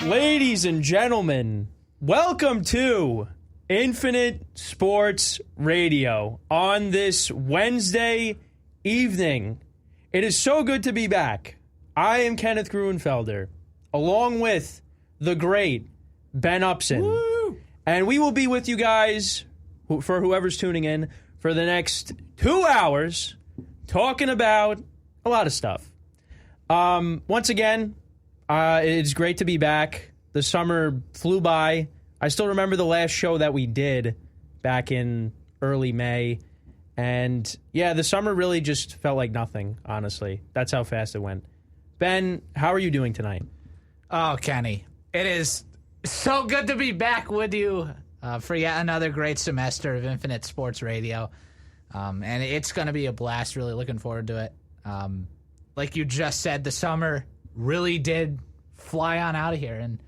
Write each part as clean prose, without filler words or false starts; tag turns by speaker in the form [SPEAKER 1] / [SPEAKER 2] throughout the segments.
[SPEAKER 1] Ladies and gentlemen, welcome to Infinite Sports Radio on this Wednesday evening. It is so good to be back. I am Kenneth Gruenfelder, along with the great Ben Upson.
[SPEAKER 2] Woo!
[SPEAKER 1] And we will be with you guys, for whoever's tuning in, for the next 2 hours, talking about a lot of stuff. Once again, it's great to be back. The summer flew by. I still remember the last show that we did back in early May. And yeah, the summer really just felt like nothing, honestly. That's how fast it went. Ben, how are you doing tonight?
[SPEAKER 2] Oh, Kenny, it is so good to be back with you for yet another great semester of Infinite Sports Radio. And it's going to be a blast. Really looking forward to it. Like you just said, the summer really did fly on out of here. And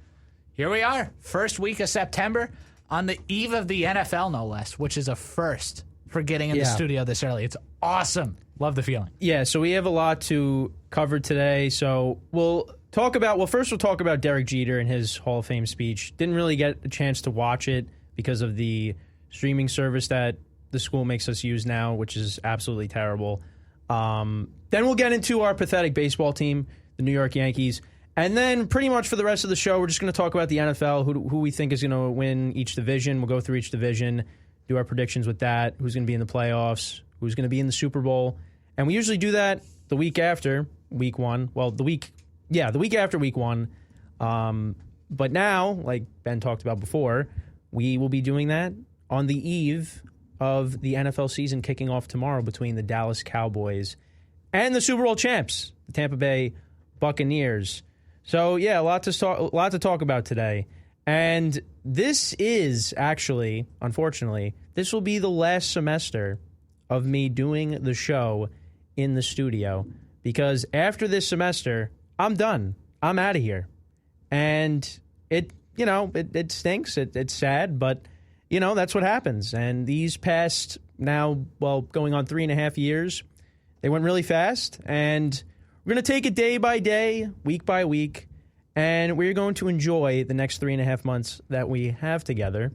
[SPEAKER 2] here we are, first week of September, on the eve of the NFL, no less, which is a first for getting in the studio this early. It's awesome. Love the feeling.
[SPEAKER 1] Yeah, so we have a lot to cover today. So we'll talk about, first we'll talk about Derek Jeter and his Hall of Fame speech. Didn't really get a chance to watch it because of the streaming service that the school makes us use now, which is absolutely terrible. Then we'll get into our pathetic baseball team, the New York Yankees. And then pretty much for the rest of the show, we're just going to talk about the NFL, who we think is going to win each division. We'll go through each division, do our predictions with that, who's going to be in the playoffs, who's going to be in the Super Bowl. And we usually do that the week after week one. Well, the week after week one. But now, like Ben talked about before, we will be doing that on the eve of the NFL season kicking off tomorrow between the Dallas Cowboys and the Super Bowl champs, the Tampa Bay Buccaneers. So, yeah, a lot to talk about today. And this is actually, unfortunately, this will be the last semester of me doing the show in the studio, because after this semester, I'm done. I'm out of here. And it stinks. It's sad, but, that's what happens. And these past now, going on 3.5 years, they went really fast. And we're going to take it day by day, week by week, and we're going to enjoy the next 3.5 months that we have together.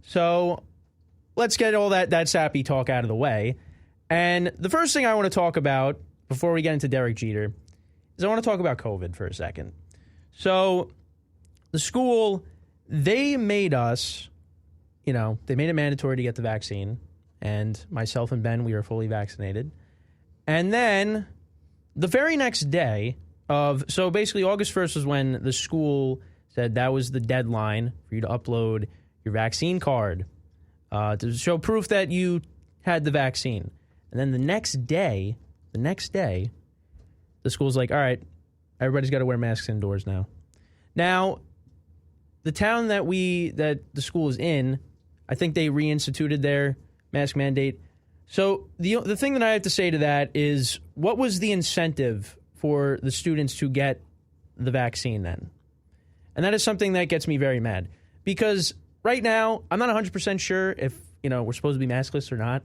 [SPEAKER 1] So let's get all that sappy talk out of the way. And the first thing I want to talk about before we get into Derek Jeter is I want to talk about COVID for a second. So the school, they made us, they made it mandatory to get the vaccine. And myself and Ben, we are fully vaccinated. And then the very next day so basically August 1st was when the school said that was the deadline for you to upload your vaccine card to show proof that you had the vaccine. And then the next day, the school's like, all right, everybody's got to wear masks indoors now. Now, the town that the school is in, I think they reinstituted their mask mandate. So the thing that I have to say to that is, what was the incentive for the students to get the vaccine then? And that is something that gets me very mad. Because right now, I'm not 100% sure if, we're supposed to be maskless or not.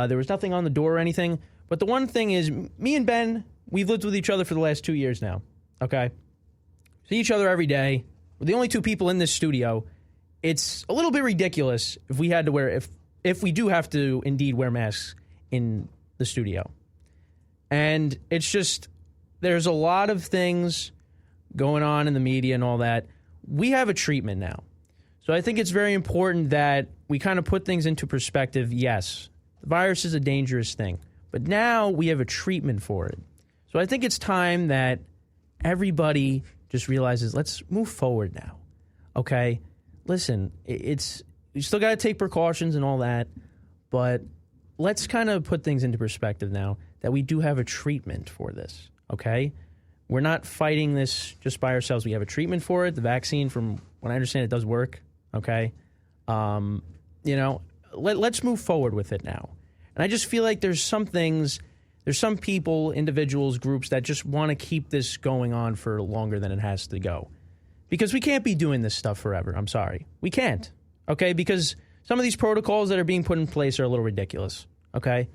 [SPEAKER 1] There was nothing on the door or anything. But the one thing is, me and Ben, we've lived with each other for the last 2 years now, okay? See each other every day. We're the only two people in this studio. It's a little bit ridiculous if we had to wear, if we do have to indeed wear masks in the studio. And it's just, there's a lot of things going on in the media and all that. We have a treatment now. So I think it's very important that we kind of put things into perspective. Yes, the virus is a dangerous thing, but now we have a treatment for it. So I think it's time that everybody just realizes, let's move forward now, okay? Listen, you still got to take precautions and all that, but let's kind of put things into perspective now that we do have a treatment for this, okay? We're not fighting this just by ourselves. We have a treatment for it. The vaccine, from what I understand, it does work, okay? Let's move forward with it now. And I just feel like there's some people, individuals, groups that just want to keep this going on for longer than it has to go. Because we can't be doing this stuff forever. I'm sorry. We can't, okay? Because some of these protocols that are being put in place are a little ridiculous, okay?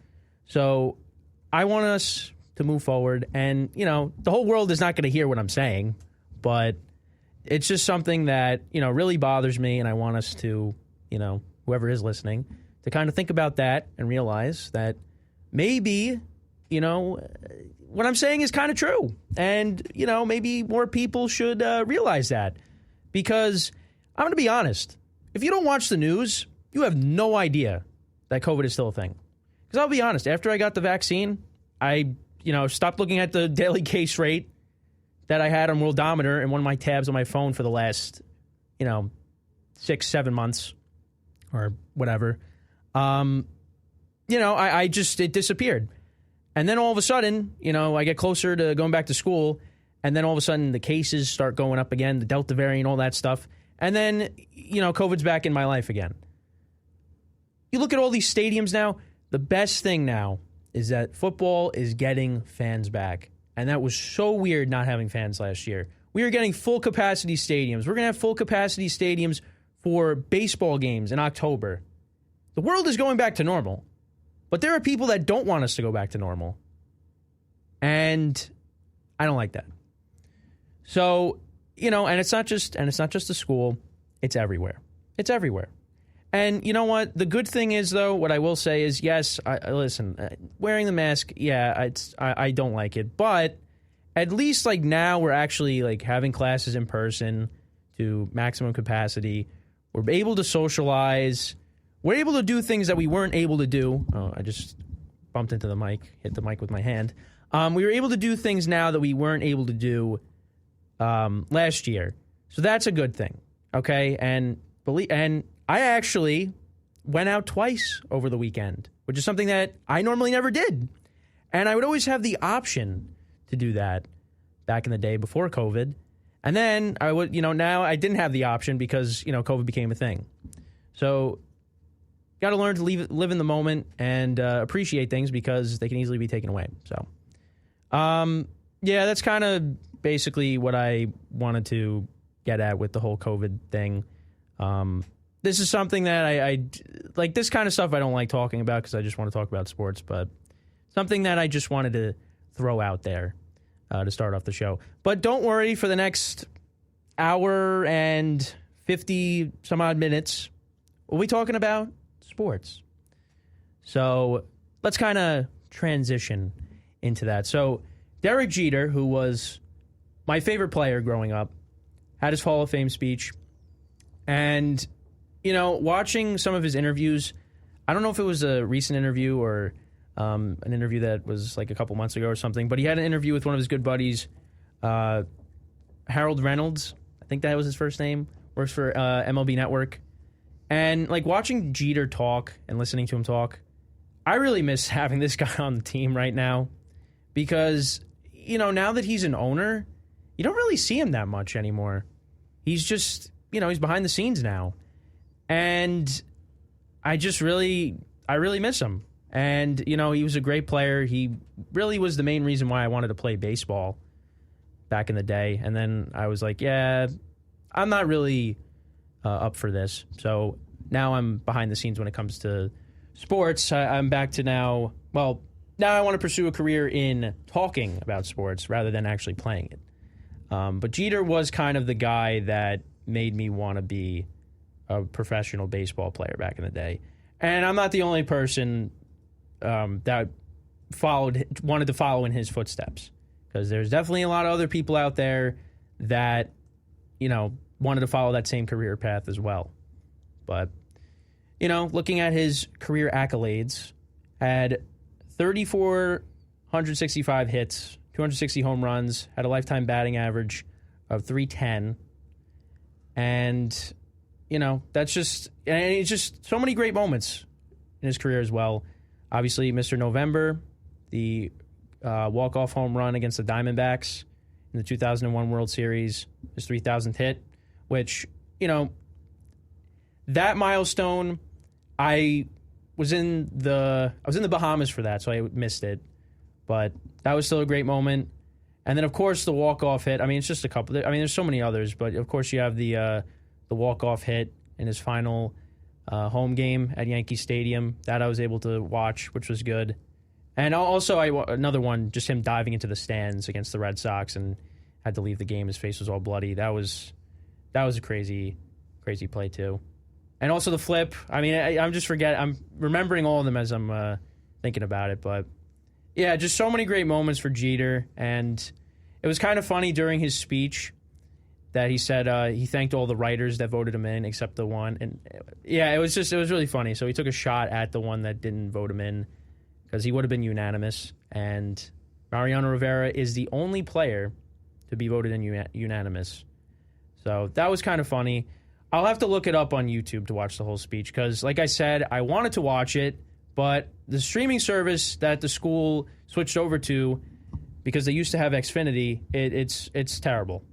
[SPEAKER 1] So I want us to move forward. And, the whole world is not going to hear what I'm saying, but it's just something that, really bothers me, and I want us to, whoever is listening, to kind of think about that and realize that maybe, what I'm saying is kind of true. And, maybe more people should realize that. Because I'm going to be honest, if you don't watch the news, you have no idea that COVID is still a thing. Because I'll be honest, after I got the vaccine, I, stopped looking at the daily case rate that I had on Worldometer and one of my tabs on my phone for the last, 6-7 months or whatever. It disappeared. And then all of a sudden, I get closer to going back to school, and then all of a sudden the cases start going up again, the Delta variant, all that stuff. And then, COVID's back in my life again. You look at all these stadiums now, the best thing now is that football is getting fans back. And that was so weird not having fans last year. We are getting full capacity stadiums. We're going to have full capacity stadiums for baseball games in October. The world is going back to normal. But there are people that don't want us to go back to normal. And I don't like that. So, and it's not just the school, it's everywhere. It's everywhere. And you know what? The good thing is, though, what I will say is, yes, wearing the mask, yeah, I don't like it. But at least now we're actually having classes in person to maximum capacity. We're able to socialize. We're able to do things that we weren't able to do. Oh, I just bumped into the mic, hit the mic with my hand. We were able to do things now that we weren't able to do last year. So that's a good thing, okay? And I actually went out twice over the weekend, which is something that I normally never did. And I would always have the option to do that back in the day before COVID. And then I would, now I didn't have the option because, COVID became a thing. So got to learn to live in the moment and appreciate things because they can easily be taken away. So, that's kind of basically what I wanted to get at with the whole COVID thing. This is something that I like. This kind of stuff I don't like talking about because I just want to talk about sports, but something that I just wanted to throw out there to start off the show. But don't worry, for the next hour and 50 some odd minutes, we'll be talking about sports. So let's kind of transition into that. So Derek Jeter, who was my favorite player growing up, had his Hall of Fame speech. And, watching some of his interviews, I don't know if it was a recent interview or an interview that was a couple months ago or something, but he had an interview with one of his good buddies, Harold Reynolds. I think that was his first name. Works for MLB Network. And, watching Jeter talk and listening to him talk, I really miss having this guy on the team right now because, now that he's an owner, you don't really see him that much anymore. He's just, he's behind the scenes now. And I really miss him. And, he was a great player. He really was the main reason why I wanted to play baseball back in the day. And then I was like, yeah, I'm not really up for this. So now I'm behind the scenes when it comes to sports. I'm back to now I want to pursue a career in talking about sports rather than actually playing it. But Jeter was kind of the guy that made me want to be a professional baseball player back in the day. And I'm not the only person that wanted to follow in his footsteps, because there's definitely a lot of other people out there that, wanted to follow that same career path as well. But, looking at his career accolades, had 3,465 hits, 260 home runs, had a lifetime batting average of .310. And, that's just, and it's just so many great moments in his career as well. Obviously, Mr. November, the walk-off home run against the Diamondbacks in the 2001 World Series, his 3,000th hit, which, that milestone, I was in the Bahamas for that, so I missed it. But that was still a great moment. And then, of course, the walk-off hit. I mean, it's just a couple. I mean, there's so many others, but of course, you have the walk-off hit in his final home game at Yankee Stadium that I was able to watch, which was good. And also, another one, just him diving into the stands against the Red Sox and had to leave the game. His face was all bloody. That was that was a crazy play too. And also the flip. I mean, I'm remembering all of them as I'm thinking about it. But yeah, just so many great moments for Jeter. And it was kind of funny during his speech that he said he thanked all the writers that voted him in except the one. And yeah, it was really funny. So he took a shot at the one that didn't vote him in because he would have been unanimous. And Mariano Rivera is the only player to be voted in unanimous. So that was kind of funny. I'll have to look it up on YouTube to watch the whole speech because, like I said, I wanted to watch it, but the streaming service that the school switched over to, because they used to have Xfinity, it's terrible.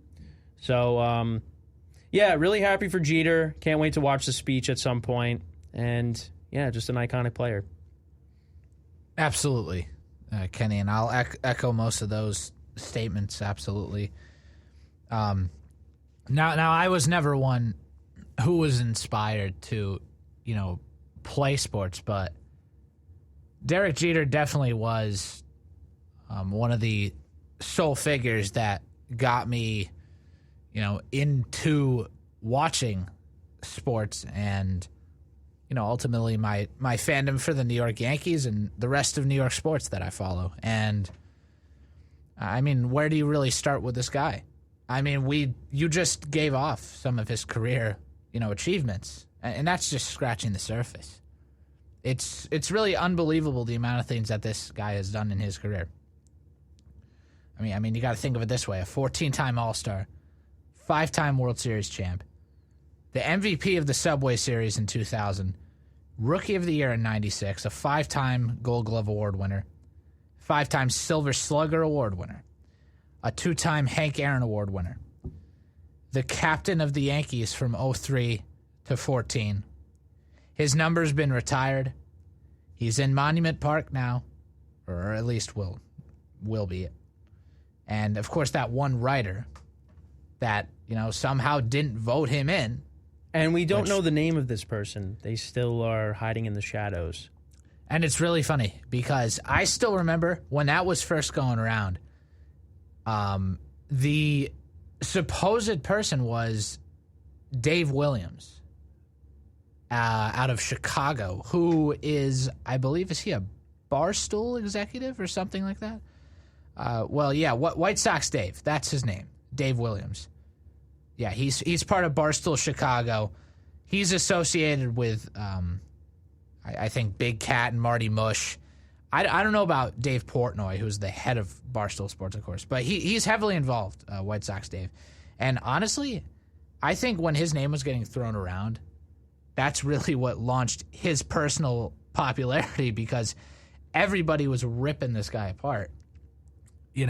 [SPEAKER 1] So, yeah, really happy for Jeter. Can't wait to watch the speech at some point. And, yeah, just an iconic player.
[SPEAKER 2] Absolutely, Kenny, and I'll echo most of those statements, absolutely. Now, I was never one who was inspired to, play sports, but Derek Jeter definitely was one of the sole figures that got me, into watching sports and, ultimately my fandom for the New York Yankees and the rest of New York sports that I follow. And, I mean, where do you really start with this guy? I mean, you just gave off some of his career, achievements, and that's just scratching the surface. It's really unbelievable the amount of things that this guy has done in his career. I mean, you got to think of it this way: a 14-time All-Star, 5-time World Series champ, the MVP of the Subway Series in 2000, Rookie of the Year in '96, a 5-time Gold Glove Award winner, 5-time Silver Slugger Award winner, a 2-time Hank Aaron Award winner, the captain of the Yankees from 2003 to 2014. His number's been retired. He's in Monument Park now, or at least will be. And, of course, that one writer that, somehow didn't vote him in.
[SPEAKER 1] And we don't know the name of this person. They still are hiding in the shadows.
[SPEAKER 2] And it's really funny because I still remember when that was first going around, the supposed person was Dave Williams out of Chicago, who is, I believe, is he a Barstool executive or something like that? White Sox Dave. That's his name, Dave Williams. Yeah, he's part of Barstool Chicago. He's associated with, I think, Big Cat and Marty Mush. I don't know about Dave Portnoy, who's the head of Barstool Sports, of course, but he's heavily involved, White Sox Dave. And honestly, I think when his name was getting thrown around, that's really what launched his personal popularity because everybody was ripping this guy apart, they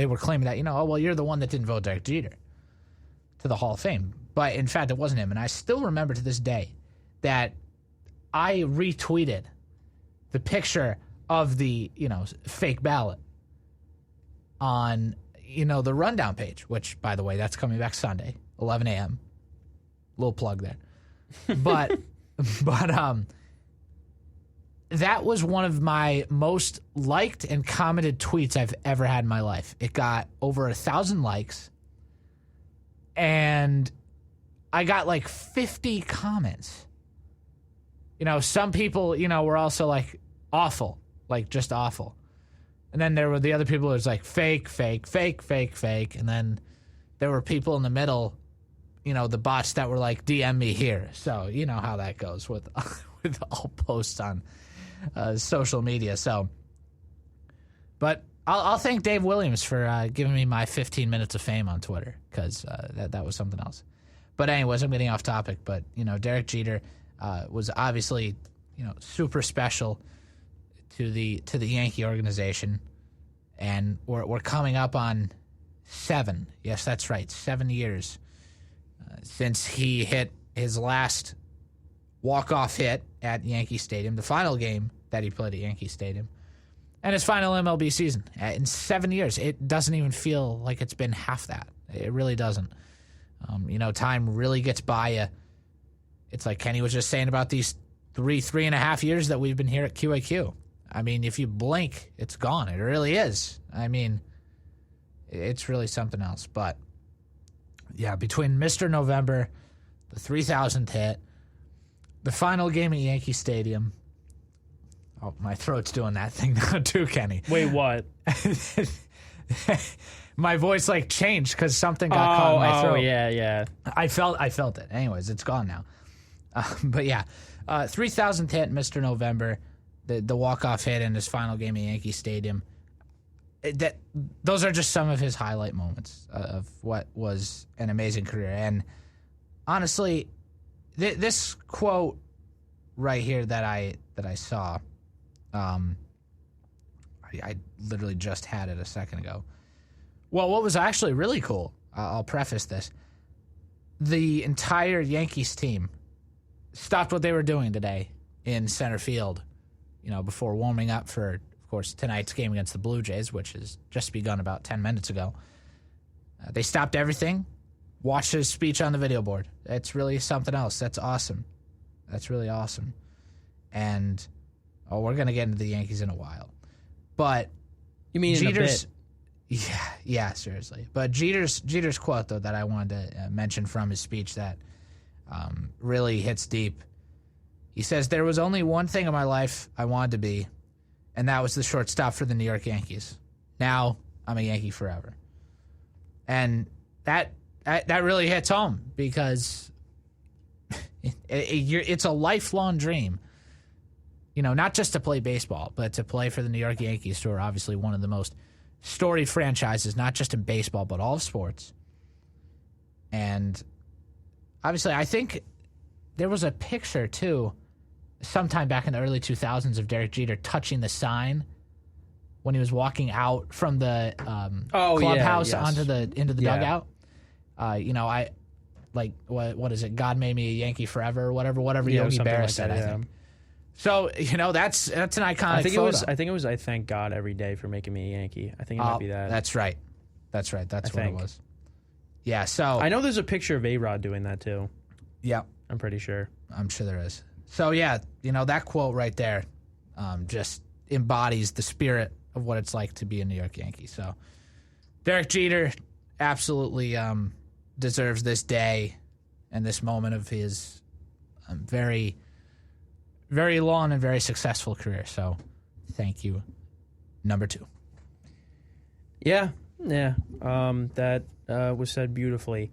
[SPEAKER 2] were claiming that, you're the one that didn't vote Derek Jeter to the Hall of Fame. But in fact, it wasn't him. And I still remember to this day that I retweeted the picture of the, fake ballot on, the rundown page, which, by the way, that's coming back Sunday, 11 a.m. Little plug there. But that was one of my most liked and commented tweets I've ever had in my life. It got over 1,000 likes, and I got like 50 comments. Some people, were also like awful, like just awful. And then there were the other people who was like fake, fake, fake, fake, fake. And then there were people in the middle, the bots that were like, DM me here. So you know how that goes with with all posts on social media. So, but I'll thank Dave Williams for giving me my 15 minutes of fame on Twitter because that was something else. But anyways, I'm getting off topic. But Derek Jeter was obviously super special to the Yankee organization, and we're coming up on 7. Yes, that's right, 7 years since he hit his last walk-off hit at Yankee Stadium, the final game that he played at Yankee Stadium, and his final MLB season. In 7 years, it doesn't even feel like it's been half that. It really doesn't. Time really gets by you. It's like Kenny was just saying about these 3.5 years that we've been here at QAQ. I mean, if you blink, it's gone. It really is. I mean, it's really something else. But between Mr. November, the 3,000th hit, the final game at Yankee Stadium. Oh, my throat's doing that thing now too, Kenny.
[SPEAKER 1] Wait, what?
[SPEAKER 2] My voice changed because something got caught in my throat.
[SPEAKER 1] Oh, yeah.
[SPEAKER 2] I felt it. Anyways, it's gone now. But yeah, 3,000th hit, Mr. November, the walk-off hit in his final game at Yankee Stadium. Those are just some of his highlight moments of what was an amazing career. And honestly, this quote right here that I saw, I literally just had it a second ago. Well, what was actually really cool, I'll preface this, the entire Yankees team stopped what they were doing today in center field, before warming up for, of course, tonight's game against the Blue Jays, which has just begun about 10 minutes ago. They stopped everything, watched his speech on the video board. It's really something else. That's awesome. That's really awesome. And, we're going to get into the Yankees in a while. But
[SPEAKER 1] you mean
[SPEAKER 2] Jeter's,
[SPEAKER 1] in a bit?
[SPEAKER 2] Yeah, seriously. But Jeter's quote, though, that I wanted to mention from his speech that really hits deep. He says, "There was only one thing in my life I wanted to be, and that was the shortstop for the New York Yankees. Now I'm a Yankee forever." And that really hits home because it's a lifelong dream. Not just to play baseball, but to play for the New York Yankees, who are obviously one of the most storied franchises, not just in baseball, but all sports. And obviously, I think there was a picture, too, sometime back in the early 2000s of Derek Jeter touching the sign when he was walking out from the clubhouse into the dugout. What is it? God made me a Yankee forever, or whatever Yogi Berra said, I think. So, that's an iconic photo.
[SPEAKER 1] I think it was I thank God every day for making me a Yankee. I think it might be that.
[SPEAKER 2] That's right. That's what it was. Yeah, so
[SPEAKER 1] I know there's a picture of A-Rod doing that too.
[SPEAKER 2] Yeah.
[SPEAKER 1] I'm pretty sure.
[SPEAKER 2] I'm sure there is. So yeah, that quote right there just embodies the spirit of what it's like to be a New York Yankee. So Derek Jeter absolutely deserves this day and this moment of his very, very long and very successful career. So thank you, number 2.
[SPEAKER 1] Yeah. That was said beautifully.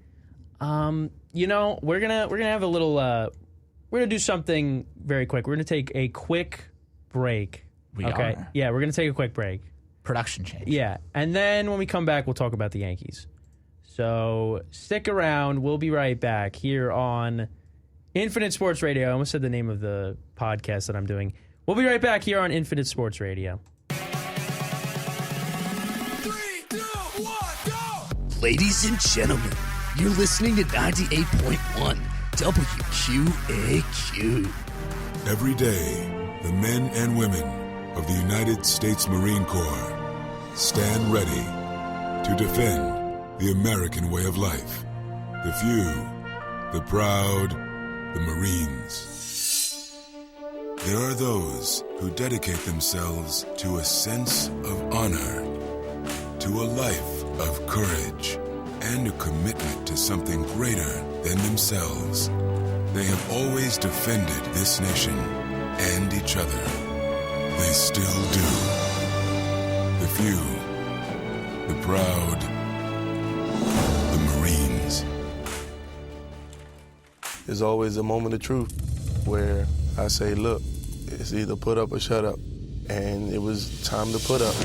[SPEAKER 1] We're gonna have a little. We're gonna do something very quick. We're gonna take a quick break.
[SPEAKER 2] We are.
[SPEAKER 1] Yeah, we're gonna take a quick break.
[SPEAKER 2] Production change.
[SPEAKER 1] Yeah, and then when we come back, we'll talk about the Yankees. So stick around. We'll be right back here on Infinite Sports Radio. I almost said the name of the podcast that I'm doing. We'll be right back here on Infinite Sports Radio.
[SPEAKER 3] 3, 2, 1, go!
[SPEAKER 4] Ladies and gentlemen, you're listening to 98.1 WQAQ.
[SPEAKER 3] Every day, the men and women of the United States Marine Corps stand ready to defend the American way of life. The few, the proud, the Marines. There are those who dedicate themselves to a sense of honor, to a life of courage, and a commitment to something greater than themselves. They have always defended this nation and each other. They still do. The few, the proud, the Marines.
[SPEAKER 5] There's always a moment of truth where I say, look, it's either put up or shut up. And it was time to put up.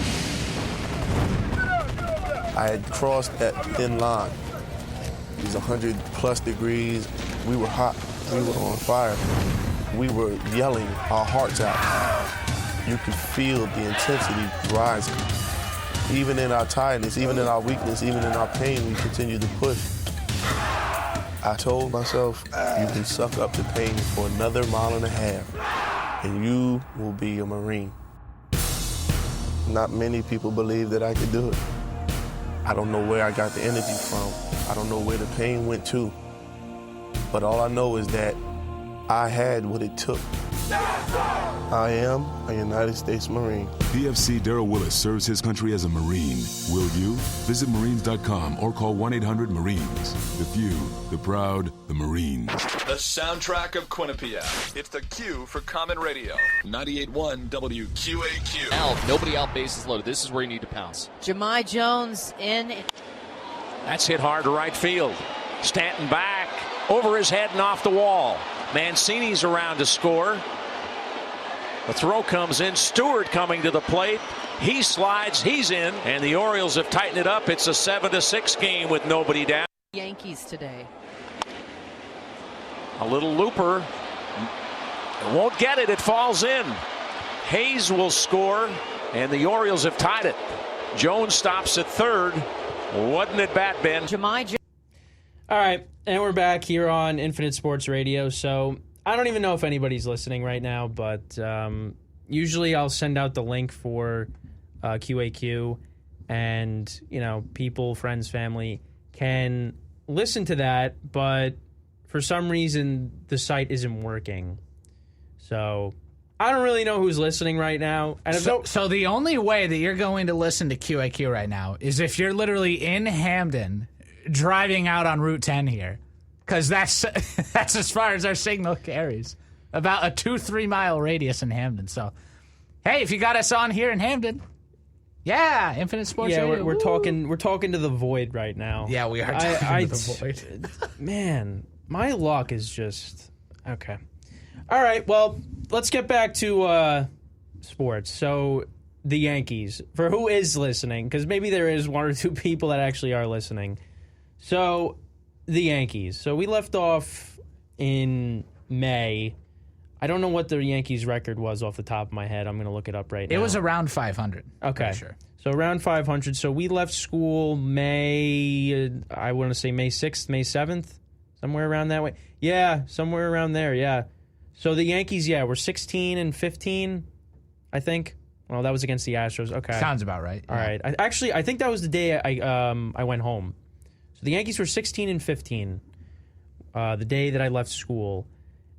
[SPEAKER 5] I had crossed that thin line. It was 100+ degrees. We were hot. We were on fire. We were yelling our hearts out. You could feel the intensity rising. Even in our tiredness, even in our weakness, even in our pain, we continued to push. I told myself, you can suck up the pain for another 1.5 miles, and you will be a Marine. Not many people believe that I could do it. I don't know where I got the energy from. I don't know where the pain went to. But all I know is that I had what it took I am a United States Marine.
[SPEAKER 3] PFC Darrell Willis serves his country as a Marine. Will you? Visit Marines.com or call 1-800-MARINES. The few, the proud, the Marines.
[SPEAKER 6] The soundtrack of Quinnipiac. It's the Q for Common Radio. 98.1 WQAQ.
[SPEAKER 7] Out. Nobody out, bases loaded. This is where you need to pounce.
[SPEAKER 8] Jahmai Jones in.
[SPEAKER 9] That's hit hard to right field. Stanton back, over his head and off the wall. Mancini's around to score. The throw comes in. Stewart coming to the plate. He slides. He's in. And the Orioles have tightened it up. It's a 7-6 game with nobody down.
[SPEAKER 8] Yankees today.
[SPEAKER 9] A little looper. Won't get it. It falls in. Hayes will score. And the Orioles have tied it. Jones stops at third. Wasn't it bat, Ben?
[SPEAKER 8] Jahmai Jones.
[SPEAKER 1] All right, and we're back here on Infinite Sports Radio. So I don't even know if anybody's listening right now, but usually I'll send out the link for QAQ, and people, friends, family can listen to that. But for some reason, the site isn't working. So I don't really know who's listening right now. And
[SPEAKER 2] So the only way that you're going to listen to QAQ right now is if you're literally in Hamden, driving out on Route 10 here, because that's as far as our signal carries, about a 2-3 mile radius in Hamden. So, hey, if you got us on here in Hamden, yeah, Infinite Sports Radio.
[SPEAKER 1] Yeah, we're talking to the void right now.
[SPEAKER 2] Yeah, we are talking to the void.
[SPEAKER 1] Man, my luck is just okay. All right, well, let's get back to sports. So the Yankees, for who is listening, because maybe there is one or two people that actually are listening. So, the Yankees. So, we left off in May. I don't know what the Yankees' record was off the top of my head. I'm going to look it up right now.
[SPEAKER 2] It was around 500.
[SPEAKER 1] Okay.
[SPEAKER 2] Sure.
[SPEAKER 1] So, around 500. So, we left school May, I want to say May 6th, May 7th, somewhere around that way. Yeah, somewhere around there, yeah. So, the Yankees, were 16-15, I think. Well, that was against the Astros. Okay.
[SPEAKER 2] Sounds about right.
[SPEAKER 1] All right. I think that was the day I went home. So the Yankees were 16-15 the day that I left school.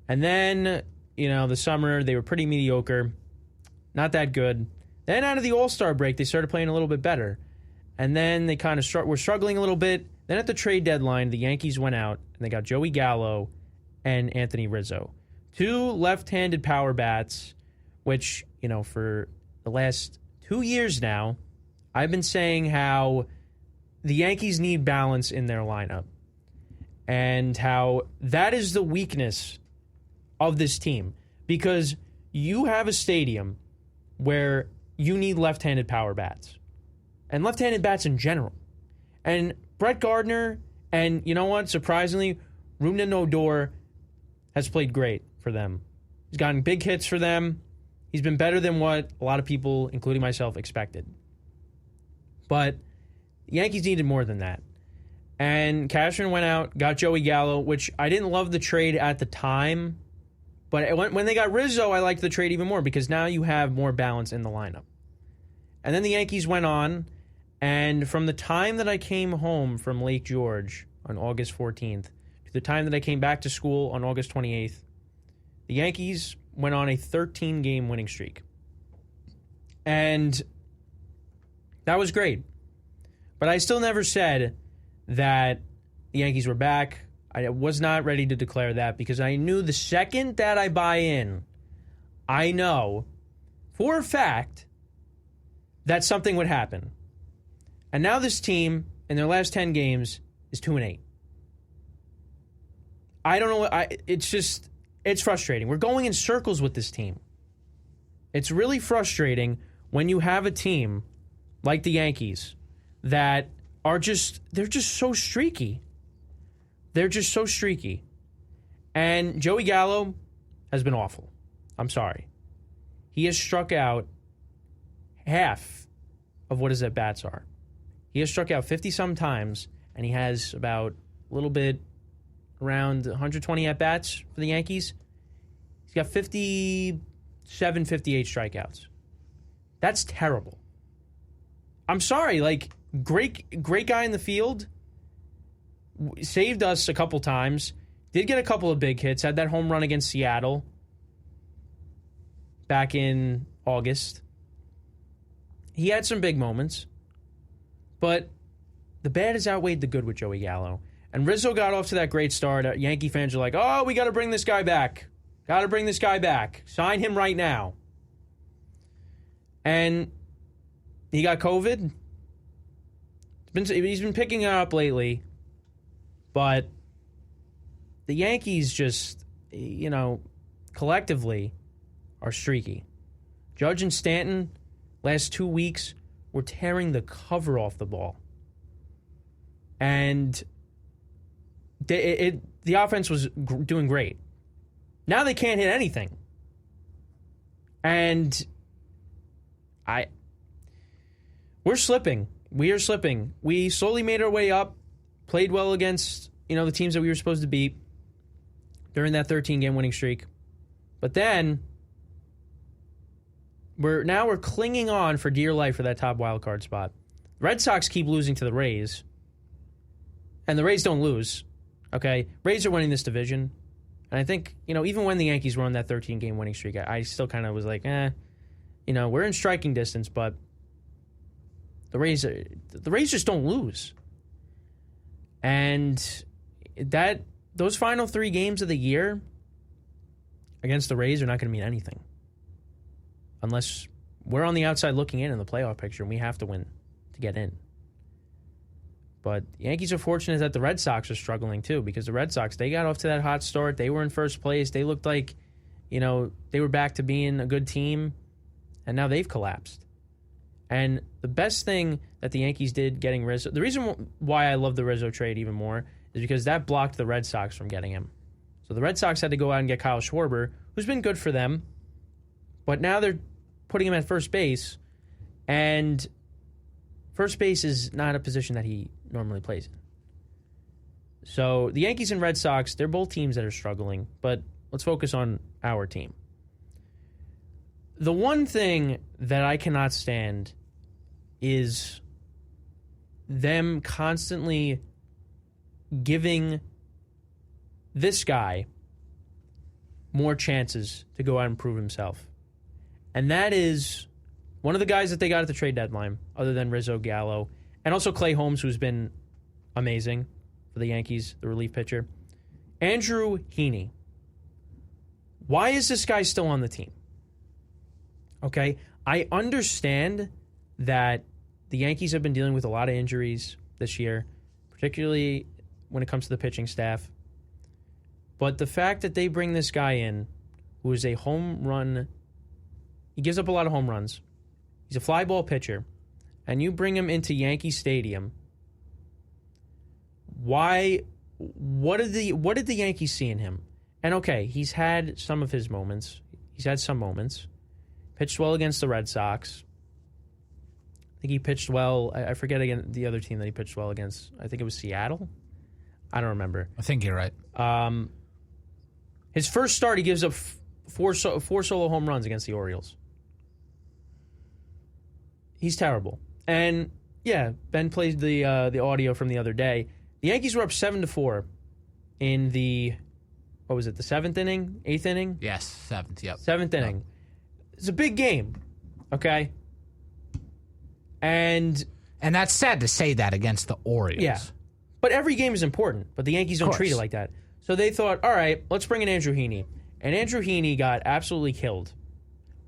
[SPEAKER 1] And then, the summer, they were pretty mediocre. Not that good. Then out of the All-Star break, they started playing a little bit better. And then they kind of were struggling a little bit. Then at the trade deadline, the Yankees went out, and they got Joey Gallo and Anthony Rizzo. Two left-handed power bats, which, for the last 2 years now, I've been saying how the Yankees need balance in their lineup and how that is the weakness of this team, because you have a stadium where you need left-handed power bats and left-handed bats in general. And Brett Gardner and, surprisingly, Rougned Odor has played great for them. He's gotten big hits for them. He's been better than what a lot of people, including myself, expected. But the Yankees needed more than that. And Cashman went out, got Joey Gallo, which I didn't love the trade at the time. But when they got Rizzo, I liked the trade even more because now you have more balance in the lineup. And then the Yankees went on, and from the time that I came home from Lake George on August 14th to the time that I came back to school on August 28th, the Yankees went on a 13-game winning streak. And that was great. But I still never said that the Yankees were back. I was not ready to declare that because I knew the second that I buy in, I know for a fact that something would happen. And now this team, in their last 10 games, is 2-8. I don't know. It's frustrating. We're going in circles with this team. It's really frustrating when you have a team like the Yankees that they're just so streaky. They're just so streaky. And Joey Gallo has been awful. I'm sorry. He has struck out half of what his at-bats are. He has struck out 50-some times, and he has about a little bit around 120 at-bats for the Yankees. He's got 57, 58 strikeouts. That's terrible. I'm sorry, great guy in the field. Saved us a couple times. Did get a couple of big hits. Had that home run against Seattle. back in August. He had some big moments, but the bad has outweighed the good with Joey Gallo. And Rizzo got off to that great start. Yankee fans are like, oh, we got to bring this guy back. Got to bring this guy back. Sign him right now. And he got COVID. He's been picking it up lately. But the Yankees just, collectively are streaky. Judge and Stanton, last 2 weeks, were tearing the cover off the ball. And the offense was doing great. Now they can't hit anything. And we're slipping. We are slipping. We slowly made our way up, played well against, the teams that we were supposed to beat during that 13-game winning streak. But then we're clinging on for dear life for that top wild card spot. Red Sox keep losing to the Rays. And the Rays don't lose. Okay? Rays are winning this division. And I think, even when the Yankees were on that 13-game winning streak, I still kind of was like, we're in striking distance, but the Rays just don't lose. And those final 3 games of the year against the Rays are not going to mean anything. Unless we're on the outside looking in the playoff picture, and we have to win to get in. But the Yankees are fortunate that the Red Sox are struggling too, because the Red Sox, they got off to that hot start. They were in first place. They looked like, they were back to being a good team, and now they've collapsed. And the best thing that the Yankees did getting Rizzo, the reason why I love the Rizzo trade even more is because that blocked the Red Sox from getting him. So the Red Sox had to go out and get Kyle Schwarber, who's been good for them, but now they're putting him at first base, and first base is not a position that he normally plays in. So the Yankees and Red Sox, they're both teams that are struggling, but let's focus on our team. The one thing that I cannot stand is them constantly giving this guy more chances to go out and prove himself. And that is one of the guys that they got at the trade deadline, other than Rizzo, Gallo, and also Clay Holmes, who's been amazing for the Yankees, the relief pitcher. Andrew Heaney. Why is this guy still on the team? Okay, I understand that the Yankees have been dealing with a lot of injuries this year, particularly when it comes to the pitching staff. But the fact that they bring this guy in, who is a home run, he gives up a lot of home runs. He's a fly ball pitcher, and you bring him into Yankee Stadium. Why? What did the Yankees see in him? And okay, he's had some of his moments. He's had some moments. Pitched well against the Red Sox. I think he pitched well. I forget again the other team that he pitched well against. I think it was Seattle. I don't remember.
[SPEAKER 2] I think you're right.
[SPEAKER 1] His first start, he gives up four solo home runs against the Orioles. He's terrible. And yeah, Ben played the audio from the other day. The Yankees were up 7-4 in the, what was it, the 7th inning, 8th inning?
[SPEAKER 2] Yes, 7th, yep.
[SPEAKER 1] 7th inning. It's a big game, okay? And
[SPEAKER 2] that's sad to say that against the Orioles.
[SPEAKER 1] Yeah. But every game is important, but the Yankees don't treat it like that. So they thought, all right, let's bring in Andrew Heaney. And Andrew Heaney got absolutely killed.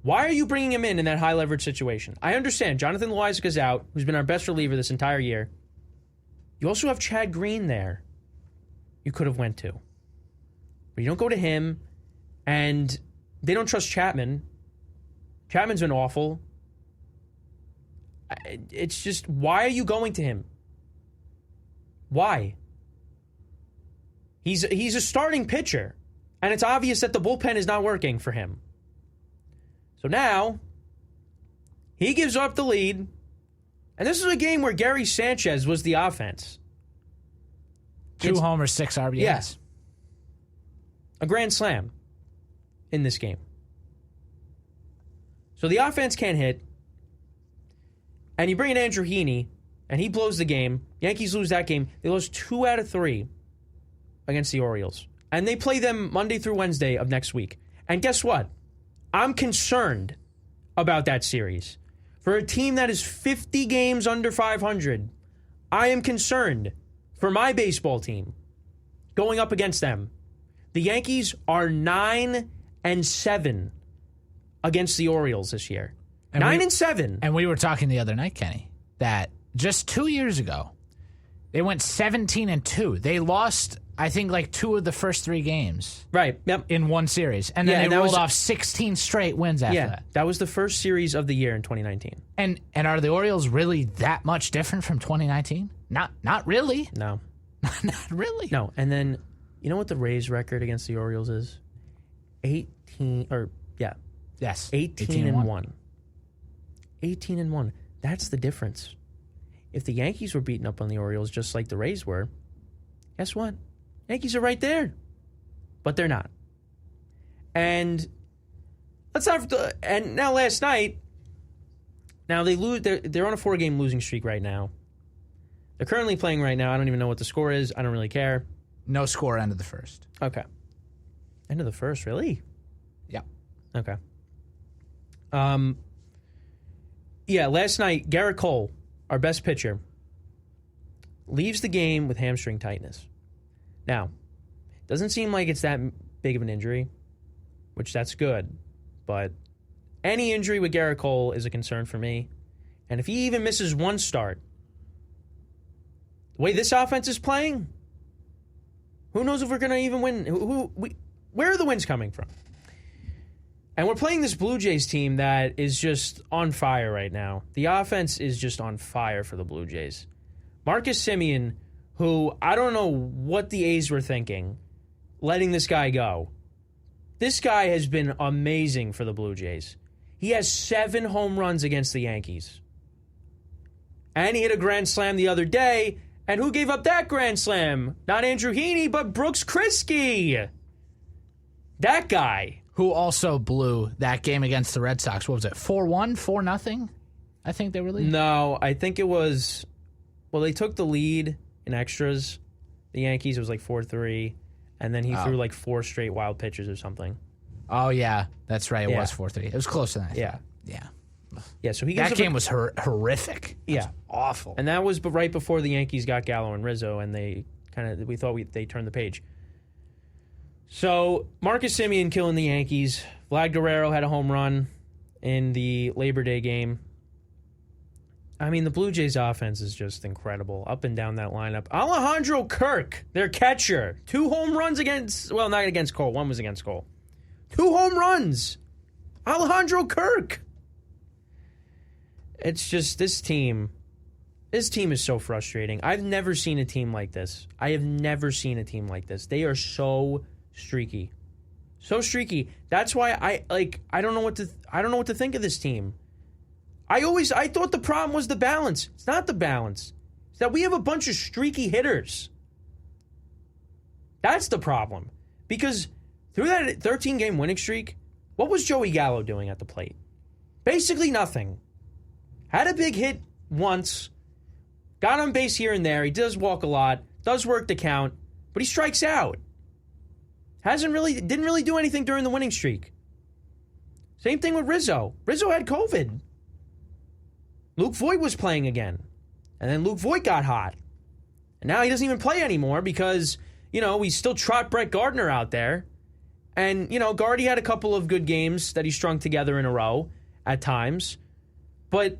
[SPEAKER 1] Why are you bringing him in that high-leverage situation? I understand. Jonathan Loáisiga is out, who's been our best reliever this entire year. You also have Chad Green there you could have went to. But you don't go to him, and they don't trust Chapman. Chapman's been awful. It's just, why are you going to him? Why? He's a starting pitcher, and it's obvious that the bullpen is not working for him. So now, he gives up the lead, and this is a game where Gary Sanchez was the offense.
[SPEAKER 2] 2 homers, 6 RBIs.
[SPEAKER 1] Yes. A grand slam in this game. So the offense can't hit, and you bring in Andrew Heaney, and he blows the game. Yankees lose that game. They lose 2 out of 3 against the Orioles. And they play them Monday through Wednesday of next week. And guess what? I'm concerned about that series. For a team that is 50 games under 500, I am concerned for my baseball team going up against them. The Yankees are 9-7 against the Orioles this year. 9-7.
[SPEAKER 2] And we were talking the other night, Kenny, that just 2 years ago, they went 17-2. They lost, I think, like 2 of the first 3 games.
[SPEAKER 1] Right. Yep.
[SPEAKER 2] In one series. And then they rolled off 16 straight wins after that.
[SPEAKER 1] That was the first series of the year in 2019.
[SPEAKER 2] And are the Orioles really that much different from 2019? Not really.
[SPEAKER 1] No.
[SPEAKER 2] Not really.
[SPEAKER 1] No. And then, you know what the Rays record against the Orioles is? 18 and 1. 18-1. That's the difference. If the Yankees were beating up on the Orioles just like the Rays were, guess what? Yankees are right there. But they're not. And now last night, now they lose. They're on a 4-game losing streak right now. They're currently playing right now. I don't even know what the score is. I don't really care.
[SPEAKER 2] No score end of the first.
[SPEAKER 1] Okay. End of the first, really?
[SPEAKER 2] Yeah.
[SPEAKER 1] Okay. Yeah, last night, Garrett Cole, our best pitcher, leaves the game with hamstring tightness. Now, doesn't seem like it's that big of an injury, which that's good, but any injury with Garrett Cole is a concern for me. And if he even misses one start, the way this offense is playing, who knows if we're going to even win? Where are the wins coming from? And we're playing this Blue Jays team that is just on fire right now. The offense is just on fire for the Blue Jays. Marcus Semien, who I don't know what the A's were thinking, letting this guy go. This guy has been amazing for the Blue Jays. He has 7 home runs against the Yankees. And he hit a grand slam the other day. And who gave up that grand slam? Not Andrew Heaney, but Brooks Kriske. That guy.
[SPEAKER 2] Who also blew that game against the Red Sox. What was it, 4-1, 4-0? I think they were leading.
[SPEAKER 1] No, I think it was... Well, they took the lead in extras. The Yankees, it was like 4-3. And then he threw like 4 straight wild pitches or something.
[SPEAKER 2] Oh, yeah. That's right. It was 4-3. It was closer than I thought.
[SPEAKER 1] Yeah.
[SPEAKER 2] Yeah,
[SPEAKER 1] so he
[SPEAKER 2] that game was horrific. It was awful.
[SPEAKER 1] And that was right before the Yankees got Gallo and Rizzo, and they we thought they turned the page. So Marcus Semien killing the Yankees. Vlad Guerrero had a home run in the Labor Day game. I mean, the Blue Jays offense is just incredible. Up and down that lineup. Alejandro Kirk, their catcher. 2 home runs not against Cole. 1 was against Cole. 2 home runs. Alejandro Kirk. It's just this team is so frustrating. I've never seen a team like this. I have never seen a team like this. They are so streaky. So streaky. That's why I don't know what to think of this team. I thought the problem was the balance. It's not the balance. It's that we have a bunch of streaky hitters. That's the problem. Because through that 13-game winning streak, what was Joey Gallo doing at the plate? Basically nothing. Had a big hit once. Got on base here and there. He does walk a lot. Does work the count. But he strikes out. Didn't really do anything during the winning streak. Same thing with Rizzo. Rizzo had COVID. Luke Voit was playing again. And then Luke Voit got hot. And now he doesn't even play anymore because, we still trot Brett Gardner out there. And, Gardy had a couple of good games that he strung together in a row at times. But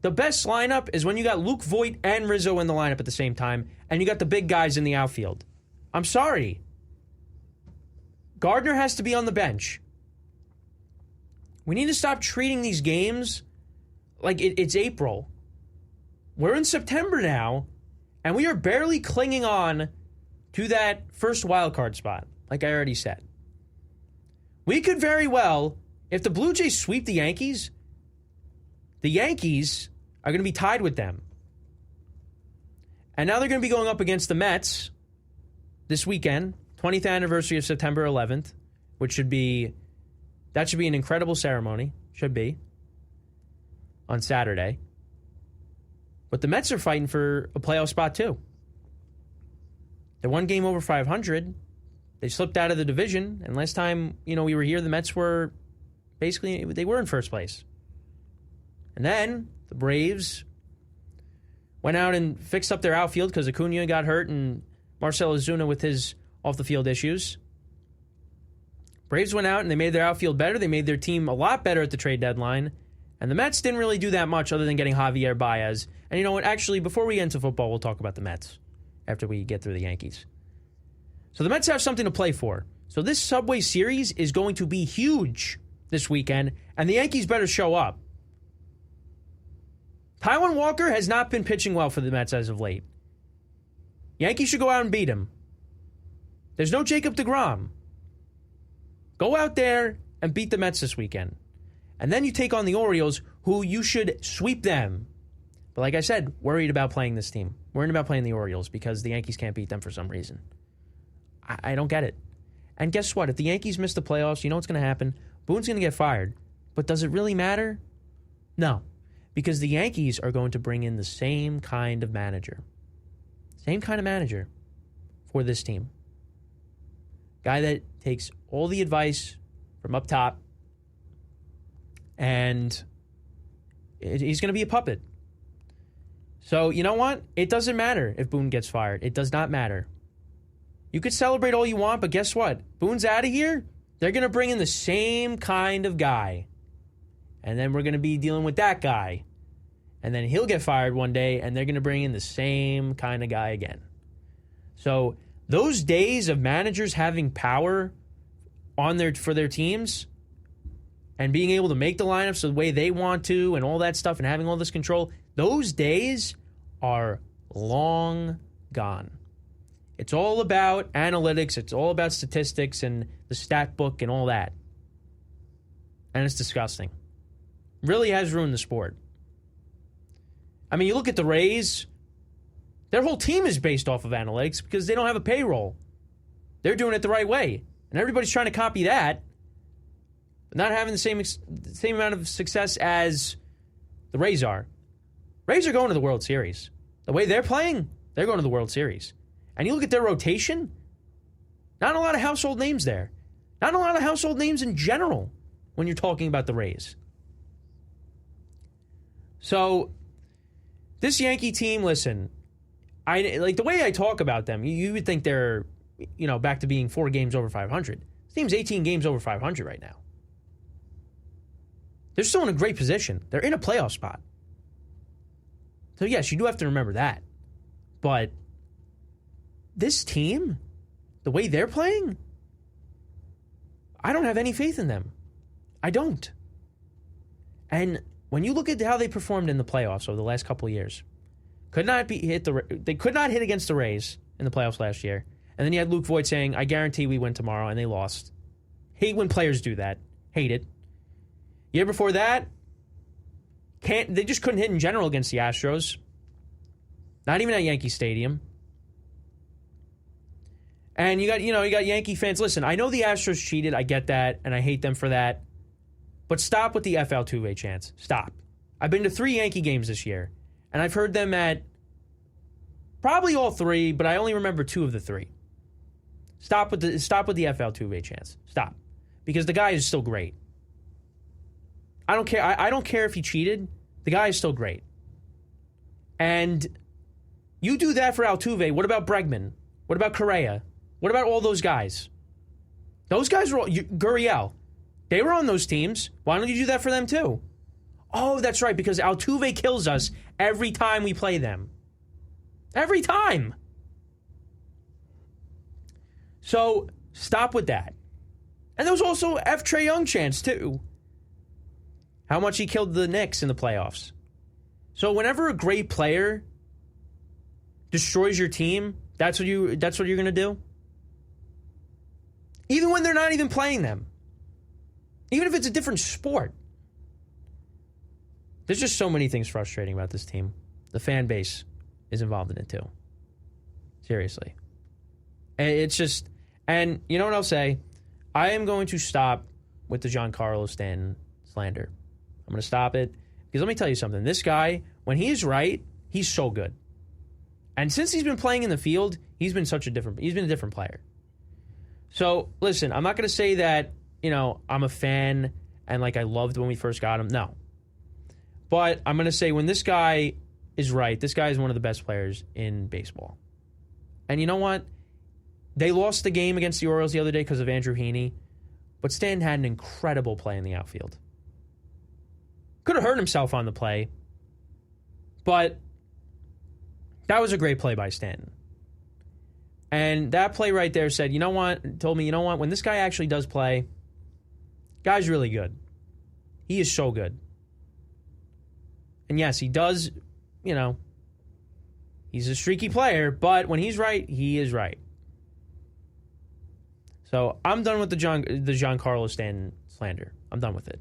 [SPEAKER 1] the best lineup is when you got Luke Voit and Rizzo in the lineup at the same time, and you got the big guys in the outfield. I'm sorry. Gardner has to be on the bench. We need to stop treating these games like it's April. We're in September now, and we are barely clinging on to that first wild card spot, like I already said. We could very well, if the Blue Jays sweep the Yankees are going to be tied with them. And now they're going to be going up against the Mets this weekend, 20th anniversary of September 11th, which should be an incredible ceremony. Should be. On Saturday. But the Mets are fighting for a playoff spot too. They're 1 game over 500. They slipped out of the division. And last time, we were here, the Mets were basically they were in first place. And then the Braves went out and fixed up their outfield because Acuna got hurt and Marcell Ozuna with his off-the-field issues. Braves went out and they made their outfield better. They made their team a lot better at the trade deadline. And the Mets didn't really do that much other than getting Javier Baez. And you know what? Actually, before we get into football, we'll talk about the Mets after we get through the Yankees. So the Mets have something to play for. So this Subway Series is going to be huge this weekend, and the Yankees better show up. Taijuan Walker has not been pitching well for the Mets as of late. Yankees should go out and beat him. There's no Jacob deGrom. Go out there and beat the Mets this weekend. And then you take on the Orioles, who you should sweep them. But like I said, worried about playing this team. Worried about playing the Orioles because the Yankees can't beat them for some reason. I don't get it. And guess what? If the Yankees miss the playoffs, you know what's going to happen? Boone's going to get fired. But does it really matter? No. Because the Yankees are going to bring in the same kind of manager. Same kind of manager for this team. Guy that takes all the advice from up top, and he's going to be a puppet. So, you know what? It doesn't matter if Boone gets fired. It does not matter. You could celebrate all you want, but guess what? Boone's out of here. They're going to bring in the same kind of guy. And then we're going to be dealing with that guy. And then he'll get fired one day, and they're going to bring in the same kind of guy again. So those days of managers having power for their teams and being able to make the lineups the way they want to and all that stuff and having all this control, those days are long gone. It's all about analytics. It's all about statistics and the stat book and all that. And it's disgusting. Really has ruined the sport. I mean, you look at the Rays, their whole team is based off of analytics because they don't have a payroll. They're doing it the right way. And everybody's trying to copy that, but not having the same amount of success as the Rays are. Rays are going to the World Series. The way they're playing, they're going to the World Series. And you look at their rotation, not a lot of household names there. Not a lot of household names in general when you're talking about the Rays. So this Yankee team, listen, I like the way I talk about them. You would think they're, back to being 4 games over 500. This team's 18 games over 500 right now. They're still in a great position. They're in a playoff spot. So yes, you do have to remember that. But this team, the way they're playing, I don't have any faith in them. I don't. And when you look at how they performed in the playoffs over the last couple of years, they could not hit against the Rays in the playoffs last year. And then you had Luke Voigt saying, I guarantee we win tomorrow, and they lost. Hate when players do that. Hate it. Year before that, they just couldn't hit in general against the Astros. Not even at Yankee Stadium. And you got Yankee fans. Listen, I know the Astros cheated. I get that, and I hate them for that. But stop with the FL Tuve chants. Stop. I've been to 3 Yankee games this year, and I've heard them at probably all 3, but I only remember 2 of the 3. Stop with the FL Tuve chants. Stop, because the guy is still great. I don't care. I don't care if he cheated. The guy is still great. And you do that for Altuve. What about Bregman? What about Correa? What about all those guys? Those guys were all... Gurriel. They were on those teams. Why don't you do that for them too? Oh, that's right, because Altuve kills us every time we play them. Every time. So, stop with that. And there was also F. Trae Young chants too. How much he killed the Knicks in the playoffs. So whenever a great player destroys your team, that's what you're going to do? Even when they're not even playing them. Even if it's a different sport. There's just so many things frustrating about this team. The fan base is involved in it too. Seriously. It's just, and you know what I'll say? I am going to stop with the Giancarlo Stanton slander. I'm going to stop it. Because let me tell you something. This guy, when he's right, he's so good. And since he's been playing in the field, he's been a different player. So, listen, I'm not going to say that, I'm a fan and like I loved when we first got him. No. But I'm going to say when this guy is right, this guy is one of the best players in baseball. And you know what? They lost the game against the Orioles the other day because of Andrew Heaney, but Stanton had an incredible play in the outfield. Could have hurt himself on the play, but that was a great play by Stanton. And that play right there said, told me, when this guy actually does play, guy's really good. He is so good. And yes, he does, he's a streaky player, but when he's right, he is right. So I'm done with the Giancarlo Stanton slander. I'm done with it.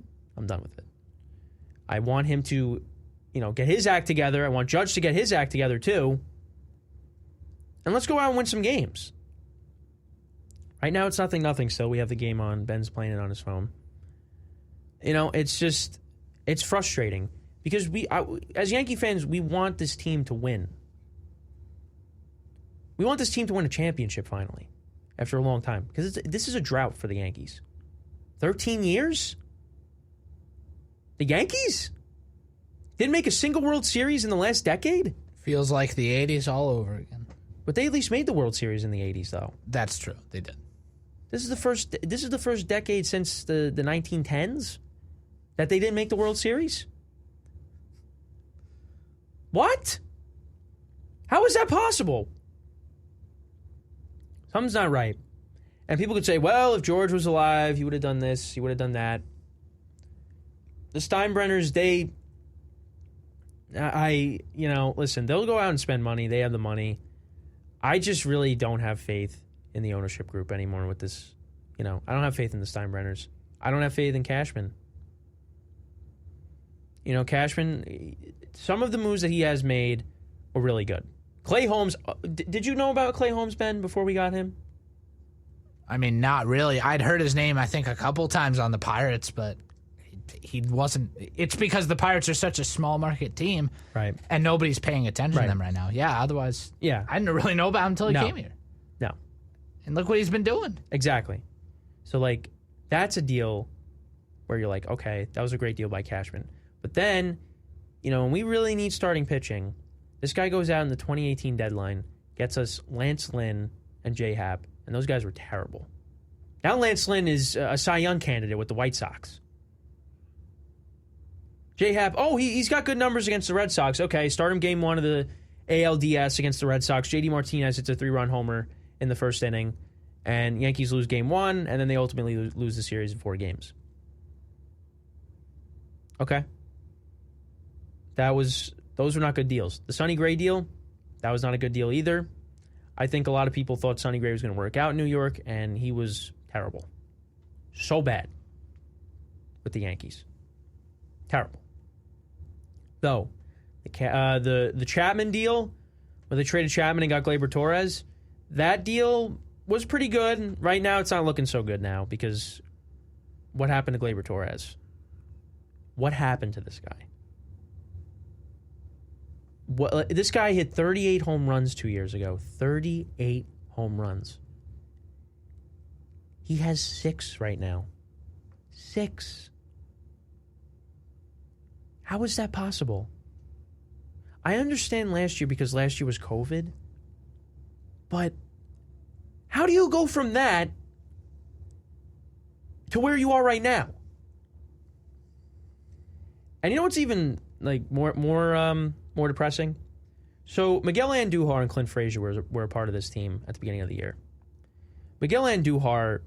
[SPEAKER 1] I want him to, get his act together. I want Judge to get his act together too. And let's go out and win some games. Right now it's 0-0 still. We have the game on. Ben's playing it on his phone. It's frustrating because as Yankee fans, we want this team to win. We want this team to win a championship finally after a long time because this is a drought for the Yankees. 13 years? The Yankees didn't make a single World Series in the last decade?
[SPEAKER 2] Feels like the 80s all over again.
[SPEAKER 1] But they at least made the World Series in the 80s, though.
[SPEAKER 2] That's true. They did.
[SPEAKER 1] This is the first decade since the 1910s that they didn't make the World Series? What? How is that possible? Something's not right. And people could say, well, if George was alive, he would have done this, he would have done that. The Steinbrenners, listen, they'll go out and spend money. They have the money. I just really don't have faith in the ownership group anymore with this. I don't have faith in the Steinbrenners. I don't have faith in Cashman. Cashman, some of the moves that he has made were really good. Clay Holmes, did you know about Clay Holmes, Ben, before we got him?
[SPEAKER 2] I mean, not really. I'd heard his name, I think, a couple times on the Pirates, but he wasn't. It's because the Pirates are such a small market team,
[SPEAKER 1] right? And
[SPEAKER 2] nobody's paying attention to them right now. Yeah, otherwise, I didn't really know about him until he came here.
[SPEAKER 1] No.
[SPEAKER 2] And look what he's been doing.
[SPEAKER 1] Exactly. So, that's a deal where you're like, okay, that was a great deal by Cashman. But then, when we really need starting pitching, this guy goes out in the 2018 deadline, gets us Lance Lynn and J-Hap, and those guys were terrible. Now Lance Lynn is a Cy Young candidate with the White Sox. J-Hap, he's got good numbers against the Red Sox. Okay, start him game 1 of the ALDS against the Red Sox. JD Martinez hits a 3-run homer in the first inning, and Yankees lose game 1, and then they ultimately lose the series in 4 games. Okay. Those were not good deals. The Sonny Gray deal, that was not a good deal either. I think a lot of people thought Sonny Gray was going to work out in New York, and he was terrible. So bad with the Yankees. Terrible. Though, the Chapman deal, where they traded Chapman and got Gleyber Torres, that deal was pretty good. Right now, it's not looking so good now because what happened to Gleyber Torres? What happened to this guy? This guy hit 38 home runs 2 years ago. 38 home runs. He has 6 right now. 6. How is that possible? I understand last year because last year was COVID. But how do you go from that to where you are right now? And you know what's even more depressing? So Miguel Andujar and Clint Frazier were a part of this team at the beginning of the year. Miguel Andujar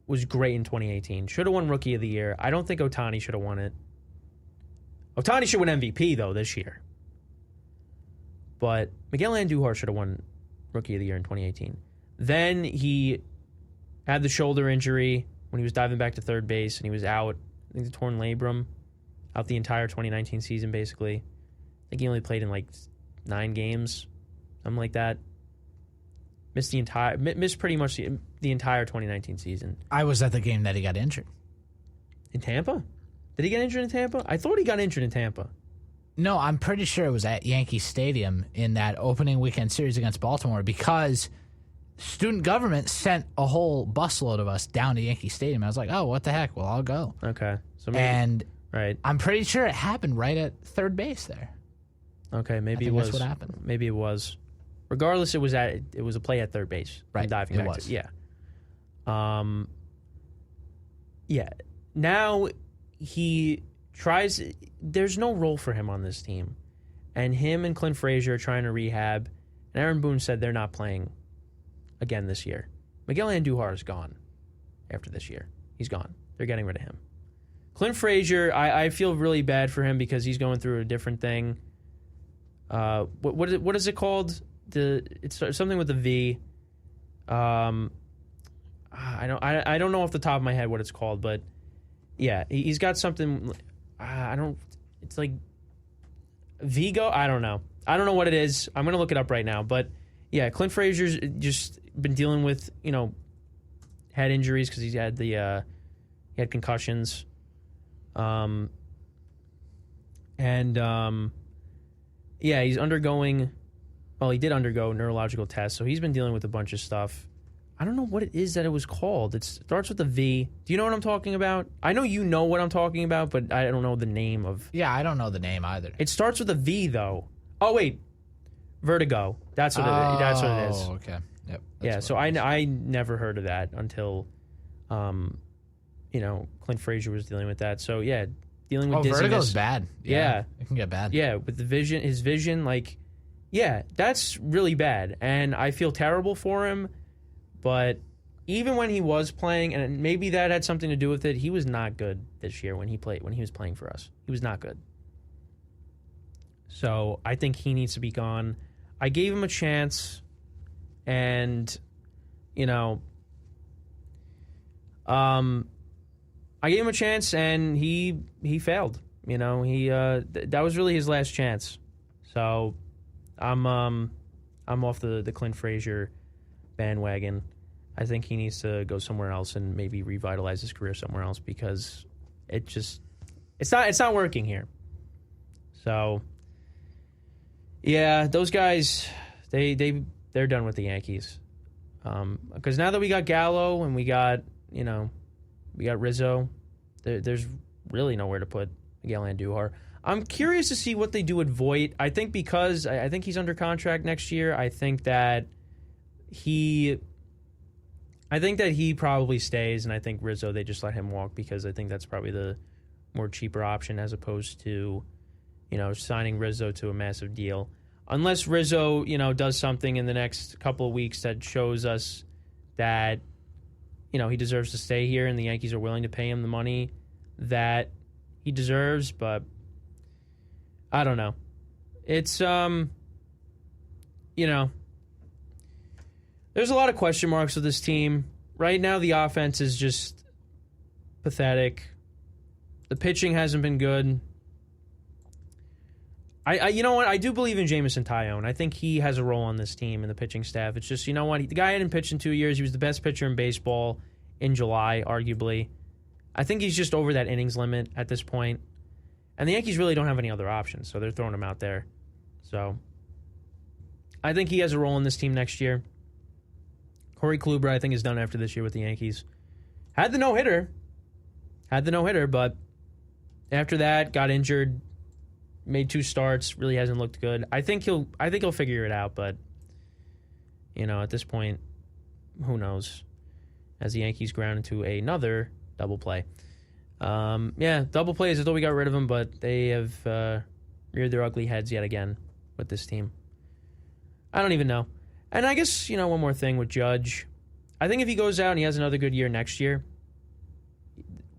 [SPEAKER 1] was great in 2018. Should have won Rookie of the Year. I don't think Ohtani should have won it. Ohtani should win MVP, though, this year. But Miguel Andujar should have won Rookie of the Year in 2018. Then he had the shoulder injury when he was diving back to third base, and he was out. I think the torn labrum, out the entire 2019 season, basically. I think he only played in 9 games, something like that. Missed pretty much the entire 2019 season.
[SPEAKER 2] I was at the game that he got injured.
[SPEAKER 1] In Tampa? Did he get injured in Tampa? I thought he got injured in Tampa.
[SPEAKER 2] No, I'm pretty sure it was at Yankee Stadium in that opening weekend series against Baltimore because student government sent a whole busload of us down to Yankee Stadium. I was like, oh, what the heck? Well, I'll go.
[SPEAKER 1] Okay. So right.
[SPEAKER 2] I'm pretty sure it happened right at third base there.
[SPEAKER 1] Okay, maybe it was.
[SPEAKER 2] That's what happened.
[SPEAKER 1] Maybe it was. Regardless, it was a play at third base.
[SPEAKER 2] Right.
[SPEAKER 1] Diving
[SPEAKER 2] it
[SPEAKER 1] back
[SPEAKER 2] was.
[SPEAKER 1] Yeah. Yeah. Now he tries. There's no role for him on this team, and him and Clint Frazier are trying to rehab. And Aaron Boone said they're not playing again this year. Miguel Andujar is gone after this year. He's gone. They're getting rid of him. Clint Frazier, I feel really bad for him because he's going through a different thing. What is it called? It's something with a V. I don't know off the top of my head what it's called, but yeah, he's got something. It's like Vigo. I don't know what it is. I'm gonna look it up right now. But yeah, Clint Frazier's just been dealing with head injuries because he had concussions. Yeah, he's undergoing. Well, he did undergo neurological tests, so he's been dealing with a bunch of stuff. I don't know what it is that it was called. It starts with a V. Do you know what I'm talking about? I know you know what I'm talking about, but I don't know the name of.
[SPEAKER 2] Yeah, I don't know the name either.
[SPEAKER 1] It starts with a V though. Oh wait, vertigo. That's what it is.
[SPEAKER 2] Oh, okay. Yep.
[SPEAKER 1] Yeah. So I never heard of that until, Clint Frazier was dealing with that. So yeah, dealing with dizziness.
[SPEAKER 2] Vertigo's bad.
[SPEAKER 1] Yeah,
[SPEAKER 2] it can get bad.
[SPEAKER 1] Yeah, with his vision, that's really bad, and I feel terrible for him. But even when he was playing, and maybe that had something to do with it, he was not good this year when he was playing for us. He was not good. So I think he needs to be gone. I gave him a chance, and I gave him a chance, and he failed. That was really his last chance. So I'm off the Clint Frazier bandwagon. I think he needs to go somewhere else and maybe revitalize his career somewhere else because it's not working here. So yeah, those guys they're done with the Yankees. Because now that we got Gallo and we got Rizzo, there's really nowhere to put Miguel Andujar. I'm curious to see what they do with Voit. I think because I think he's under contract next year. I think that he probably stays, and I think Rizzo, they just let him walk because I think that's probably the more cheaper option as opposed to, signing Rizzo to a massive deal. Unless Rizzo, does something in the next couple of weeks that shows us that, he deserves to stay here and the Yankees are willing to pay him the money that he deserves, but I don't know. It's, there's a lot of question marks with this team. Right now, the offense is just pathetic. The pitching hasn't been good. You know what? I do believe in Jameson Taillon. I think he has a role on this team and the pitching staff. It's just, the guy hadn't pitched in 2 years. He was the best pitcher in baseball in July, arguably. I think he's just over that innings limit at this point. And the Yankees really don't have any other options, so they're throwing him out there. So I think he has a role in this team next year. Corey Kluber, I think, is done after this year with the Yankees. Had the no-hitter, but after that, got injured, made 2 starts, really hasn't looked good. I think he'll figure it out, but at this point, who knows? As the Yankees ground into another double play. Double plays. I thought we got rid of them, but they have reared their ugly heads yet again with this team. I don't even know. And I guess, one more thing with Judge. I think if he goes out and he has another good year next year,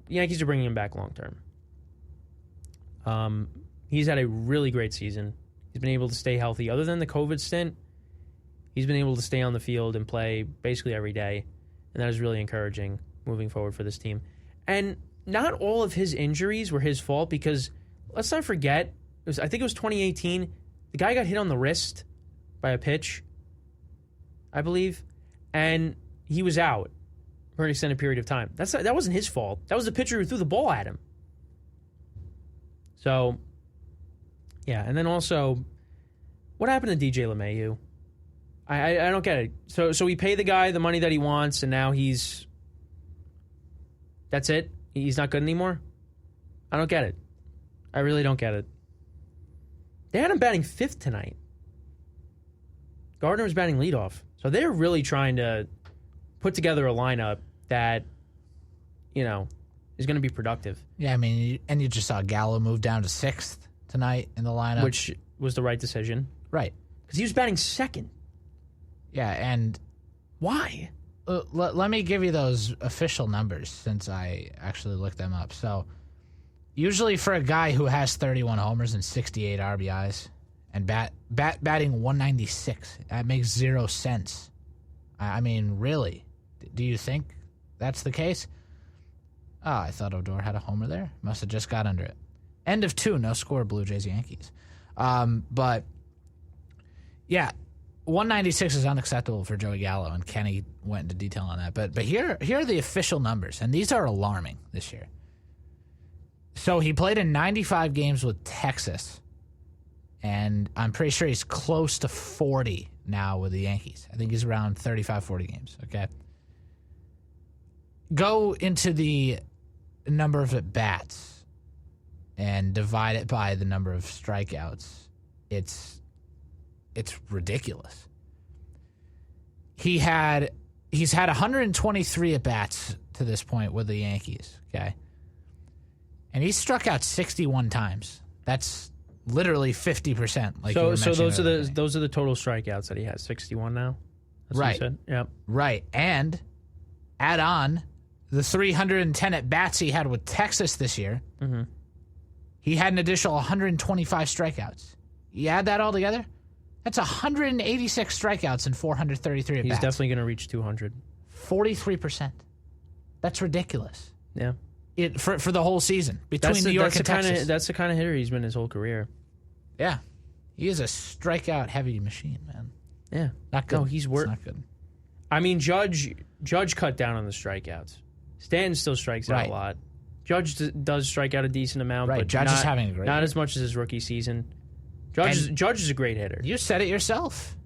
[SPEAKER 1] the Yankees are bringing him back long term. He's had a really great season. He's been able to stay healthy. Other than the COVID stint, he's been able to stay on the field and play basically every day. And that is really encouraging moving forward for this team. And not all of his injuries were his fault because, let's not forget, I think it was 2018, the guy got hit on the wrist by a pitch, I believe, and he was out for an extended period of time. That wasn't his fault. That was the pitcher who threw the ball at him. So, yeah, and then also, what happened to DJ LeMahieu? I don't get it. So we pay the guy the money that he wants, and now that's it? He's not good anymore? I don't get it. I really don't get it. They had him batting 5th tonight. Gardner was batting leadoff. So they're really trying to put together a lineup that, is going to be productive.
[SPEAKER 2] Yeah, I mean, and you just saw Gallo move down to 6th tonight in the lineup.
[SPEAKER 1] Which was the right decision.
[SPEAKER 2] Right.
[SPEAKER 1] Because he was batting 2nd.
[SPEAKER 2] Yeah, and
[SPEAKER 1] why?
[SPEAKER 2] Let me give you those official numbers since I actually looked them up. So, usually for a guy who has 31 homers and 68 RBIs and batting 196, that makes 0 sense. I mean, really? Do you think that's the case? Oh, I thought Odor had a homer there. Must have just got under it. End of 2, no score, Blue Jays, Yankees. But, yeah, 196 is unacceptable for Joey Gallo, and Kenny went into detail on that. But here are the official numbers, and these are alarming this year. So he played in 95 games with Texas, and I'm pretty sure he's close to 40 now with the Yankees. I think he's around 35, 40 games, okay? Go into the number of at-bats and divide it by the number of strikeouts. It's ridiculous. He's had 123 at-bats to this point with the Yankees, okay? And he struck out 61 times. That's literally 50%. Like
[SPEAKER 1] so those are the total strikeouts that he has. 61 now. That's
[SPEAKER 2] right.
[SPEAKER 1] What you said? Yep.
[SPEAKER 2] Right. And add on the 310 at bats he had with Texas this year.
[SPEAKER 1] Mm-hmm.
[SPEAKER 2] He had an additional 125 strikeouts. You add that all together, that's 186 strikeouts and 433 at bats.
[SPEAKER 1] He's definitely going to reach 200.
[SPEAKER 2] 43%. That's ridiculous.
[SPEAKER 1] Yeah.
[SPEAKER 2] For the whole season between New York and Texas.
[SPEAKER 1] That's the kind of hitter he's been his whole career.
[SPEAKER 2] Yeah, he is a strikeout heavy machine, man.
[SPEAKER 1] Yeah,
[SPEAKER 2] not good.
[SPEAKER 1] No, he's
[SPEAKER 2] not good.
[SPEAKER 1] I mean, Judge cut down on the strikeouts. Stanton still strikes out a lot. Judge does strike out a decent amount, but
[SPEAKER 2] Judge is having a great
[SPEAKER 1] not
[SPEAKER 2] year.
[SPEAKER 1] As much as his rookie season. Judge is a great hitter.
[SPEAKER 2] You said it yourself.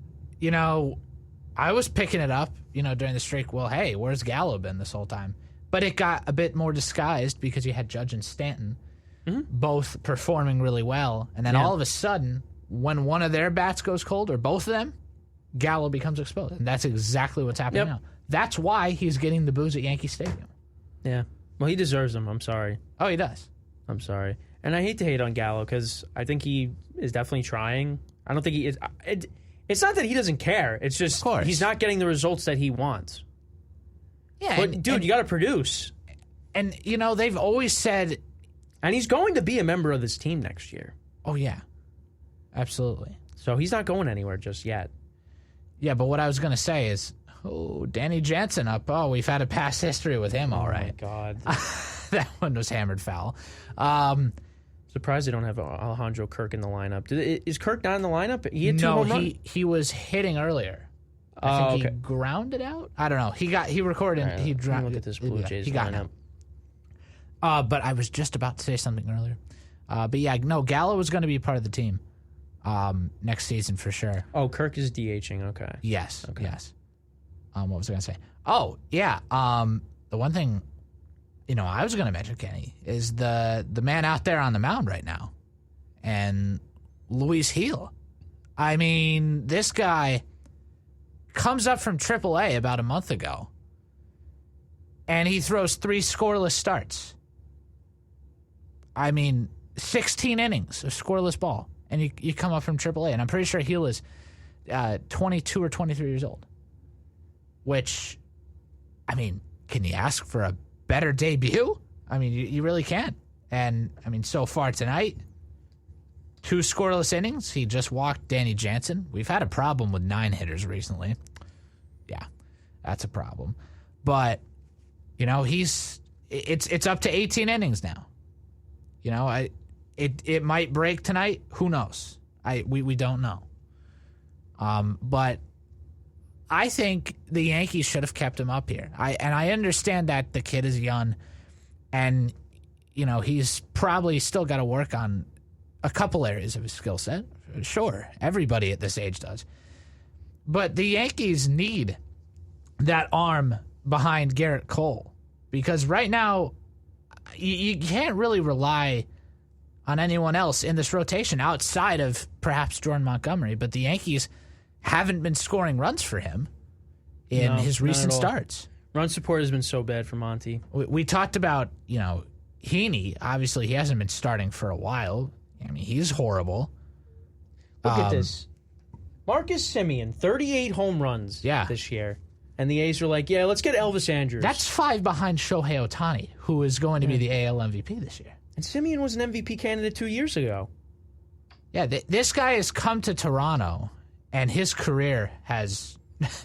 [SPEAKER 2] I was picking it up, during the streak. Well, hey, where's Gallo been this whole time? But it got a bit more disguised because you had Judge and Stanton both performing really well. And then all of a sudden, when one of their bats goes cold, or both of them, Gallo becomes exposed. And that's exactly what's happening now. That's why he's getting the boos at Yankee Stadium.
[SPEAKER 1] Yeah. Well, he deserves them. I'm sorry.
[SPEAKER 2] Oh, he does.
[SPEAKER 1] I'm sorry. And I hate to hate on Gallo because I think he is definitely trying. I don't think he is. It's not that he doesn't care. It's just he's not getting the results that he wants.
[SPEAKER 2] Yeah,
[SPEAKER 1] but dude, you got to produce.
[SPEAKER 2] And they've always said,
[SPEAKER 1] and he's going to be a member of this team next year.
[SPEAKER 2] Oh yeah, absolutely.
[SPEAKER 1] So he's not going anywhere just yet.
[SPEAKER 2] Yeah, but what I was going to say is, Danny Jansen up. Oh, we've had a past history with him. All right.
[SPEAKER 1] Oh my God,
[SPEAKER 2] that one was hammered foul.
[SPEAKER 1] Surprised they don't have Alejandro Kirk in the lineup. Is Kirk not in the lineup? He had 2 home runs?
[SPEAKER 2] He was hitting earlier. I think he grounded out. I don't know. He recorded.
[SPEAKER 1] Right,
[SPEAKER 2] he dropped.
[SPEAKER 1] Look at this Blue Jays
[SPEAKER 2] he got
[SPEAKER 1] lineup.
[SPEAKER 2] But I was just about to say something earlier. But yeah, no, Gallo was going to be part of the team next season for sure.
[SPEAKER 1] Oh, Kirk is DHing. Okay.
[SPEAKER 2] Yes.
[SPEAKER 1] Okay.
[SPEAKER 2] Yes. What was I going to say? Oh yeah. The one thing, I was going to mention, Kenny, is the man out there on the mound right now, and Luis Gil. I mean, this guy comes up from AAA about a month ago, and he throws 3 scoreless starts. I mean, 16 innings of scoreless ball, and you come up from AAA, and I'm pretty sure Gil is 22 or 23 years old, which, I mean, can you ask for a better debut? I mean, you really can. And, I mean, so far tonight, 2 scoreless innings. He just walked Danny Jansen. We've had a problem with 9 hitters recently. Yeah, that's a problem. But, it's up to 18 innings now. It might break tonight. Who knows? We don't know. But I think the Yankees should have kept him up here. I understand that the kid is young, and he's probably still got to work on a couple areas of his skill set. Sure, everybody at this age does. But the Yankees need that arm behind Garrett Cole because right now you can't really rely on anyone else in this rotation outside of perhaps Jordan Montgomery. But the Yankees haven't been scoring runs for him in his recent starts.
[SPEAKER 1] Run support has been so bad for Monty.
[SPEAKER 2] We talked about, Heaney. Obviously, he hasn't been starting for a while. I mean, he's horrible.
[SPEAKER 1] Look at this. Marcus Semien, 38 home runs this year. And the A's are like, let's get Elvis Andrews.
[SPEAKER 2] That's 5 behind Shohei Ohtani, who is going to be the AL MVP this year.
[SPEAKER 1] And Semien was an MVP candidate 2 years ago.
[SPEAKER 2] Yeah, this guy has come to Toronto, and his career has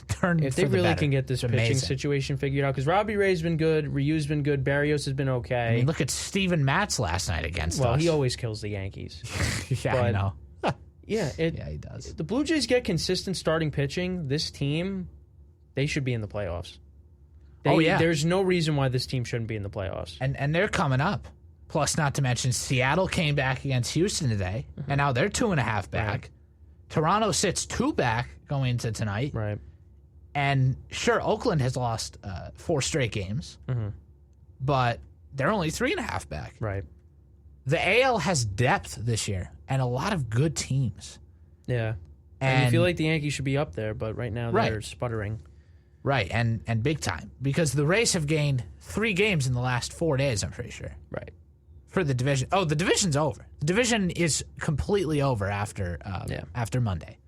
[SPEAKER 2] turned
[SPEAKER 1] If they
[SPEAKER 2] for the
[SPEAKER 1] really
[SPEAKER 2] better.
[SPEAKER 1] can get this
[SPEAKER 2] It's
[SPEAKER 1] pitching
[SPEAKER 2] amazing.
[SPEAKER 1] situation figured out, because Robbie Ray's been good, Ryu's been good, Barrios has been okay.
[SPEAKER 2] I mean, look at Steven Matz last night against us.
[SPEAKER 1] Well, he always kills the Yankees.
[SPEAKER 2] Yeah, I know.
[SPEAKER 1] Yeah,
[SPEAKER 2] he does.
[SPEAKER 1] The Blue Jays get consistent starting pitching. This team, they should be in the playoffs. There's no reason why this team shouldn't be in the playoffs.
[SPEAKER 2] And they're coming up. Plus, not to mention, Seattle came back against Houston today, and now they're 2.5 back.
[SPEAKER 1] Right.
[SPEAKER 2] Toronto sits 2 back going into tonight.
[SPEAKER 1] Right.
[SPEAKER 2] And sure, Oakland has lost 4 straight games, but they're only 3.5 back.
[SPEAKER 1] Right.
[SPEAKER 2] The AL has depth this year and a lot of good teams.
[SPEAKER 1] Yeah. And you feel like the Yankees should be up there, but right now they're sputtering.
[SPEAKER 2] Right, and big time. Because the Rays have gained 3 games in the last 4 days, I'm pretty sure.
[SPEAKER 1] Right.
[SPEAKER 2] For the division. Oh, the division's over. The division is completely over after Monday.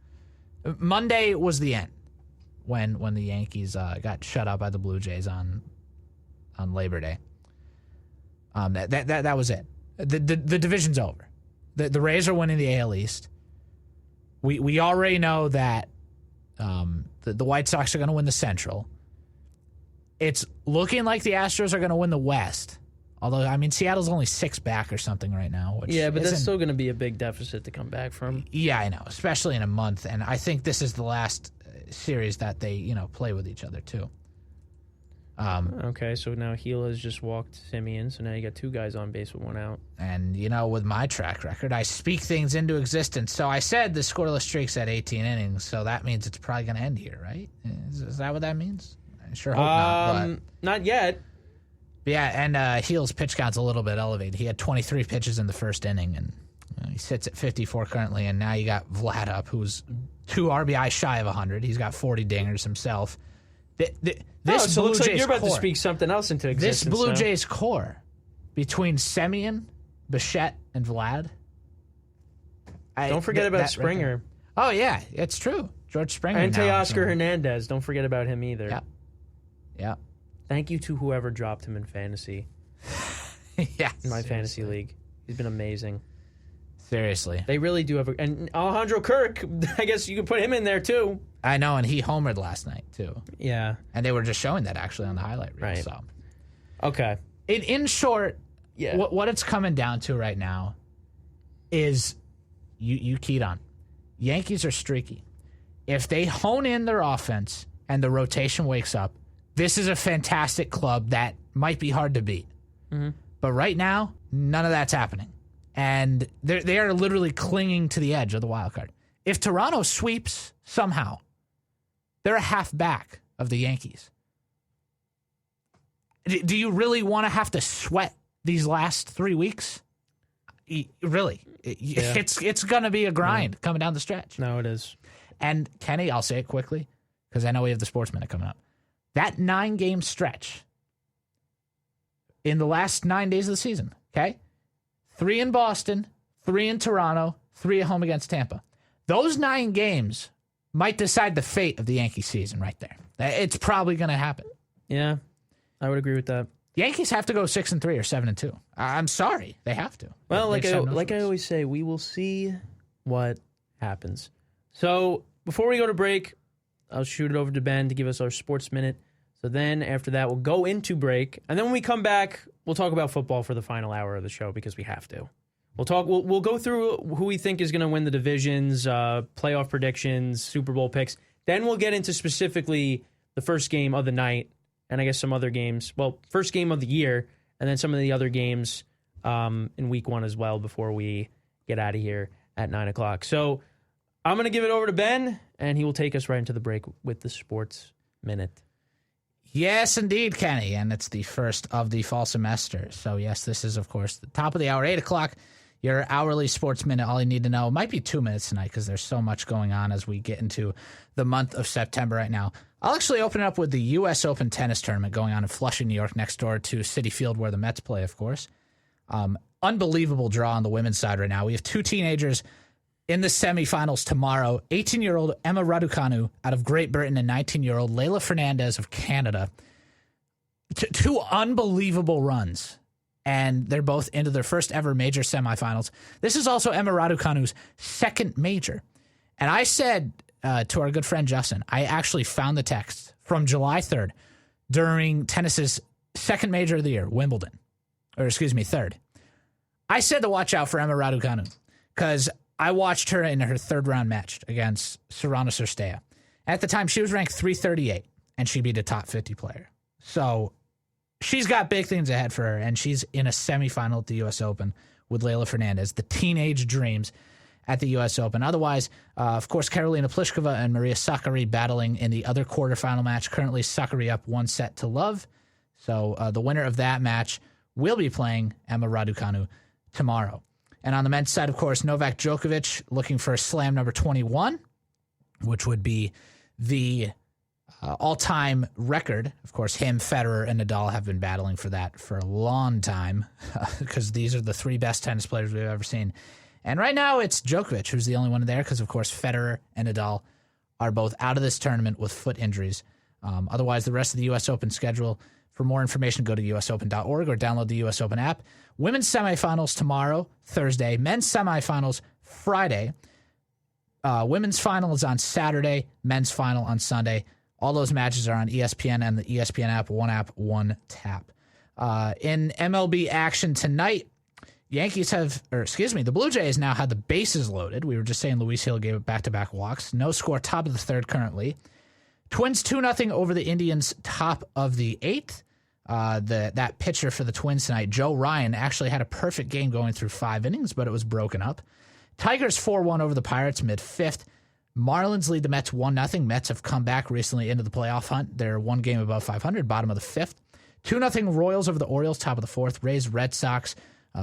[SPEAKER 2] Monday was the end when the Yankees got shut out by the Blue Jays on Labor Day. That was it. The division's over. The Rays are winning the AL East. We already know that the White Sox are going to win the Central. It's looking like the Astros are going to win the West. Although, I mean, Seattle's only 6 back or something right now. Which
[SPEAKER 1] but that's still going to be a big deficit to come back from.
[SPEAKER 2] Yeah, I know, especially in a month. And I think this is the last series that they, play with each other, too.
[SPEAKER 1] Okay, so now Gila's just walked Semien, so now you got 2 guys on base with 1 out.
[SPEAKER 2] And, with my track record, I speak things into existence. So I said the scoreless streak's at 18 innings, so that means it's probably going to end here, right? Is that what that means? I sure hope not. But
[SPEAKER 1] not yet.
[SPEAKER 2] Yeah, and Heal's pitch count's a little bit elevated. He had 23 pitches in the first inning, and he sits at 54 currently. And now you got Vlad up, who's 2 RBI shy of 100. He's got 40 dingers himself.
[SPEAKER 1] So looks like you're about to speak something else into existence.
[SPEAKER 2] This Blue Jays core, between Semien, Bichette, and Vlad.
[SPEAKER 1] Don't forget about Springer.
[SPEAKER 2] Right, yeah, it's true. George Springer.
[SPEAKER 1] And Teoscar Hernandez. Don't forget about him either.
[SPEAKER 2] Yeah.
[SPEAKER 1] Thank you to whoever dropped him in fantasy.
[SPEAKER 2] Yeah.
[SPEAKER 1] In my fantasy league. He's been amazing.
[SPEAKER 2] Seriously.
[SPEAKER 1] They really do have and Alejandro Kirk, I guess you could put him in there too.
[SPEAKER 2] I know, and he homered last night too.
[SPEAKER 1] Yeah.
[SPEAKER 2] And they were just showing that actually on the highlight reel.
[SPEAKER 1] Right.
[SPEAKER 2] So.
[SPEAKER 1] Okay.
[SPEAKER 2] In short, what it's coming down to right now is you keyed on. Yankees are streaky. If they hone in their offense and the rotation wakes up, this is a fantastic club that might be hard to beat. Mm-hmm. But right now, none of that's happening. And they are literally clinging to the edge of the wild card. If Toronto sweeps somehow, they're a half back of the Yankees. Do you really want to have to sweat these last 3 weeks? Really? It's going to be a grind coming down the stretch.
[SPEAKER 1] No, it is.
[SPEAKER 2] And Kenny, I'll say it quickly because I know we have the Sports Minute coming up. That 9-game stretch in the last 9 days of the season, okay? 3 in Boston, 3 in Toronto, 3 at home against Tampa. Those 9 games might decide the fate of the Yankee season right there. It's probably going to happen.
[SPEAKER 1] Yeah, I would agree with that.
[SPEAKER 2] Yankees have to go 6-3 or 7-2. I'm sorry, they have to.
[SPEAKER 1] Well, like I always say, we will see what happens. So before we go to break, I'll shoot it over to Ben to give us our Sports Minute. So then after that, we'll go into break. And then when we come back, we'll talk about football for the final hour of the show because we have to. We'll go through who we think is going to win the divisions, playoff predictions, Super Bowl picks. Then we'll get into specifically the first game of the night and I guess some other games. Well, first game of the year and then some of the other games in week 1 as well before we get out of here at 9 o'clock. So I'm going to give it over to Ben, and he will take us right into the break with the Sports Minute.
[SPEAKER 2] Yes, indeed, Kenny, and it's the first of the fall semester. So, yes, this is, of course, the top of the hour, 8 o'clock, your hourly Sports Minute. All you need to know might be 2 minutes tonight because there's so much going on as we get into the month of September right now. I'll actually open it up with the U.S. Open tennis tournament going on in Flushing, New York, next door to Citi Field where the Mets play, of course. Unbelievable draw on the women's side right now. We have two teenagers in the semifinals tomorrow. 18-year-old Emma Raducanu out of Great Britain and 19-year-old Leylah Fernandez of Canada. Two unbelievable runs, and they're both into their first ever major semifinals. This is also Emma Raducanu's second major. And I said to our good friend Justin, I actually found the text from July 3rd during tennis's second major of the year, Wimbledon. Third. I said to watch out for Emma Raducanu because I watched her in her third round match against Sorana Cîrstea. At the time, she was ranked 338, and she beat a top 50 player. So she's got big things ahead for her, and she's in a semifinal at the U.S. Open with Leylah Fernandez, the teenage dreams at the U.S. Open. Otherwise, of course, Karolina Pliskova and Maria Sakkari battling in the other quarterfinal match. Currently, Sakkari up 1-0. So the winner of that match will be playing Emma Raducanu tomorrow. And on the men's side, of course, Novak Djokovic looking for slam number 21, which would be the all-time record. Of course, him, Federer, and Nadal have been battling for that for a long time because these are the three best tennis players we've ever seen. And right now, it's Djokovic who's the only one there because, of course, Federer and Nadal are both out of this tournament with foot injuries. Otherwise, the rest of the U.S. Open schedule, for more information, go to usopen.org or download the U.S. Open app. Women's semifinals tomorrow, Thursday. Men's semifinals Friday. Women's final is on Saturday. Men's final on Sunday. All those matches are on ESPN and the ESPN app. One app, one tap. In MLB action tonight, the Blue Jays now had the bases loaded. We were just saying Luis Hill gave it back-to-back walks. No score, top of the third currently. Twins 2-0 over the Indians, top of the eighth. That pitcher for the Twins tonight, Joe Ryan, actually had a perfect game going through 5 innings, but it was broken up. Tigers 4-1 over the Pirates mid-fifth. Marlins lead the Mets 1-0. Mets have come back recently into the playoff hunt. They're one game above 500, bottom of the fifth. 2-0 Royals over the Orioles, top of the fourth. Rays, Red Sox.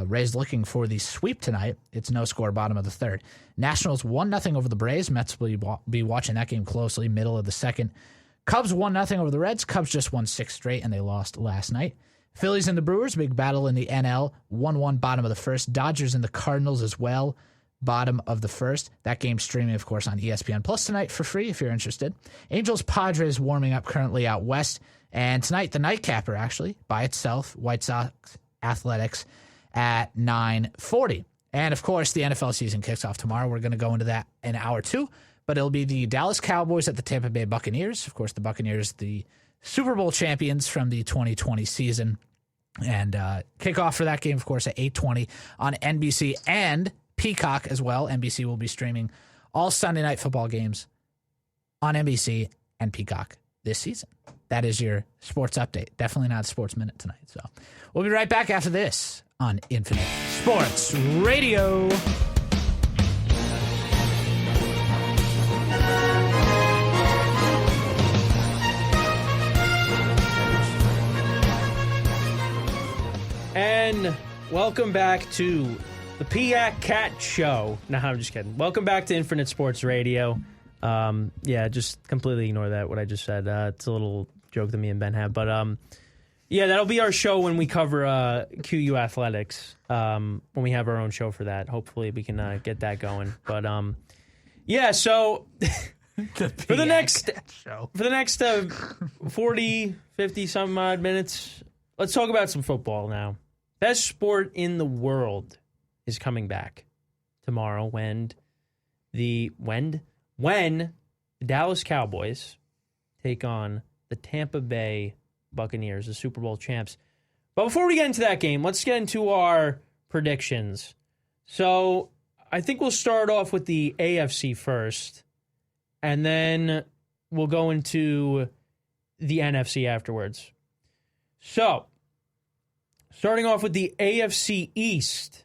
[SPEAKER 2] Rays looking for the sweep tonight. It's no score, bottom of the third. Nationals 1-0 over the Braves. Mets will be watching that game closely, middle of the second. Cubs 1-0 over the Reds. Cubs just won 6 straight, and they lost last night. Phillies and the Brewers, big battle in the NL. 1-1, bottom of the first. Dodgers and the Cardinals as well, bottom of the first. That game streaming, of course, on ESPN Plus tonight for free if you're interested. Angels Padres warming up currently out west. And tonight, the nightcapper, actually, by itself, White Sox Athletics at 9:40. And, of course, the NFL season kicks off tomorrow. We're going to go into that in hour 2. But it'll be the Dallas Cowboys at the Tampa Bay Buccaneers. Of course, the Buccaneers, the Super Bowl champions from the 2020 season. And kickoff for that game, of course, at 8:20 on NBC and Peacock as well. NBC will be streaming all Sunday night football games on NBC and Peacock this season. That is your sports update. Definitely not a sports minute tonight. So we'll be right back after this on Infinite Sports Radio.
[SPEAKER 1] And welcome back to the Piak Cat Show. No, I'm just kidding. Welcome back to Infinite Sports Radio. Just completely ignore that, what I just said. It's a little joke that me and Ben have. But, that'll be our show when we cover QU Athletics, when we have our own show for that. Hopefully we can get that going. But, so for the next 40, 50 some odd minutes, let's talk about some football now. Best sport in the world is coming back tomorrow when the Dallas Cowboys take on the Tampa Bay Buccaneers, the Super Bowl champs. But before we get into that game, let's get into our predictions. So I think we'll start off with the AFC first, and then we'll go into the NFC afterwards. So, starting off with the AFC East,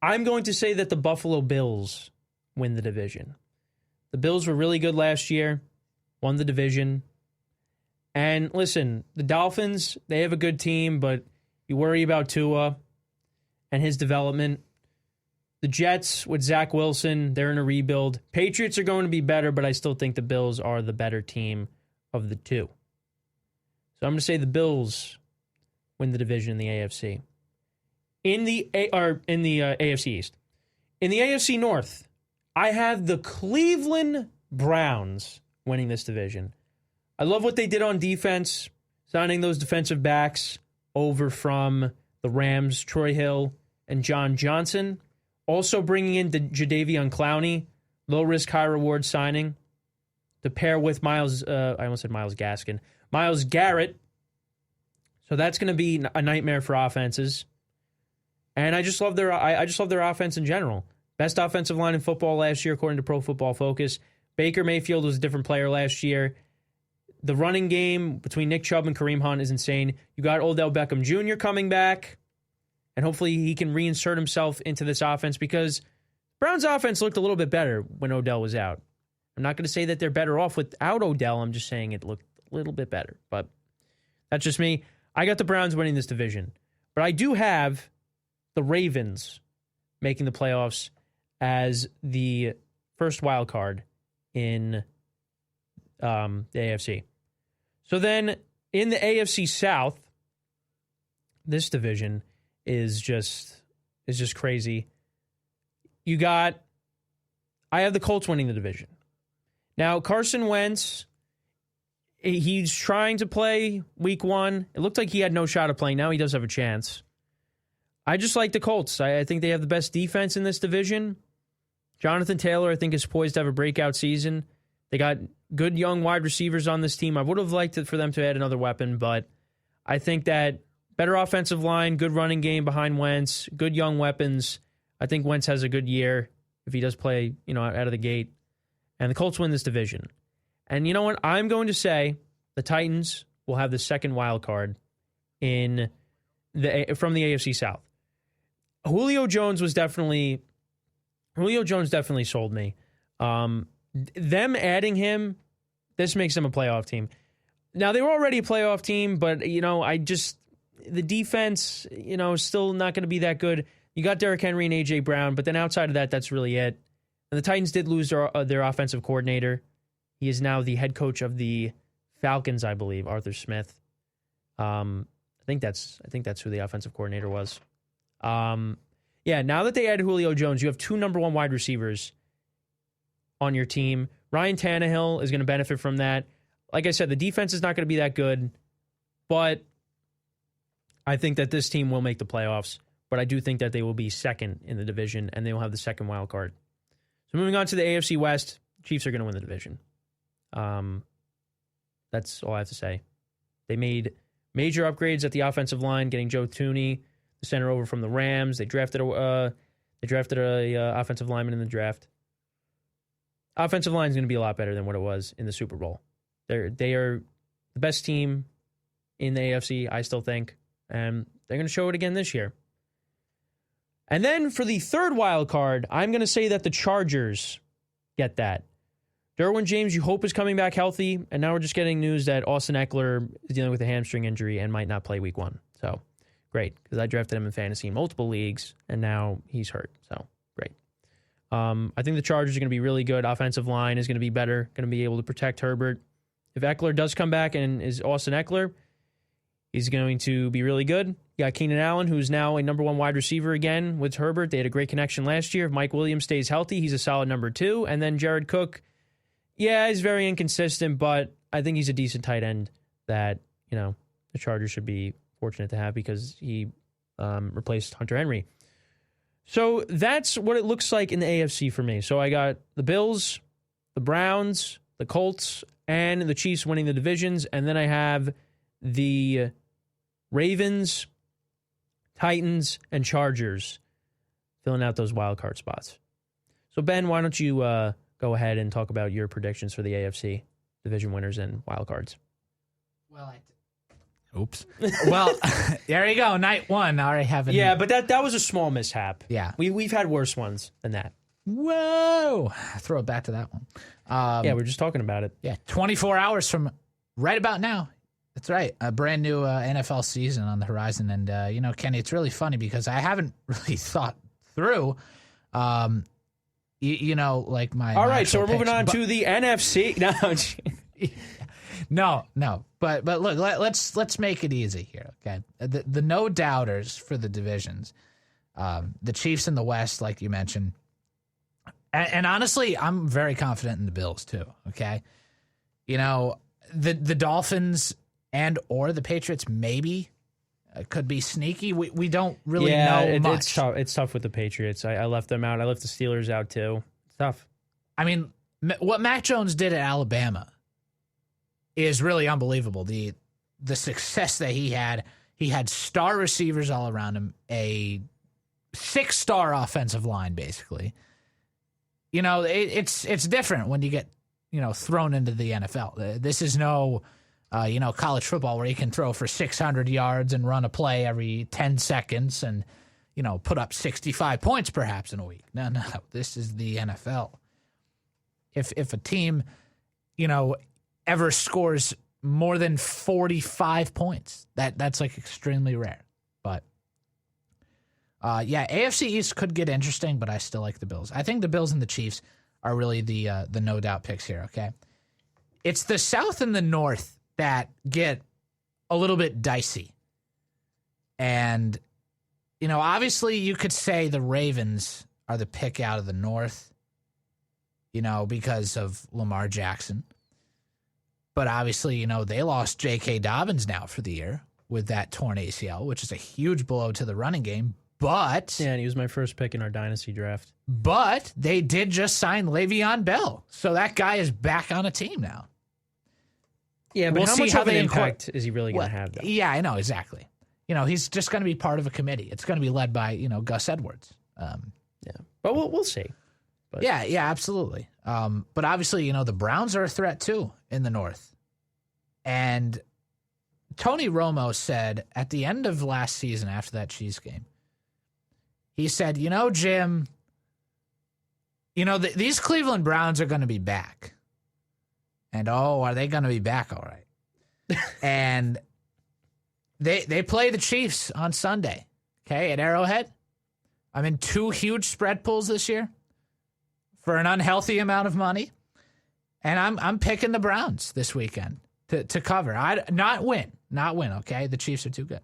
[SPEAKER 1] I'm going to say that the Buffalo Bills win the division. The Bills were really good last year, won the division. And listen, the Dolphins, they have a good team, but you worry about Tua and his development. The Jets with Zach Wilson, they're in a rebuild. Patriots are going to be better, but I still think the Bills are the better team of the two. So I'm going to say the Bills win the division in the AFC. In the AFC East. In the AFC North, I have the Cleveland Browns winning this division. I love what they did on defense, signing those defensive backs over from the Rams, Troy Hill and John Johnson. Also bringing in Jadeveon Clowney, low-risk, high-reward signing to pair with Myles Garrett. So that's going to be a nightmare for offenses. And I just love their offense in general. Best offensive line in football last year, according to Pro Football Focus. Baker Mayfield was a different player last year. The running game between Nick Chubb and Kareem Hunt is insane. You got Odell Beckham Jr. coming back, and hopefully he can reinsert himself into this offense because Browns' offense looked a little bit better when Odell was out. I'm not going to say that they're better off without Odell. I'm just saying it looked a little bit better. But that's just me. I got the Browns winning this division. But I do have the Ravens making the playoffs as the first wild card in the AFC. So then in the AFC South, this division is just crazy. I have the Colts winning the division. Now, Carson Wentz, he's trying to play week 1. It looked like he had no shot of playing. Now he does have a chance. I just like the Colts. I think they have the best defense in this division. Jonathan Taylor, I think, is poised to have a breakout season. They got good young wide receivers on this team. I would have liked it for them to add another weapon, but I think that better offensive line, good running game behind Wentz, good young weapons. I think Wentz has a good year if he does play, out of the gate. And the Colts win this division. And you know what? I'm going to say the Titans will have the second wild card from the AFC South. Julio Jones definitely sold me. Them adding him, this makes them a playoff team. Now, they were already a playoff team, but, the defense, is still not going to be that good. You got Derrick Henry and A.J. Brown, but then outside of that, that's really it. And the Titans did lose their offensive coordinator. He is now the head coach of the Falcons, I believe, Arthur Smith. I think that's who the offensive coordinator was. Now that they added Julio Jones, you have 2 number 1 wide receivers on your team. Ryan Tannehill is going to benefit from that. Like I said, the defense is not going to be that good, but I think that this team will make the playoffs. But I do think that they will be second in the division, and they will have the second wild card. So moving on to the AFC West, Chiefs are going to win the division. That's all I have to say. They made major upgrades at the offensive line, getting Joe Thuney, the center, over from the Rams. They drafted a offensive lineman in the draft. Offensive line is going to be a lot better than what it was in the Super Bowl. They are the best team in the AFC, I still think, and they're going to show it again this year. And then for the third wild card, I'm going to say that the Chargers get that. Derwin James, you hope, is coming back healthy, and now we're just getting news that Austin Eckler is dealing with a hamstring injury and might not play week 1. So, great, because I drafted him in fantasy in multiple leagues, and now he's hurt. So, great. I think the Chargers are going to be really good. Offensive line is going to be better, going to be able to protect Herbert. If Eckler does come back and is Austin Eckler, he's going to be really good. You got Keenan Allen, who's now a number 1 wide receiver again with Herbert. They had a great connection last year. If Mike Williams stays healthy, he's a solid number 2. And then Jared Cook, he's very inconsistent, but I think he's a decent tight end that, the Chargers should be fortunate to have because he replaced Hunter Henry. So that's what it looks like in the AFC for me. So I got the Bills, the Browns, the Colts, and the Chiefs winning the divisions. And then I have the Ravens, Titans, and Chargers filling out those wild card spots. So, Ben, why don't you go ahead and talk about your predictions for the AFC division winners and wild cards?
[SPEAKER 2] Well, oops. Well, there you go. Night 1. I already have it.
[SPEAKER 1] Yeah, but that was a small mishap.
[SPEAKER 2] Yeah.
[SPEAKER 1] We've had worse ones than that.
[SPEAKER 2] Whoa! Throw it back to that one.
[SPEAKER 1] Yeah, we're just talking about it.
[SPEAKER 2] Yeah, 24 hours from right about now. That's right. A brand new NFL season on the horizon. And, Kenny, it's really funny because I haven't really thought through, like my.
[SPEAKER 1] All right, so we're
[SPEAKER 2] picks,
[SPEAKER 1] moving on to the NFC.
[SPEAKER 2] No. But look, let's make it easy here, okay? The no doubters for the divisions, the Chiefs in the West, like you mentioned, and honestly, I'm very confident in the Bills too. Okay, the Dolphins and or the Patriots maybe could be sneaky. We don't really know much.
[SPEAKER 1] It's tough. It's tough with the Patriots. I left them out. I left the Steelers out too. It's tough.
[SPEAKER 2] I mean, what Mac Jones did at Alabama is really unbelievable. The success that he had star receivers all around him, a 6-star offensive line, basically. It's different when you get, thrown into the NFL. This is no, college football where you can throw for 600 yards and run a play every 10 seconds and, put up 65 points perhaps in a week. No, this is the NFL. If a team, ever scores more than 45 points, that's like extremely rare. But AFC East could get interesting, but I still like the Bills. I think the Bills and the Chiefs are really the no doubt picks here. Okay, it's the South and the North that get a little bit dicey, and obviously you could say the Ravens are the pick out of the North, because of Lamar Jackson. But obviously, they lost J.K. Dobbins now for the year with that torn ACL, which is a huge blow to the running game. But
[SPEAKER 1] yeah, and he was my first pick in our dynasty draft.
[SPEAKER 2] But they did just sign Le'Veon Bell, so that guy is back on a team now.
[SPEAKER 1] Yeah, but how much of an impact is he really going to have, though?
[SPEAKER 2] Yeah, I know, exactly. He's just going to be part of a committee. It's going to be led by, Gus Edwards.
[SPEAKER 1] But we'll see. But.
[SPEAKER 2] Yeah, absolutely. But obviously, the Browns are a threat, too, in the North. And Tony Romo said at the end of last season after that Chiefs game, he said, Jim, these Cleveland Browns are going to be back. And, are they going to be back all right? And they play the Chiefs on Sunday, okay, at Arrowhead. I'm in 2 huge spread pools this year for an unhealthy amount of money. And I'm picking the Browns this weekend to cover. Not win, okay? The Chiefs are too good.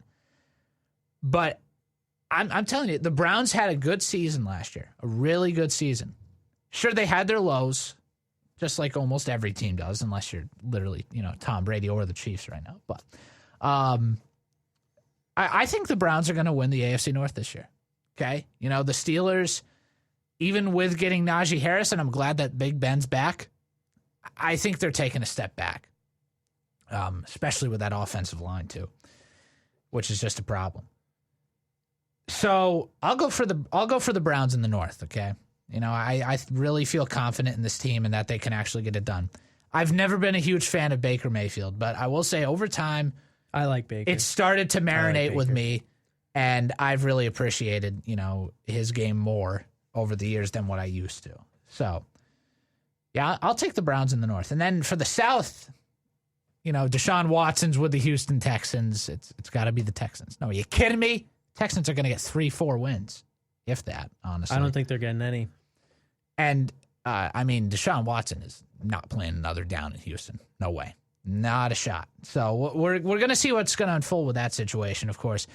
[SPEAKER 2] But I'm telling you, the Browns had a good season last year, a really good season. Sure, they had their lows, just like almost every team does, unless you're literally, Tom Brady or the Chiefs right now. But I think the Browns are going to win the AFC North this year, okay? The Steelers, even with getting Najee Harris, and I'm glad that Big Ben's back, I think they're taking a step back, especially with that offensive line, too, which is just a problem. So I'll go for the Browns in the North, okay? I really feel confident in this team and that they can actually get it done. I've never been a huge fan of Baker Mayfield, but I will say over time,
[SPEAKER 1] I like Baker.
[SPEAKER 2] It started to marinate with me, and I've really appreciated, his game more over the years than what I used to. So, yeah, I'll take the Browns in the North. And then for the South, Deshaun Watson's with the Houston Texans. It's got to be the Texans. No, are you kidding me? Texans are going to get 3-4 wins, if that, honestly.
[SPEAKER 1] I don't think they're getting any.
[SPEAKER 2] And, Deshaun Watson is not playing another down in Houston. No way. Not a shot. So we're going to see what's going to unfold with that situation, of course.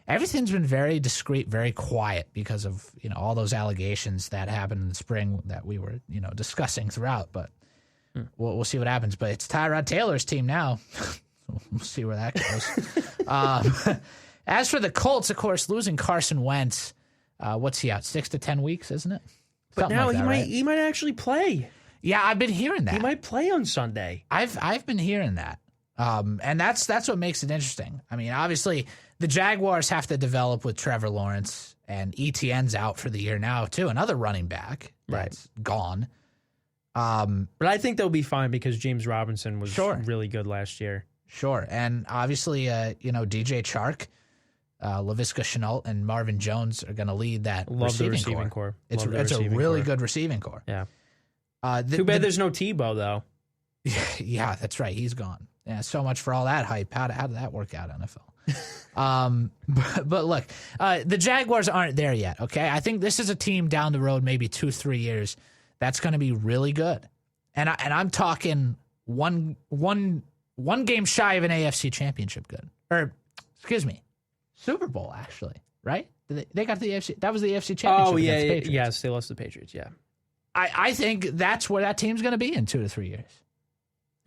[SPEAKER 2] Everything's been very discreet, very quiet because of, all those allegations that happened in the spring that we were, discussing throughout. But we'll see what happens. But it's Tyrod Taylor's team now. We'll see where that goes. As for the Colts, of course, losing Carson Wentz, what's he out? 6 to 10 weeks, isn't it?
[SPEAKER 1] But
[SPEAKER 2] Something
[SPEAKER 1] now
[SPEAKER 2] like
[SPEAKER 1] he might actually play.
[SPEAKER 2] Yeah, I've been hearing that.
[SPEAKER 1] He might play on Sunday.
[SPEAKER 2] I've been hearing that. And that's what makes it interesting. Obviously, the Jaguars have to develop with Trevor Lawrence, and ETN's out for the year now, too. Another running back that's gone.
[SPEAKER 1] But I think they'll be fine because James Robinson was really good last year.
[SPEAKER 2] Sure. And obviously, DJ Chark, Laviska Shenault and Marvin Jones are going to lead that
[SPEAKER 1] Love the
[SPEAKER 2] receiving
[SPEAKER 1] receiving
[SPEAKER 2] core.
[SPEAKER 1] core.
[SPEAKER 2] It's
[SPEAKER 1] Love the
[SPEAKER 2] a
[SPEAKER 1] receiving
[SPEAKER 2] really
[SPEAKER 1] core.
[SPEAKER 2] good receiving core.
[SPEAKER 1] Yeah. Too bad there's no Tebow, though.
[SPEAKER 2] Yeah, that's right. He's gone. Yeah, so much for all that hype. How did that work out, NFL? But look, the Jaguars aren't there yet, okay? I think this is a team down the road, maybe 2-3 years, that's going to be really good. And I'm talking one game shy of an AFC championship good. Or, excuse me, Super Bowl, actually, right? They got the AFC. That was the AFC championship.
[SPEAKER 1] Oh, yeah,
[SPEAKER 2] against the Patriots.
[SPEAKER 1] yes, they lost to the Patriots, yeah.
[SPEAKER 2] I think that's where that team's going to be in 2 to 3 years.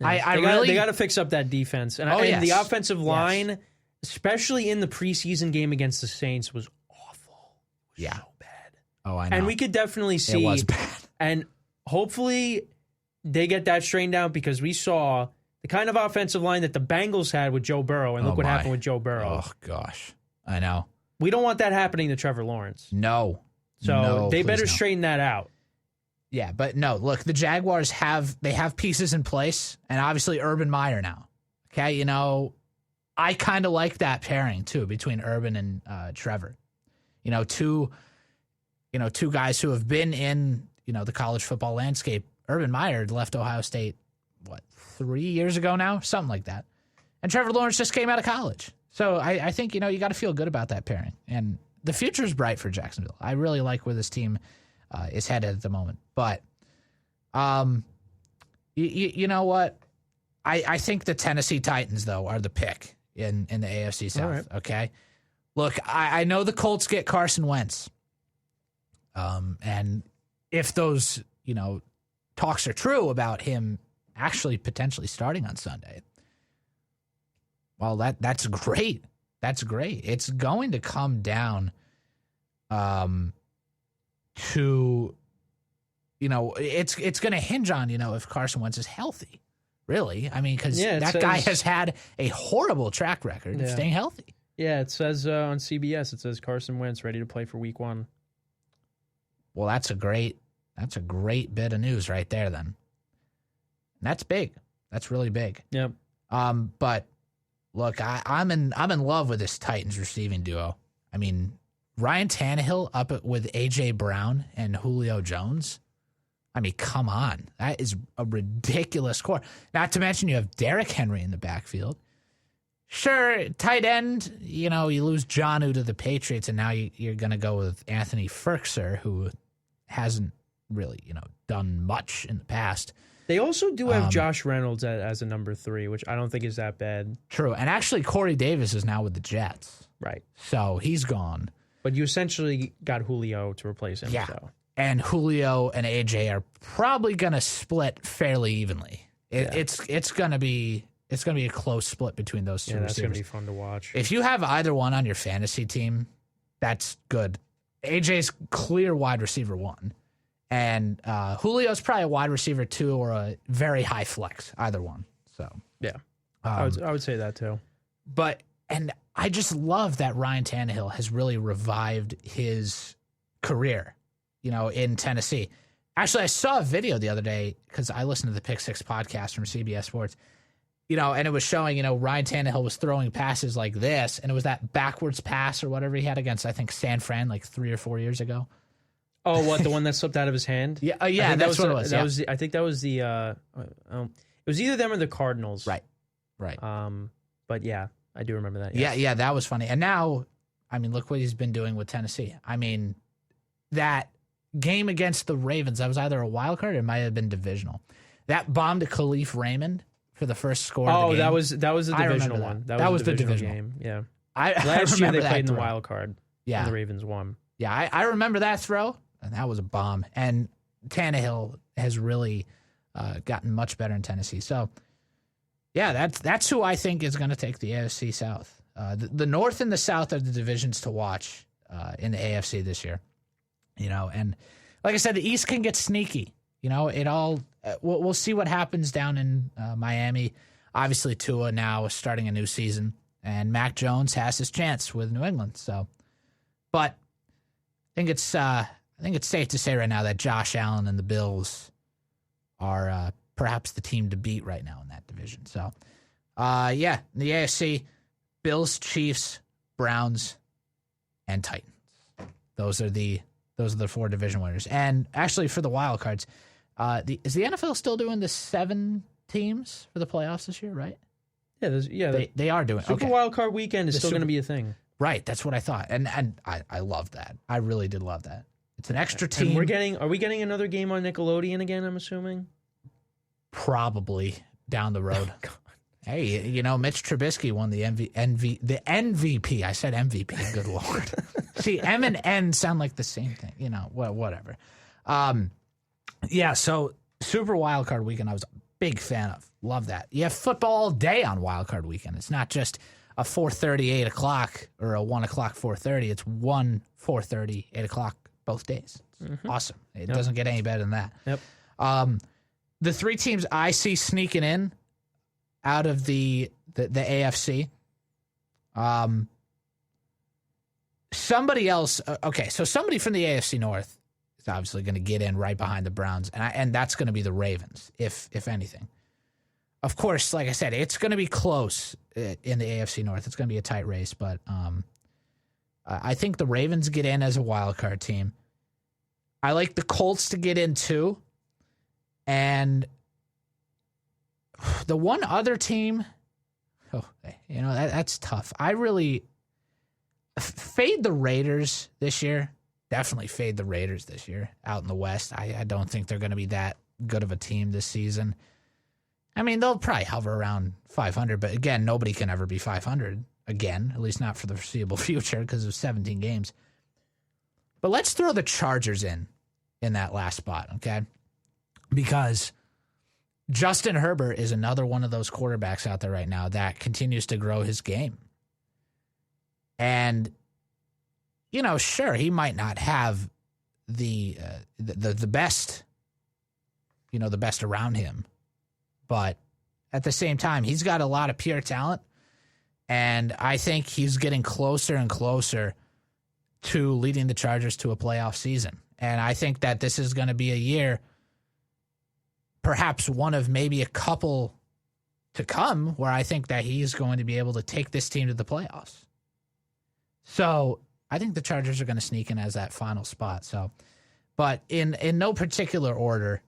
[SPEAKER 1] Yeah. They got to fix up that defense. And, the offensive line, especially in the preseason game against the Saints, was awful. It was so bad.
[SPEAKER 2] Oh, I know.
[SPEAKER 1] And we could definitely see.
[SPEAKER 2] It was bad.
[SPEAKER 1] And hopefully they get that straightened out because we saw the kind of offensive line that the Bengals had with Joe Burrow. And look what happened with Joe Burrow.
[SPEAKER 2] Oh, gosh. I know.
[SPEAKER 1] We don't want that happening to Trevor Lawrence.
[SPEAKER 2] No.
[SPEAKER 1] So they better straighten that out.
[SPEAKER 2] Yeah, but no, look, the Jaguars have pieces in place, and obviously Urban Meyer now. Okay, I kind of like that pairing too between Urban and Trevor. Two guys who have been in the college football landscape. Urban Meyer left Ohio State 3 years ago now, something like that, and Trevor Lawrence just came out of college. So I think you got to feel good about that pairing, and the future is bright for Jacksonville. I really like where this team is headed at the moment. But, you know what? I think the Tennessee Titans, though, are the pick in the AFC South,
[SPEAKER 1] right.
[SPEAKER 2] okay? Look, I know the Colts get Carson Wentz. And if those, talks are true about him actually potentially starting on Sunday, well, that's great. That's great. It's going to come down to, it's going to hinge on, if Carson Wentz is healthy, really. I mean, because that guy has had a horrible track record of staying healthy.
[SPEAKER 1] Yeah, it says on CBS, it says Carson Wentz ready to play for Week 1.
[SPEAKER 2] Well, that's a great bit of news right there. Then, and that's big. That's really big.
[SPEAKER 1] Yep.
[SPEAKER 2] But look, I'm in love with this Titans receiving duo. I mean, Ryan Tannehill up with A.J. Brown and Julio Jones. I mean, come on. That is a ridiculous core. Not to mention you have Derrick Henry in the backfield. Sure, tight end, you lose Jonnu to the Patriots, and now you're going to go with Anthony Firkser, who hasn't really, done much in the past.
[SPEAKER 1] They also do have Josh Reynolds as a number 3, which I don't think is that bad.
[SPEAKER 2] True. And actually, Corey Davis is now with the Jets.
[SPEAKER 1] Right.
[SPEAKER 2] So he's gone.
[SPEAKER 1] But you essentially got Julio to replace him.
[SPEAKER 2] Yeah.
[SPEAKER 1] So.
[SPEAKER 2] And Julio and AJ are probably going to split fairly evenly. It's going to be a close split between those two receivers.
[SPEAKER 1] That's going to be fun to watch.
[SPEAKER 2] If you have either one on your fantasy team, that's good. AJ's clear wide receiver 1. And Julio's probably a wide receiver 2 or a very high flex, either one. So
[SPEAKER 1] yeah, I would say that too.
[SPEAKER 2] And I just love that Ryan Tannehill has really revived his career, in Tennessee. Actually, I saw a video the other day because I listened to the Pick Six podcast from CBS Sports, and it was showing, Ryan Tannehill was throwing passes like this, and it was that backwards pass or whatever he had against, I think, San Fran like 3 or 4 years ago.
[SPEAKER 1] Oh, what, the one that slipped out of his hand?
[SPEAKER 2] Yeah, that's what it was.
[SPEAKER 1] I think that was the. It was either them or the Cardinals.
[SPEAKER 2] Right.
[SPEAKER 1] But yeah, I do remember that.
[SPEAKER 2] Yes. Yeah, that was funny. And now, I mean, look what he's been doing with Tennessee. I mean, that game against the Ravens, that was either a wild card or it might have been divisional. That bomb to Khalif Raymond for the first score of the game.
[SPEAKER 1] That was the divisional one. That was the divisional game. Yeah. Last year they played in the wild card.
[SPEAKER 2] Yeah.
[SPEAKER 1] And the Ravens won.
[SPEAKER 2] Yeah, I remember that throw, and that was a bomb. And Tannehill has really gotten much better in Tennessee. So, yeah, that's who I think is going to take the AFC South. The North and the South are the divisions to watch in the AFC this year. And like I said, the East can get sneaky. It all we'll see what happens down in Miami. Obviously, Tua now is starting a new season, and Mac Jones has his chance with New England. So, but I think it's safe to say right now that Josh Allen and the Bills are perhaps the team to beat right now in that division. So, in the AFC, Bills, Chiefs, Browns, and Titans. Those are the 4 division winners. And actually, for the wild cards, is the NFL still doing the 7 teams for the playoffs this year? Right?
[SPEAKER 1] Yeah,
[SPEAKER 2] they are doing.
[SPEAKER 1] Super Wild Card Weekend is still going to be a thing.
[SPEAKER 2] Right, that's what I thought, and I love that. I really did love that. It's an extra team.
[SPEAKER 1] And are we getting another game on Nickelodeon again? I'm assuming.
[SPEAKER 2] Probably down the road. Oh, hey, Mitch Trubisky won the MVP. I said MVP. Good Lord. See, M and N sound like the same thing. Well, whatever. Yeah. So Super Wild Card Weekend, I was a big fan of. Love that. You have football all day on Wild Card Weekend. It's not just a 4:30, 8 o'clock, or a 1 o'clock, 4:30. It's 1, 4:30, 8 o'clock both days. It's awesome. It doesn't get any better than that.
[SPEAKER 1] Yep.
[SPEAKER 2] The 3 teams I see sneaking in out of the AFC. Somebody else. Okay, so somebody from the AFC North is obviously going to get in right behind the Browns, and that's going to be the Ravens, if anything. Of course, like I said, it's going to be close in the AFC North. It's going to be a tight race, but I think the Ravens get in as a wild card team. I like the Colts to get in too. And the one other team, that's tough. I really fade the Raiders this year. Definitely fade the Raiders this year out in the West. I don't think they're going to be that good of a team this season. I mean, they'll probably hover around 500, but again, nobody can ever be 500 again, at least not for the foreseeable future because of 17 games. But let's throw the Chargers in that last spot, okay? Because Justin Herbert is another one of those quarterbacks out there right now that continues to grow his game. And, sure, he might not have the best, the best around him. But at the same time, he's got a lot of pure talent, and I think he's getting closer and closer to leading the Chargers to a playoff season. And I think that this is going to be a year, perhaps one of maybe a couple to come, where I think that he's going to be able to take this team to the playoffs. So I think the Chargers are going to sneak in as that final spot. So, but in no particular order,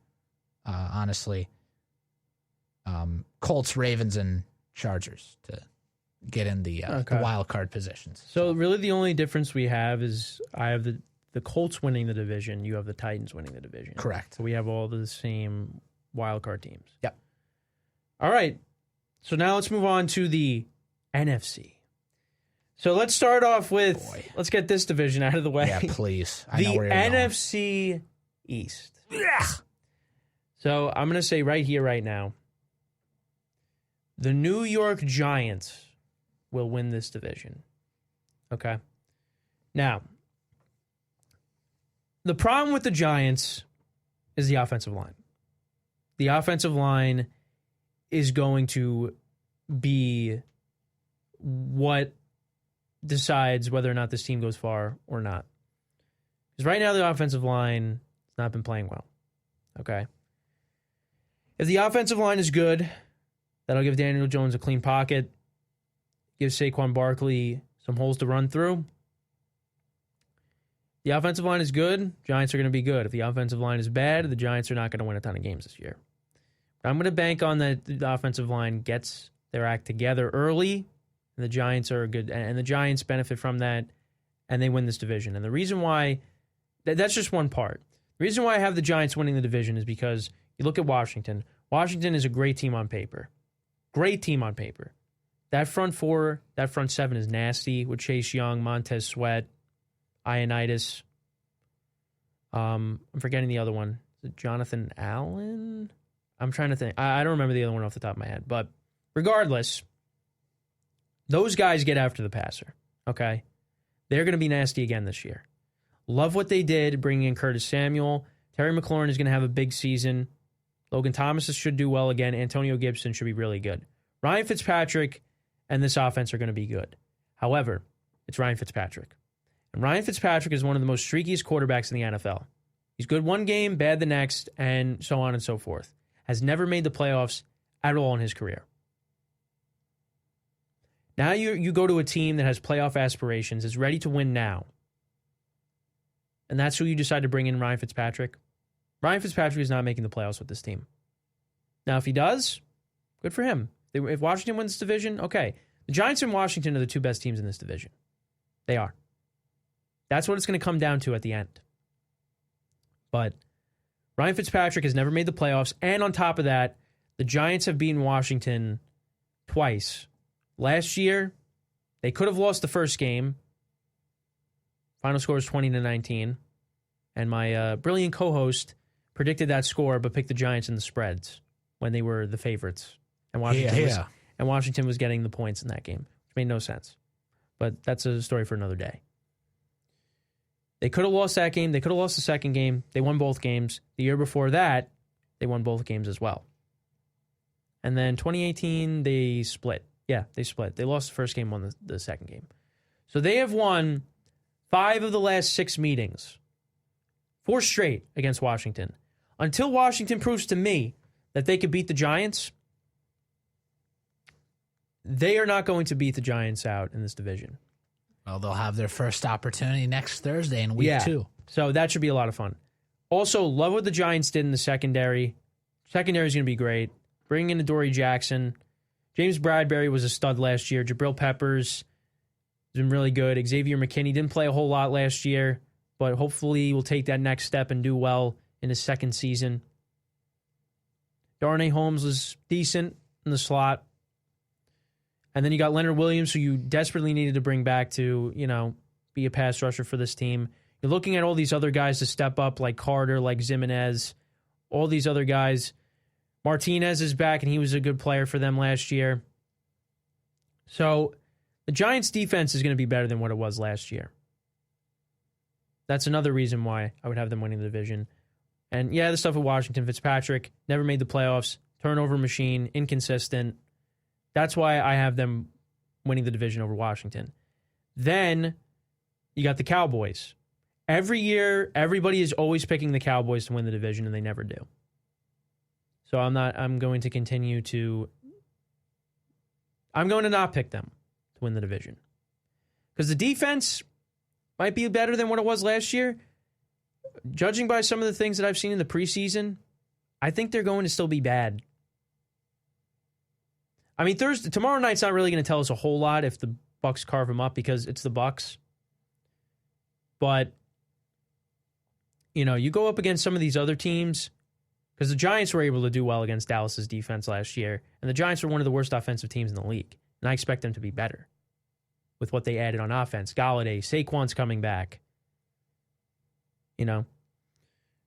[SPEAKER 2] honestly. Colts, Ravens, and Chargers to get in the wild card positions.
[SPEAKER 1] So really the only difference we have is I have the Colts winning the division. You have the Titans winning the division.
[SPEAKER 2] Correct.
[SPEAKER 1] So we have all the same wild card teams.
[SPEAKER 2] Yep.
[SPEAKER 1] All right. So now let's move on to the NFC. So let's start off with, let's get this division out of the way.
[SPEAKER 2] Yeah, please.
[SPEAKER 1] The NFC East.
[SPEAKER 2] Yeah.
[SPEAKER 1] So I'm going to say right here, right now, the New York Giants will win this division. Okay? Now, the problem with the Giants is the offensive line. The offensive line is going to be what decides whether or not this team goes far or not. Because right now, the offensive line has not been playing well. Okay? If the offensive line is good, that'll give Daniel Jones a clean pocket, give Saquon Barkley some holes to run through. The offensive line is good, Giants are going to be good. If the offensive line is bad, the Giants are not going to win a ton of games this year. But I'm going to bank on that the offensive line gets their act together early, and the Giants are good, and the Giants benefit from that, and they win this division. And the reason why, that's just one part. The reason why I have the Giants winning the division is because you look at Washington. Washington is a great team on paper. Great team on paper. That front four, that front seven is nasty with Chase Young, Montez Sweat, Ioannidis. I'm forgetting the other one. Is it Jonathan Allen? I'm trying to think. I don't remember the other one off the top of my head. But regardless, those guys get after the passer, okay? They're going to be nasty again this year. Love what they did, bringing in Curtis Samuel. Terry McLaurin is going to have a big season. Logan Thomas should do well again. Antonio Gibson should be really good. Ryan Fitzpatrick and this offense are going to be good. However, it's Ryan Fitzpatrick. And Ryan Fitzpatrick is one of the most streakiest quarterbacks in the NFL. He's good one game, bad the next, and so on and so forth. Has never made the playoffs at all in his career. Now you go to a team that has playoff aspirations, is ready to win now. And that's who you decide to bring in, Ryan Fitzpatrick. Ryan Fitzpatrick is not making the playoffs with this team. Now, if he does, good for him. If Washington wins this division, okay. The Giants and Washington are the two best teams in this division. They are. That's what it's going to come down to at the end. But Ryan Fitzpatrick has never made the playoffs. And on top of that, the Giants have beaten Washington twice. Last year, they could have lost the first game. Final score was 20-19. And my brilliant co-host predicted that score, but picked the Giants in the spreads when they were the favorites. And Washington was getting the points in that game, which made no sense. But that's a story for another day. They could have lost that game. They could have lost the second game. They won both games. The year before that, they won both games as well. And then 2018, they split. Yeah, they split. They lost the first game, won the second game. So they have won 5 of the last 6 meetings. 4 straight against Washington. Until Washington proves to me that they could beat the Giants, they are not going to beat the Giants out in this division.
[SPEAKER 2] Well, they'll have their first opportunity next Thursday in week 2.
[SPEAKER 1] So that should be a lot of fun. Also, love what the Giants did in the secondary. Secondary is going to be great. Bringing in Adoree Jackson. James Bradbury was a stud last year. Jabril Peppers has been really good. Xavier McKinney didn't play a whole lot last year, but hopefully will take that next step and do well in his second season. Darnay Holmes was decent in the slot. And then you got Leonard Williams, who you desperately needed to bring back to, be a pass rusher for this team. You're looking at all these other guys to step up, like Carter, like Zimenez, all these other guys. Martinez is back, and he was a good player for them last year. So the Giants' defense is going to be better than what it was last year. That's another reason why I would have them winning the division. And yeah, the stuff with Washington, Fitzpatrick, never made the playoffs, turnover machine, inconsistent. That's why I have them winning the division over Washington. Then you got the Cowboys. Every year, everybody is always picking the Cowboys to win the division, and they never do. So I'm going to not pick them to win the division. Because the defense might be better than what it was last year. Judging by some of the things that I've seen in the preseason, I think they're going to still be bad. I mean, tomorrow night's not really going to tell us a whole lot if the Bucks carve them up because it's the Bucks. But, you go up against some of these other teams because the Giants were able to do well against Dallas's defense last year, and the Giants were one of the worst offensive teams in the league, and I expect them to be better with what they added on offense. Galladay, Saquon's coming back.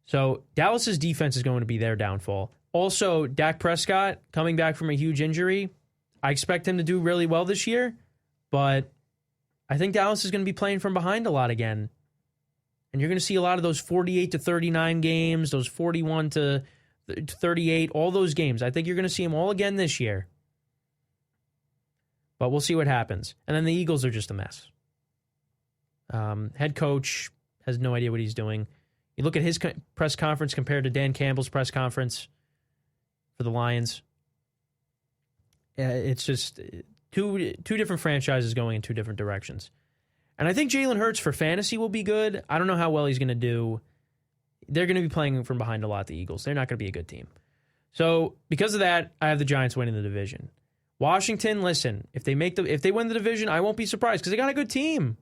[SPEAKER 1] So Dallas's defense is going to be their downfall. Also, Dak Prescott coming back from a huge injury. I expect him to do really well this year, but I think Dallas is going to be playing from behind a lot again. And you're going to see a lot of those 48-39 games, those 41-38, all those games. I think you're going to see them all again this year. But we'll see what happens. And then the Eagles are just a mess. Head coach has no idea what he's doing. You look at his press conference compared to Dan Campbell's press conference for the Lions. It's just two different franchises going in 2 different directions. And I think Jalen Hurts for fantasy will be good. I don't know how well he's going to do. They're going to be playing from behind a lot, the Eagles. They're not going to be a good team. So because of that, I have the Giants winning the division. Washington, listen, if they win the division, I won't be surprised because they got a good team.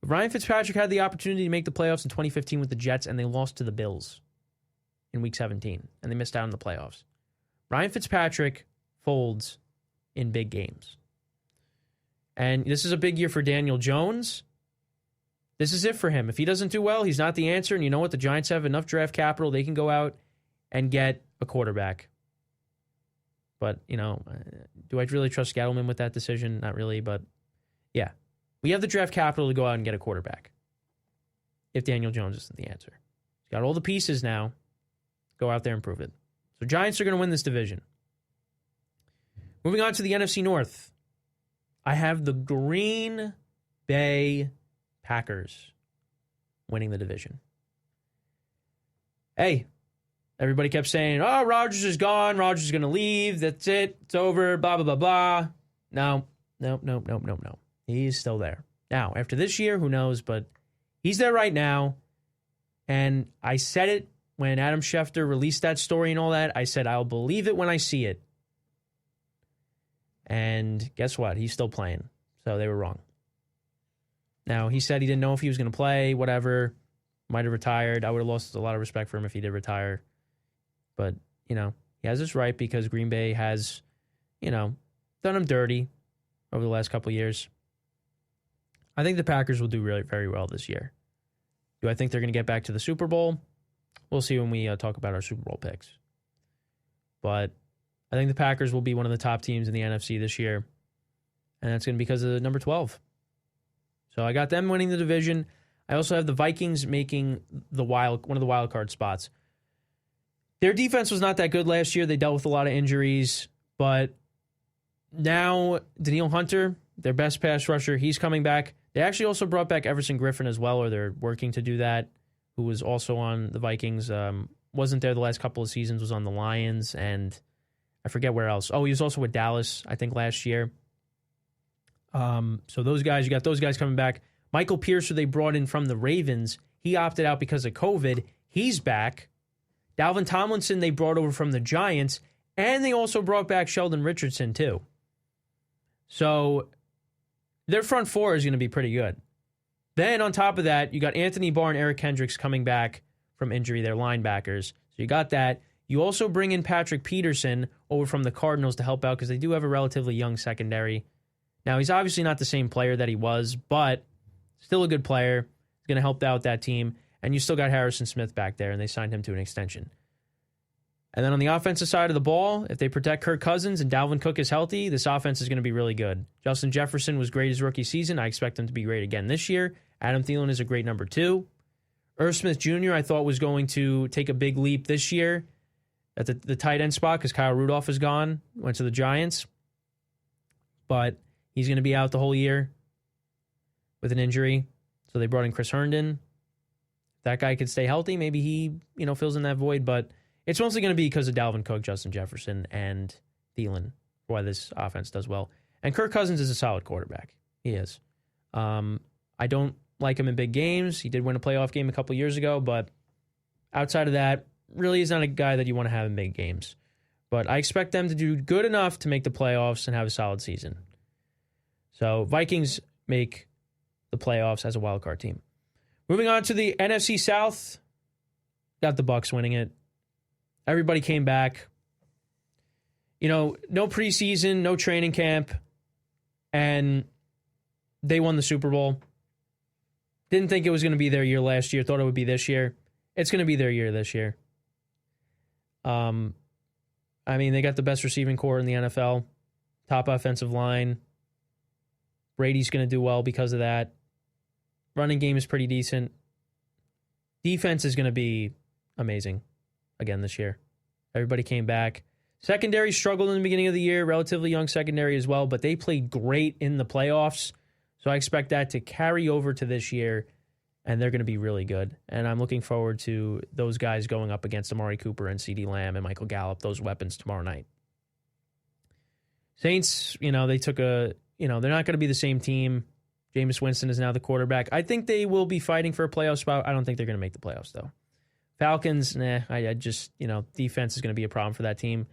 [SPEAKER 1] Ryan Fitzpatrick had the opportunity to make the playoffs in 2015 with the Jets, and they lost to the Bills in Week 17, and they missed out on the playoffs. Ryan Fitzpatrick folds in big games. And this is a big year for Daniel Jones. This is it for him. If he doesn't do well, he's not the answer. And you know what? The Giants have enough draft capital. They can go out and get a quarterback. But, do I really trust Gettleman with that decision? Not really, but yeah. We have the draft capital to go out and get a quarterback if Daniel Jones isn't the answer. He's got all the pieces now. Go out there and prove it. So Giants are going to win this division. Moving on to the NFC North. I have the Green Bay Packers winning the division. Hey, everybody kept saying, Rodgers is gone. Rodgers is going to leave. That's it. It's over. Blah, blah, blah, blah. No. He's still there. Now, after this year, who knows, but he's there right now. And I said it when Adam Schefter released that story and all that. I said, I'll believe it when I see it. And guess what? He's still playing. So they were wrong. Now, he said he didn't know if he was going to play, whatever. Might have retired. I would have lost a lot of respect for him if he did retire. But, he has his right because Green Bay has, done him dirty over the last couple of years. I think the Packers will do really very well this year. Do I think they're going to get back to the Super Bowl? We'll see when we talk about our Super Bowl picks. But I think the Packers will be one of the top teams in the NFC this year. And that's going to be because of number 12. So I got them winning the division. I also have the Vikings making one of the wild card spots. Their defense was not that good last year. They dealt with a lot of injuries. But now Danielle Hunter, their best pass rusher, he's coming back. They actually also brought back Everson Griffin as well, or they're working to do that, who was also on the Vikings. Wasn't there the last couple of seasons, was on the Lions, and I forget where else. Oh, he was also with Dallas, I think, last year. So those guys, you got those guys coming back. Michael Pierce, who they brought in from the Ravens, he opted out because of COVID. He's back. Dalvin Tomlinson, they brought over from the Giants, and they also brought back Sheldon Richardson, too. So their front four is going to be pretty good. Then on top of that, you got Anthony Barr and Eric Kendricks coming back from injury. They're linebackers. So you got that. You also bring in Patrick Peterson over from the Cardinals to help out because they do have a relatively young secondary. Now, he's obviously not the same player that he was, but still a good player. He's going to help out that team. And you still got Harrison Smith back there, and they signed him to an extension. And then on the offensive side of the ball, if they protect Kirk Cousins and Dalvin Cook is healthy, this offense is going to be really good. Justin Jefferson was great his rookie season. I expect him to be great again this year. Adam Thielen is a great number 2. Irv Smith Jr. I thought was going to take a big leap this year at the tight end spot because Kyle Rudolph is gone, went to the Giants. But he's going to be out the whole year with an injury. So they brought in Chris Herndon. If that guy could stay healthy, maybe he fills in that void, but it's mostly going to be because of Dalvin Cook, Justin Jefferson, and Thielen, why this offense does well. And Kirk Cousins is a solid quarterback. He is. I don't like him in big games. He did win a playoff game a couple years ago, but outside of that, really is not a guy that you want to have in big games. But I expect them to do good enough to make the playoffs and have a solid season. So Vikings make the playoffs as a wild card team. Moving on to the NFC South, got the Bucs winning it. Everybody came back. No preseason, no training camp, and they won the Super Bowl. Didn't think it was going to be their year last year. Thought it would be this year. It's going to be their year this year. They got the best receiving core in the NFL, top offensive line. Brady's going to do well because of that. Running game is pretty decent. Defense is going to be amazing again this year. Everybody came back. Secondary struggled in the beginning of the year, relatively young secondary as well, but they played great in the playoffs. So I expect that to carry over to this year, and they're going to be really good. And I'm looking forward to those guys going up against Amari Cooper and CeeDee Lamb and Michael Gallup, those weapons tomorrow night. Saints, they took they're not going to be the same team. Jameis Winston is now the quarterback. I think they will be fighting for a playoff spot. I don't think they're going to make the playoffs, though. Falcons, I just, defense is going to be a problem for that team.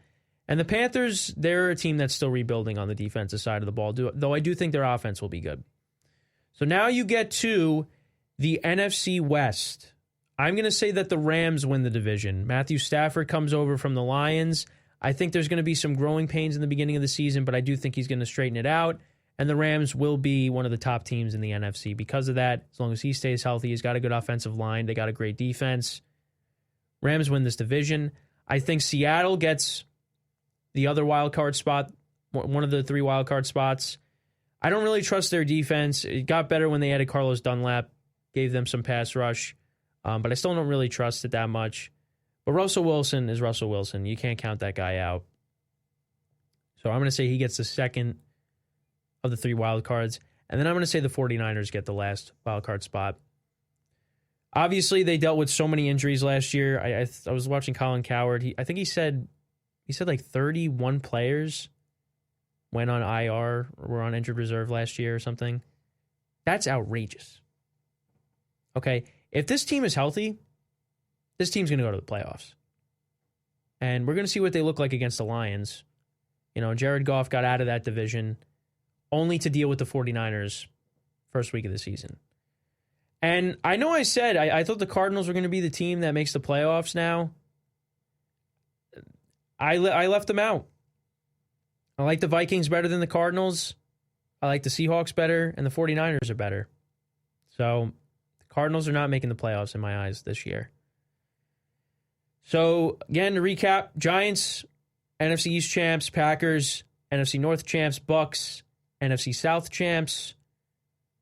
[SPEAKER 1] And the Panthers, they're a team that's still rebuilding on the defensive side of the ball, though I do think their offense will be good. So now you get to the NFC West. I'm going to say that the Rams win the division. Matthew Stafford comes over from the Lions. I think there's going to be some growing pains in the beginning of the season, but I do think he's going to straighten it out. And the Rams will be one of the top teams in the NFC because of that. As long as he stays healthy, he's got a good offensive line. They got a great defense. Rams win this division. I think Seattle gets the other wild card spot, one of the 3 wild card spots. I don't really trust their defense. It got better when they added Carlos Dunlap, gave them some pass rush, but I still don't really trust it that much. But Russell Wilson is Russell Wilson. You can't count that guy out. So I'm going to say he gets the second of the 3 wild cards. And then I'm going to say the 49ers get the last wild card spot. Obviously, they dealt with so many injuries last year. I was watching Colin Cowherd. I think he said like 31 players went on IR or were on injured reserve last year or something. That's outrageous. Okay, if this team is healthy, this team's going to go to the playoffs. And we're going to see what they look like against the Lions. You know, Jared Goff got out of that division only to deal with the 49ers first week of the season. And I know I said I thought the Cardinals were going to be the team that makes the playoffs now. I left them out. I like the Vikings better than the Cardinals. I like the Seahawks better, and the 49ers are better. So the Cardinals are not making the playoffs in my eyes this year. So, again, to recap, Giants, NFC East champs, Packers, NFC North champs, Bucks, NFC South champs,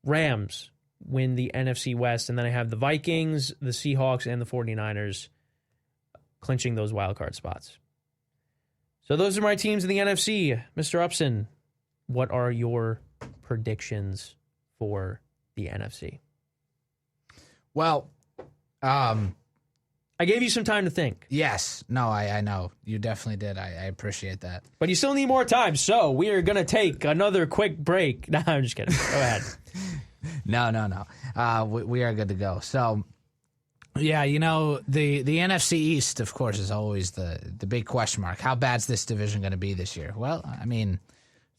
[SPEAKER 1] Rams win the NFC West, and then I have the Vikings, the Seahawks, and the 49ers clinching those wildcard spots. So those are my teams in the NFC. Mr. Upson, what are your predictions for the NFC?
[SPEAKER 2] Well,
[SPEAKER 1] I gave you some time to think.
[SPEAKER 2] yes. No, I know. You definitely did. I appreciate that.
[SPEAKER 1] But you still need more time, so we are going to take another quick break. No, I'm just kidding. Go ahead.
[SPEAKER 2] No. We are good to go. So, yeah, you know, the NFC East, of course, is always the big question mark. How bad's this division going to be this year? Well, I mean,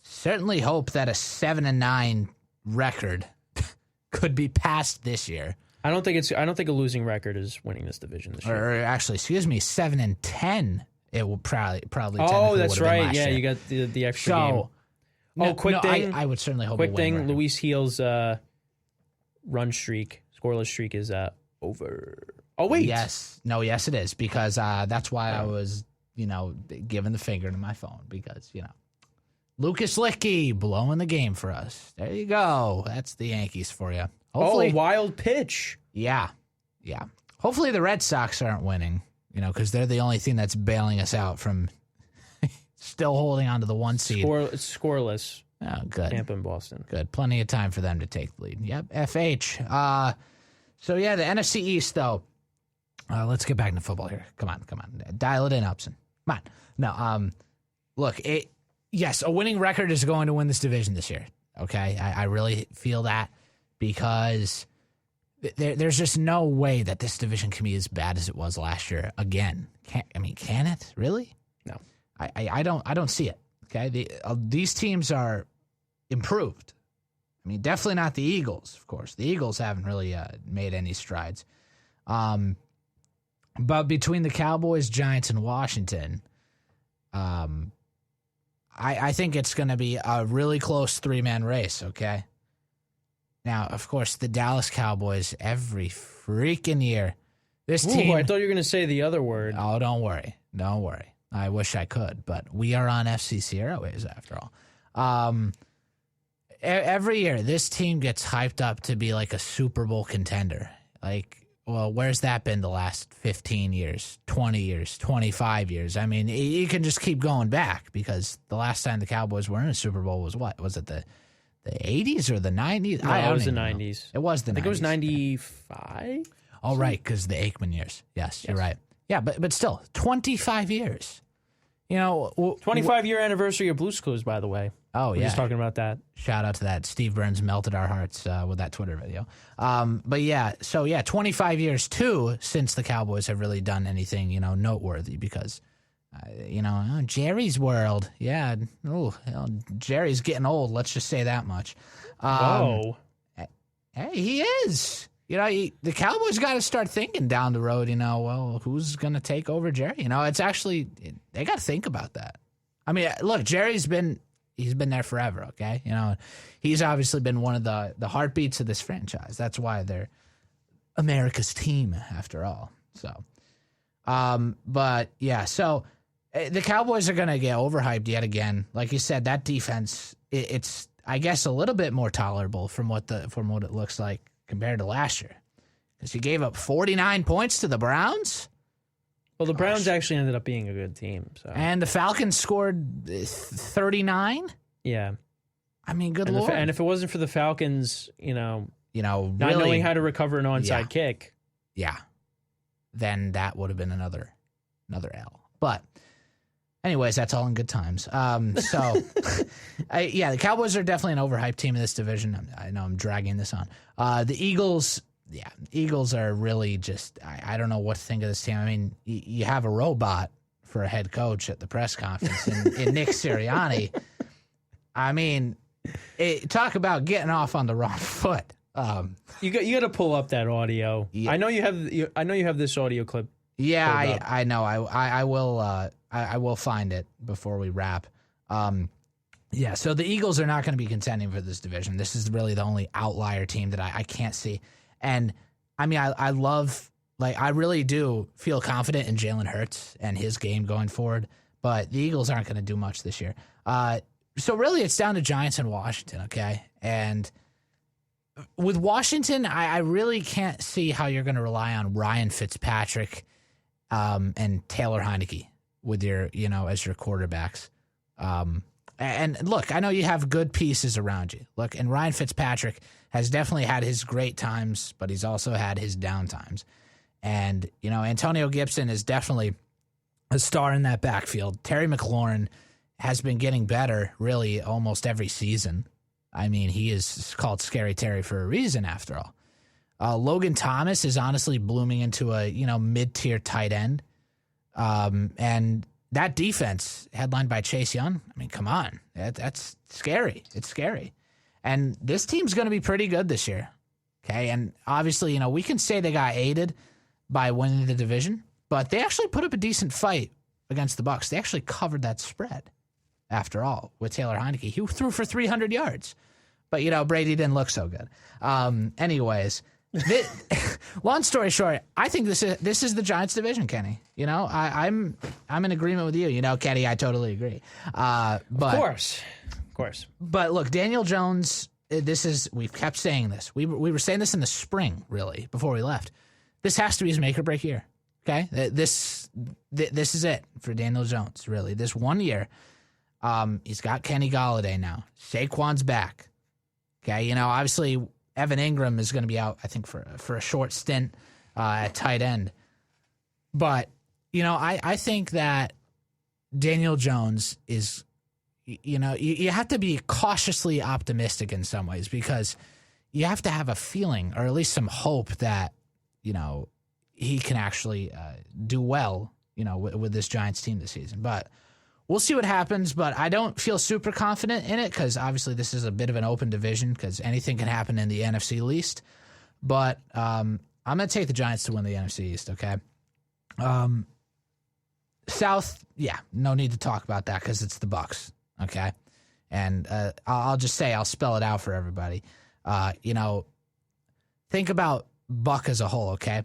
[SPEAKER 2] certainly hope that a 7-9 record could be passed this year.
[SPEAKER 1] I don't think a losing record is winning this division this year.
[SPEAKER 2] Or actually, excuse me, 7-10. It will probably.
[SPEAKER 1] Oh, that's right. Yeah,
[SPEAKER 2] year.
[SPEAKER 1] you got the extra
[SPEAKER 2] So,
[SPEAKER 1] game.
[SPEAKER 2] quick thing. I would certainly hope.
[SPEAKER 1] Quick
[SPEAKER 2] a win
[SPEAKER 1] thing.
[SPEAKER 2] record.
[SPEAKER 1] Luis Heal's run streak, scoreless streak, is over. Oh wait.
[SPEAKER 2] Yes, it is, because that's why I was, giving the finger to my phone, because Lucas Licky blowing the game for us. There you go. That's the Yankees for you. Hopefully,
[SPEAKER 1] wild pitch.
[SPEAKER 2] Yeah. Hopefully the Red Sox aren't winning, because they're the only thing that's bailing us out from still holding on to the 1 seed.
[SPEAKER 1] It's scoreless.
[SPEAKER 2] Oh, good.
[SPEAKER 1] Tampa and Boston.
[SPEAKER 2] Good. Plenty of time for them to take the lead. Yep. FH. So, yeah, the NFC East, though. Let's get back into football here. Come on. Dial it in, Upson. Come on. No, look, yes, a winning record is going to win this division this year. Okay? I really feel that, because there's just no way that this division can be as bad as it was last year again. Can it? Really?
[SPEAKER 1] No.
[SPEAKER 2] I don't see it. Okay? These teams are improved. Definitely not the Eagles, of course. The Eagles haven't really made any strides. But between the Cowboys, Giants, and Washington, I think it's going to be a really close 3-man race, okay? Now, of course, the Dallas Cowboys, every freaking year. This team.
[SPEAKER 1] I thought you were going to say the other word.
[SPEAKER 2] Oh, don't worry. I wish I could, but we are on FCC Airways after all. Every year, this team gets hyped up to be like a Super Bowl contender. Well, where's that been the last 15 years, 20 years, 25 years? You can just keep going back, because the last time the Cowboys were in a Super Bowl was what? Was it the 80s or the 90s?
[SPEAKER 1] No, it was the 90s.
[SPEAKER 2] It was the 90s.
[SPEAKER 1] I think it was 95?
[SPEAKER 2] Oh, right, because the Aikman years. Yes, you're right. Yeah, but still, 25 years.
[SPEAKER 1] 25-year anniversary of Blue's Clues, by the way.
[SPEAKER 2] Oh,
[SPEAKER 1] We're just talking about that.
[SPEAKER 2] Shout out to that. Steve Burns melted our hearts with that Twitter video. But yeah, 25 years, too, since the Cowboys have really done anything, noteworthy, because, Jerry's world. Yeah. Jerry's getting old. Let's just say that much.
[SPEAKER 1] Whoa.
[SPEAKER 2] Hey, he is. The Cowboys got to start thinking down the road, well, who's going to take over Jerry? It's actually, they got to think about that. Look, Jerry's been there forever, okay? He's obviously been one of the heartbeats of this franchise. That's why they're America's team, after all. So, but yeah, so the Cowboys are going to get overhyped yet again. Like you said, that defense, it's, I guess, a little bit more tolerable from what it looks like compared to last year, because you gave up 49 points to the Browns.
[SPEAKER 1] Well, the Browns actually ended up being a good team. So.
[SPEAKER 2] And the Falcons scored 39?
[SPEAKER 1] Yeah.
[SPEAKER 2] Good Lord.
[SPEAKER 1] And if it wasn't for the Falcons, not
[SPEAKER 2] really,
[SPEAKER 1] knowing how to recover an onside kick.
[SPEAKER 2] Yeah. Then that would have been another L. But Anyways, that's all in good times. The Cowboys are definitely an overhyped team in this division. I know I'm dragging this on. The Eagles, Eagles are really just, I don't know what to think of this team. I mean, you have a robot for a head coach at the press conference in Nick Sirianni. I mean, talk about getting off on the wrong foot.
[SPEAKER 1] You got to pull up that audio. Yeah. I know you have this audio clip.
[SPEAKER 2] Yeah, I know. I will. I will find it before we wrap. So the Eagles are not going to be contending for this division. This is really the only outlier team that I can't see. And I mean, I love, I really do feel confident in Jalen Hurts and his game going forward. But the Eagles aren't going to do much this year. So really, it's down to Giants and Washington. Okay, and with Washington, I really can't see how you're going to rely on Ryan Fitzpatrick and Taylor Heineke with your, as your quarterbacks. And look, I know you have good pieces around you. Look, and Ryan Fitzpatrick has definitely had his great times, but he's also had his down times. And, Antonio Gibson is definitely a star in that backfield. Terry McLaurin has been getting better really almost every season. I mean, he is called Scary Terry for a reason, after all. Logan Thomas is honestly blooming into a, mid-tier tight end. And that defense, headlined by Chase Young, I mean, come on. That's scary. It's scary. And this team's going to be pretty good this year. Okay, and obviously, we can say they got aided by winning the division, but they actually put up a decent fight against the Bucs. They actually covered that spread, after all, with Taylor Heineke. He threw for 300 yards. But, Brady didn't look so good. Anyways, long story short, I think this is the Giants division, Kenny. I'm in agreement with you. Kenny, I totally agree. But,
[SPEAKER 1] of course.
[SPEAKER 2] But look, Daniel Jones, we've kept saying this. We were saying this in the spring, really, before we left. This has to be his make or break year. Okay? This is it for Daniel Jones, really. This 1 year. He's got Kenny Golladay now. Saquon's back. Okay, obviously Evan Ingram is going to be out, I think, for a short stint at tight end. But, I think that Daniel Jones is, you have to be cautiously optimistic in some ways, because you have to have a feeling, or at least some hope, that, he can actually do well, with this Giants team this season. But we'll see what happens, but I don't feel super confident in it, because obviously this is a bit of an open division, because anything can happen in the NFC East. But I'm going to take the Giants to win the NFC East, okay? South, no need to talk about that, because it's the Bucs, okay? And I'll just say, I'll spell it out for everybody. Think about Buck as a whole, okay?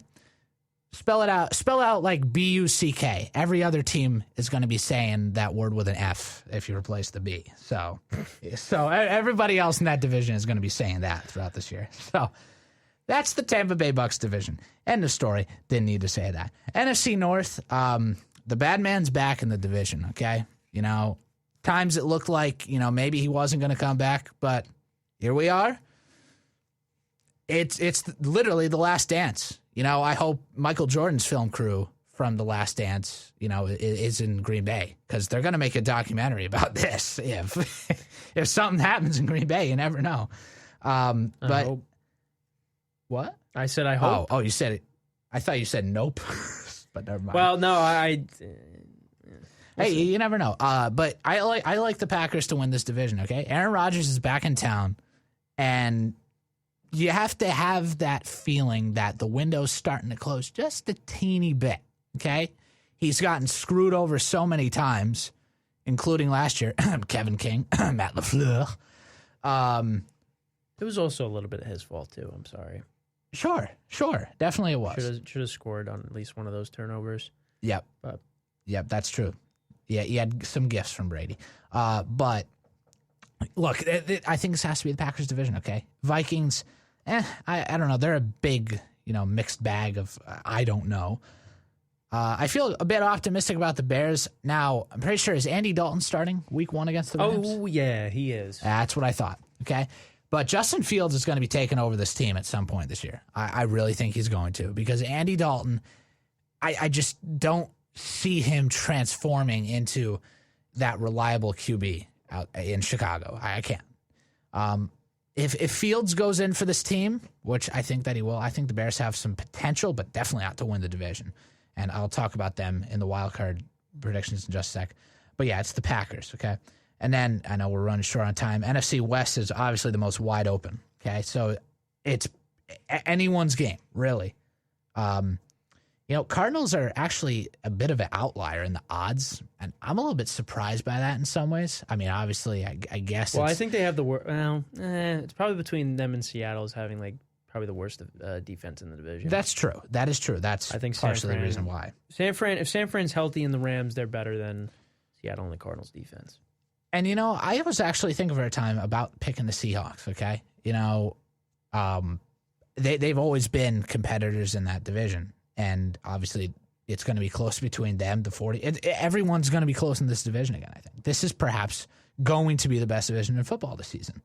[SPEAKER 2] Spell out like B-U-C-K. Every other team is going to be saying that word with an F if you replace the B. So everybody else in that division is going to be saying that throughout this year. So that's the Tampa Bay Bucs division. End of story. Didn't need to say that. NFC North, the bad man's back in the division, okay? Times it looked like, maybe he wasn't going to come back, but here we are. It's literally The Last Dance. I hope Michael Jordan's film crew from The Last Dance, is in Green Bay, because they're going to make a documentary about this. If something happens in Green Bay, you never know. But what?
[SPEAKER 1] I said I hope.
[SPEAKER 2] Oh, you said it. I thought you said nope. But never mind.
[SPEAKER 1] Well, no,
[SPEAKER 2] Hey, you never know. But I like the Packers to win this division. Okay, Aaron Rodgers is back in town, and you have to have that feeling that the window's starting to close just a teeny bit, okay? He's gotten screwed over so many times, including last year. Kevin King, Matt LaFleur.
[SPEAKER 1] It was also a little bit of his fault, too. I'm sorry.
[SPEAKER 2] Sure. Definitely it was.
[SPEAKER 1] Should have scored on at least one of those turnovers.
[SPEAKER 2] Yep, that's true. Yeah, he had some gifts from Brady. But, look, I think this has to be the Packers division, okay? Vikings... I don't know. They're a big, mixed bag of I don't know. I feel a bit optimistic about the Bears. Now, I'm pretty sure, is Andy Dalton starting week 1 against the Rams?
[SPEAKER 1] Oh, yeah, he is.
[SPEAKER 2] That's what I thought, okay? But Justin Fields is going to be taking over this team at some point this year. I really think he's going to, because Andy Dalton, I just don't see him transforming into that reliable QB out in Chicago. I can't. If Fields goes in for this team, which I think that he will, I think the Bears have some potential, but definitely not to win the division. And I'll talk about them in the wild card predictions in just a sec. But yeah, it's the Packers, okay? And then I know we're running short on time. NFC West is obviously the most wide open, okay? So it's anyone's game, really. Cardinals are actually a bit of an outlier in the odds, and I'm a little bit surprised by that in some ways. I mean, obviously, I guess.
[SPEAKER 1] Well, I think they have the worst. Well, it's probably between them and Seattle is having probably the worst defense in the division.
[SPEAKER 2] That's true. That is true. That's
[SPEAKER 1] I think
[SPEAKER 2] partially the reason why.
[SPEAKER 1] If San Fran's healthy in the Rams, they're better than Seattle and the Cardinals defense.
[SPEAKER 2] And I was actually thinking for a time about picking the Seahawks. Okay, they've always been competitors in that division. And obviously, it's going to be close between them, the 40. Everyone's going to be close in this division again, I think. This is perhaps going to be the best division in football this season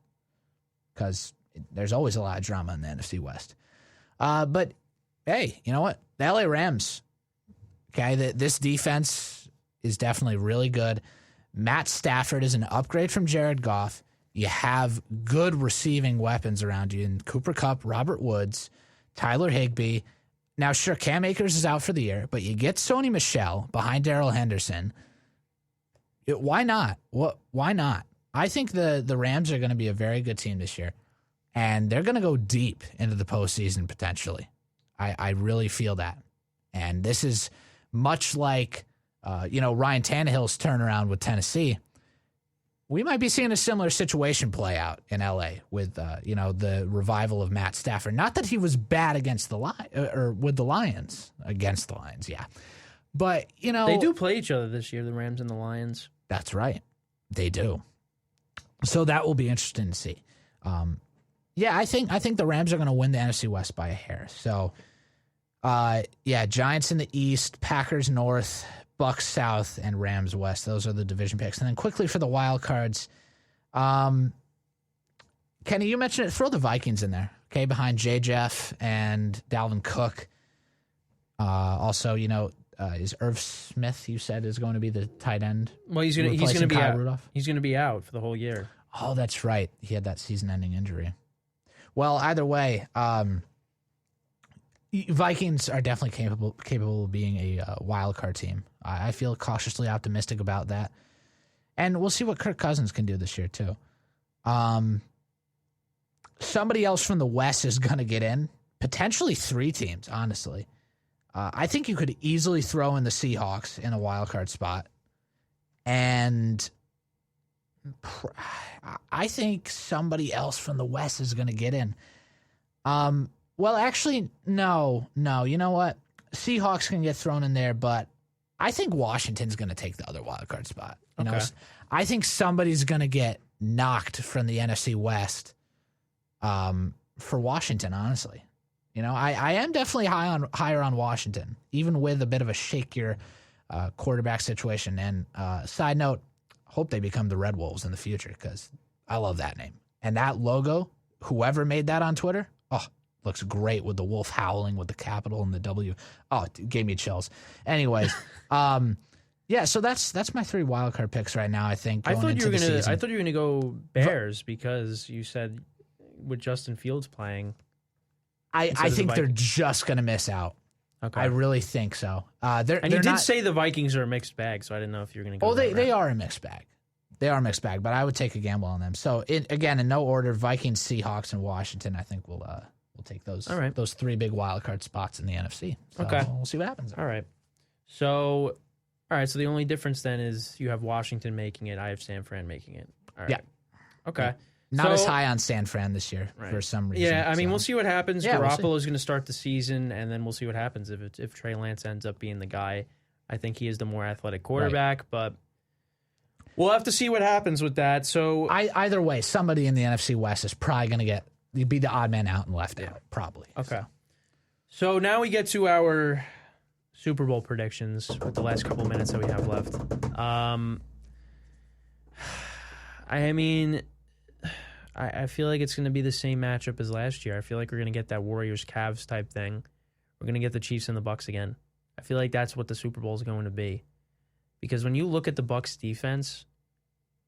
[SPEAKER 2] because there's always a lot of drama in the NFC West. But, hey, you know what? The LA Rams, okay, this defense is definitely really good. Matt Stafford is an upgrade from Jared Goff. You have good receiving weapons around you in Cooper Kupp, Robert Woods, Tyler Higbee. Now, sure, Cam Akers is out for the year, but you get Sony Michel behind Darrell Henderson. Why not? Why not? I think the Rams are going to be a very good team this year, and they're going to go deep into the postseason potentially. I really feel that. And this is much like, Ryan Tannehill's turnaround with Tennessee. We might be seeing a similar situation play out in L.A. with, the revival of Matt Stafford. Not that he was bad against the with the Lions. Against the Lions, yeah. But,
[SPEAKER 1] They do play each other this year, the Rams and the Lions.
[SPEAKER 2] That's right. They do. So that will be interesting to see. I think the Rams are going to win the NFC West by a hair. So, Giants in the East, Packers North, Bucks South, and Rams West. Those are the division picks. And then quickly for the wild cards, Kenny, you mentioned it. Throw the Vikings in there, okay, behind J. Jeff and Dalvin Cook. Also, is Irv Smith, you said, is going to be the tight end?
[SPEAKER 1] Well, he's going to be out.
[SPEAKER 2] Rudolph?
[SPEAKER 1] He's going to be out for the whole year.
[SPEAKER 2] Oh, that's right. He had that season-ending injury. Well, either way, Vikings are definitely capable of being a wild card team. I feel cautiously optimistic about that. And we'll see what Kirk Cousins can do this year, too. Somebody else from the West is going to get in. Potentially 3 teams, honestly. I think you could easily throw in the Seahawks in a wild card spot. And I think somebody else from the West is going to get in. Well, actually, no. You know what? Seahawks can get thrown in there, but I think Washington's going to take the other wild card spot. I think somebody's going to get knocked from the NFC West for Washington, honestly. I am definitely higher on Washington, even with a bit of a shakier quarterback situation. And side note, hope they become the Red Wolves in the future because I love that name. And that logo, whoever made that on Twitter, looks great with the wolf howling with the capital and the W. Oh, it gave me chills. Anyways, so that's my 3 wildcard picks right now, I think.
[SPEAKER 1] I thought you were gonna go Bears because you said with Justin Fields playing.
[SPEAKER 2] I think they're just gonna miss out. Okay. I really think so. You
[SPEAKER 1] did say the Vikings are a mixed bag, so I didn't know if you were gonna go.
[SPEAKER 2] Oh, they are a mixed bag. They are a mixed bag, but I would take a gamble on them. So again, in no order, Vikings, Seahawks, and Washington. I think we'll take those. All right. Those 3 big wild card spots in the NFC. So
[SPEAKER 1] okay,
[SPEAKER 2] we'll see what happens.
[SPEAKER 1] All right. So the only difference then is you have Washington making it. I have San Fran making it. All right. Yeah. Okay.
[SPEAKER 2] Not as high on San Fran this year for some reason.
[SPEAKER 1] Yeah, I mean, we'll see what happens. Garoppolo is going to start the season, and then we'll see what happens if Trey Lance ends up being the guy. I think he is the more athletic quarterback, but we'll have to see what happens with that. So
[SPEAKER 2] either way, somebody in the NFC West is probably going to be the odd man out and left out, probably.
[SPEAKER 1] Okay. So now we get to our Super Bowl predictions with the last couple minutes that we have left. I feel like it's going to be the same matchup as last year. I feel like we're going to get that Warriors-Cavs type thing. We're going to get the Chiefs and the Bucks again. I feel like that's what the Super Bowl is going to be. Because when you look at the Bucs defense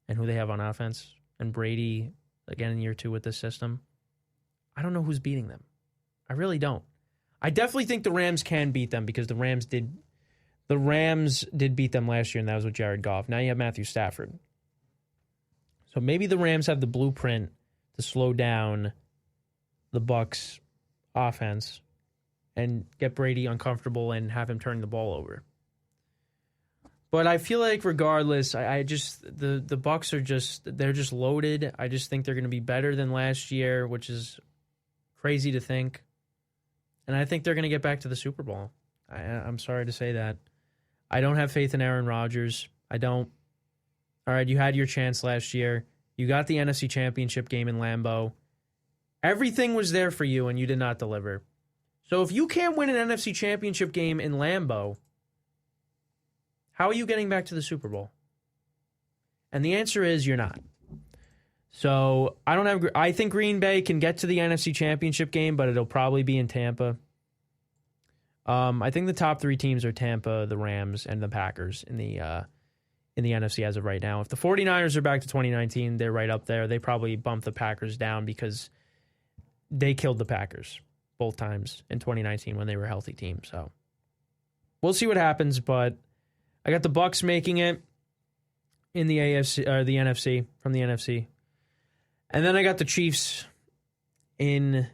[SPEAKER 1] and who they have on offense, and Brady, again in year 2 with this system, I don't know who's beating them. I really don't. I definitely think the Rams can beat them because the Rams did beat them last year, and that was with Jared Goff. Now you have Matthew Stafford. So maybe the Rams have the blueprint to slow down the Bucs offense and get Brady uncomfortable and have him turn the ball over. But I feel like regardless, I just the Bucs are they're just loaded. I just think they're going to be better than last year, which is crazy to think. And I think they're going to get back to the Super Bowl. I'm sorry to say that. I don't have faith in Aaron Rodgers. I don't. All right, you had your chance last year. You got the NFC Championship game in Lambeau. Everything was there for you, and you did not deliver. So if you can't win an NFC Championship game in Lambeau, how are you getting back to the Super Bowl? And the answer is you're not. So I think Green Bay can get to the NFC Championship game, but it'll probably be in Tampa. I think the top 3 teams are Tampa, the Rams, and the Packers in the NFC as of right now. If the 49ers are back to 2019, they're right up there. They probably bump the Packers down because they killed the Packers both times in 2019 when they were a healthy team. So we'll see what happens, but I got the Bucs making it in the AFC or the NFC from the NFC. And then I got the Chiefs in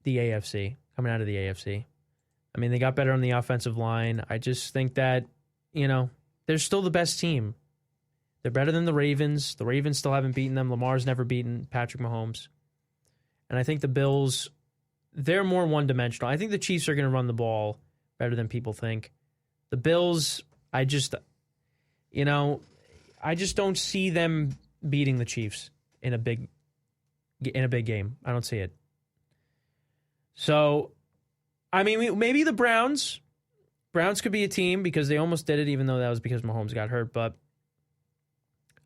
[SPEAKER 1] the AFC, coming out of the AFC. I mean, they got better on the offensive line. I just think that, they're still the best team. They're better than the Ravens. The Ravens still haven't beaten them. Lamar's never beaten Patrick Mahomes. And I think the Bills, they're more one-dimensional. I think the Chiefs are going to run the ball better than people think. The Bills, I just don't see them beating the Chiefs in a big game. I don't see it. So, I mean, maybe the Browns could be a team because they almost did it, even though that was because Mahomes got hurt. But,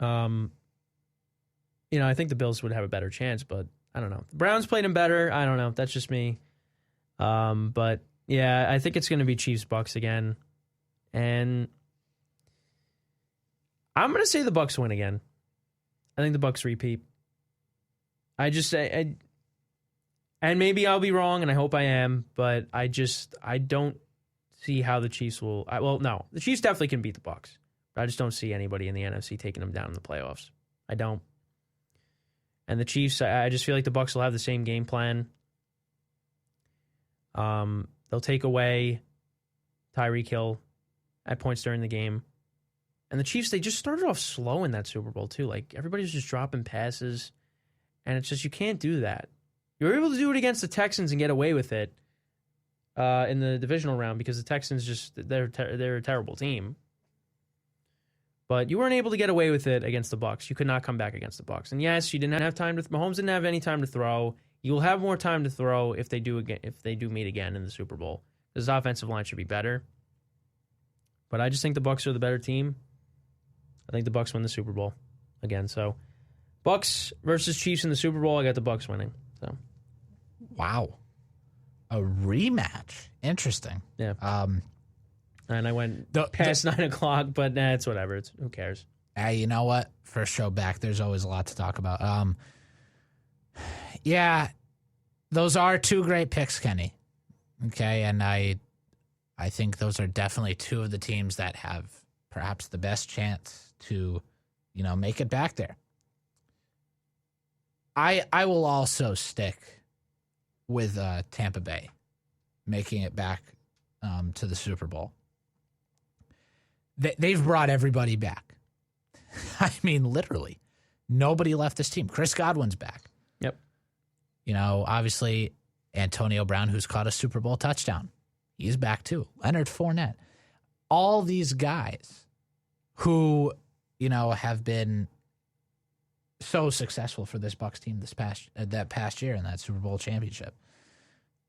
[SPEAKER 1] I think the Bills would have a better chance, but I don't know. The Browns played them better. I don't know. That's just me. But, yeah, I think it's going to be Chiefs-Bucs again. And I'm going to say the Bucs win again. I think the Bucs repeat. I just say, and maybe I'll be wrong, and I hope I am, but I don't see how the Chiefs will. No, the Chiefs definitely can beat the Bucs, but I just don't see anybody in the NFC taking them down in the playoffs. I don't. And the Chiefs, I just feel like the Bucs will have the same game plan. They'll take away Tyreek Hill at points during the game. And the Chiefs, they just started off slow in that Super Bowl, too. Like, everybody's just dropping passes. And it's just, you can't do that. You were able to do it against the Texans and get away with it in the divisional round because the Texans they're a terrible team. But you weren't able to get away with it against the Bucs. You could not come back against the Bucs. And yes, you didn't have time to. Mahomes didn't have any time to throw. You'll have more time to throw if they do meet again in the Super Bowl. This offensive line should be better. But I just think the Bucs are the better team. I think the Bucs win the Super Bowl again. So, Bucs versus Chiefs in the Super Bowl. I got the Bucs winning. So,
[SPEAKER 2] wow, a rematch. Interesting.
[SPEAKER 1] Yeah. And I went past 9 o'clock, but it's whatever. Who cares?
[SPEAKER 2] You know what? First show back, there's always a lot to talk about. Yeah, those are 2 great picks, Kenny. Okay, and I think those are definitely 2 of the teams that have perhaps the best chance to, make it back there. I will also stick with Tampa Bay making it back to the Super Bowl. They've brought everybody back. I mean, literally. Nobody left this team. Chris Godwin's back.
[SPEAKER 1] Yep.
[SPEAKER 2] Obviously, Antonio Brown, who's caught a Super Bowl touchdown. He's back too. Leonard Fournette. All these guys who, have been so successful for this Bucs team that past year in that Super Bowl championship.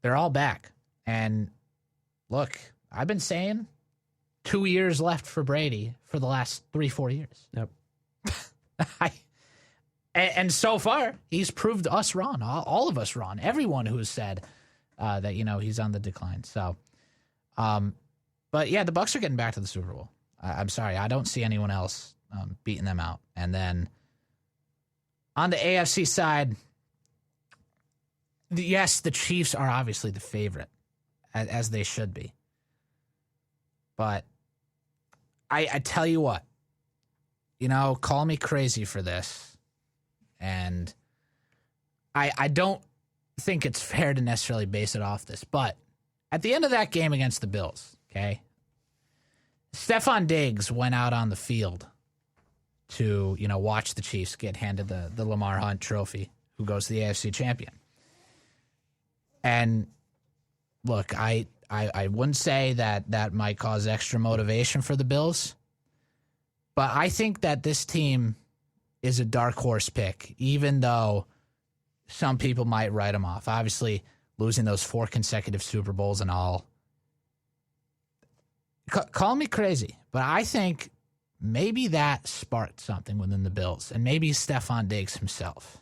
[SPEAKER 2] They're all back. And look, I've been saying 2 years left for Brady for the last 3-4 years.
[SPEAKER 1] Yep.
[SPEAKER 2] And so far, he's proved us wrong, all of us wrong. Everyone who has said that, he's on the decline. So, But yeah, the Bucs are getting back to the Super Bowl. I'm sorry, I don't see anyone else beating them out. And then on the AFC side, yes, the Chiefs are obviously the favorite, as they should be. But I tell you what, call me crazy for this, and I don't think it's fair to necessarily base it off this, but at the end of that game against the Bills, okay, Stephon Diggs went out on the field to, watch the Chiefs get handed the Lamar Hunt trophy, who goes to the AFC champion. And look, I wouldn't say that might cause extra motivation for the Bills, but I think that this team is a dark horse pick, even though some people might write them off. Obviously, losing those 4 consecutive Super Bowls and all. Call me crazy, but I think maybe that sparked something within the Bills, and maybe Stephon Diggs himself.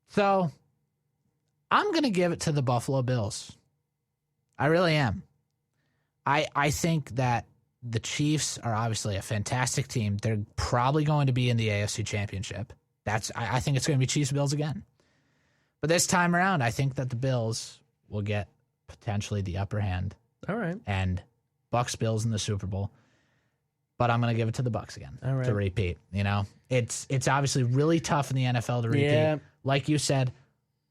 [SPEAKER 2] So I'm going to give it to the Buffalo Bills. I really am. I think that the Chiefs are obviously a fantastic team. They're probably going to be in the AFC Championship. I think it's going to be Chiefs-Bills again. But this time around, I think that the Bills will get potentially the upper hand.
[SPEAKER 1] All right.
[SPEAKER 2] And Bucs-Bills in the Super Bowl. But I'm going to give it to the Bucs again to repeat. It's obviously really tough in the NFL to repeat.
[SPEAKER 1] Yeah.
[SPEAKER 2] Like you said,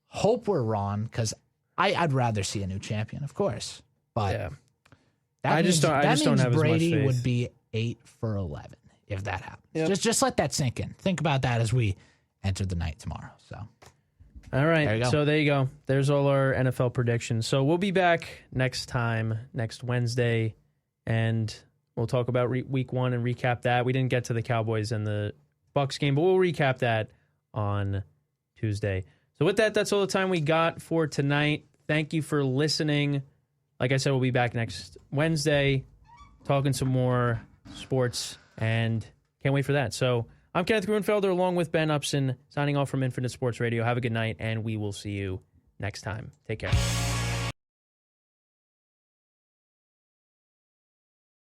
[SPEAKER 2] hope we're wrong, because I'd rather see a new champion, of course. But
[SPEAKER 1] yeah.
[SPEAKER 2] I just don't have
[SPEAKER 1] as much
[SPEAKER 2] Brady
[SPEAKER 1] faith.
[SPEAKER 2] would be 8 for 11 if that happens.
[SPEAKER 1] Yep.
[SPEAKER 2] Just let that sink in. Think about that as we enter the night tomorrow. So,
[SPEAKER 1] all right.
[SPEAKER 2] There you go.
[SPEAKER 1] So there you go. There's all our NFL predictions. So we'll be back next Wednesday, and we'll talk about week 1 and recap that. We didn't get to the Cowboys and the Bucs game, but we'll recap that on Tuesday. So with that, that's all the time we got for tonight. Thank you for listening. Like I said, we'll be back next Wednesday talking some more sports, and can't wait for that. So I'm Kenneth Grunfelder along with Ben Upson, signing off from Infinite Sports Radio. Have a good night, and we will see you next time. Take care.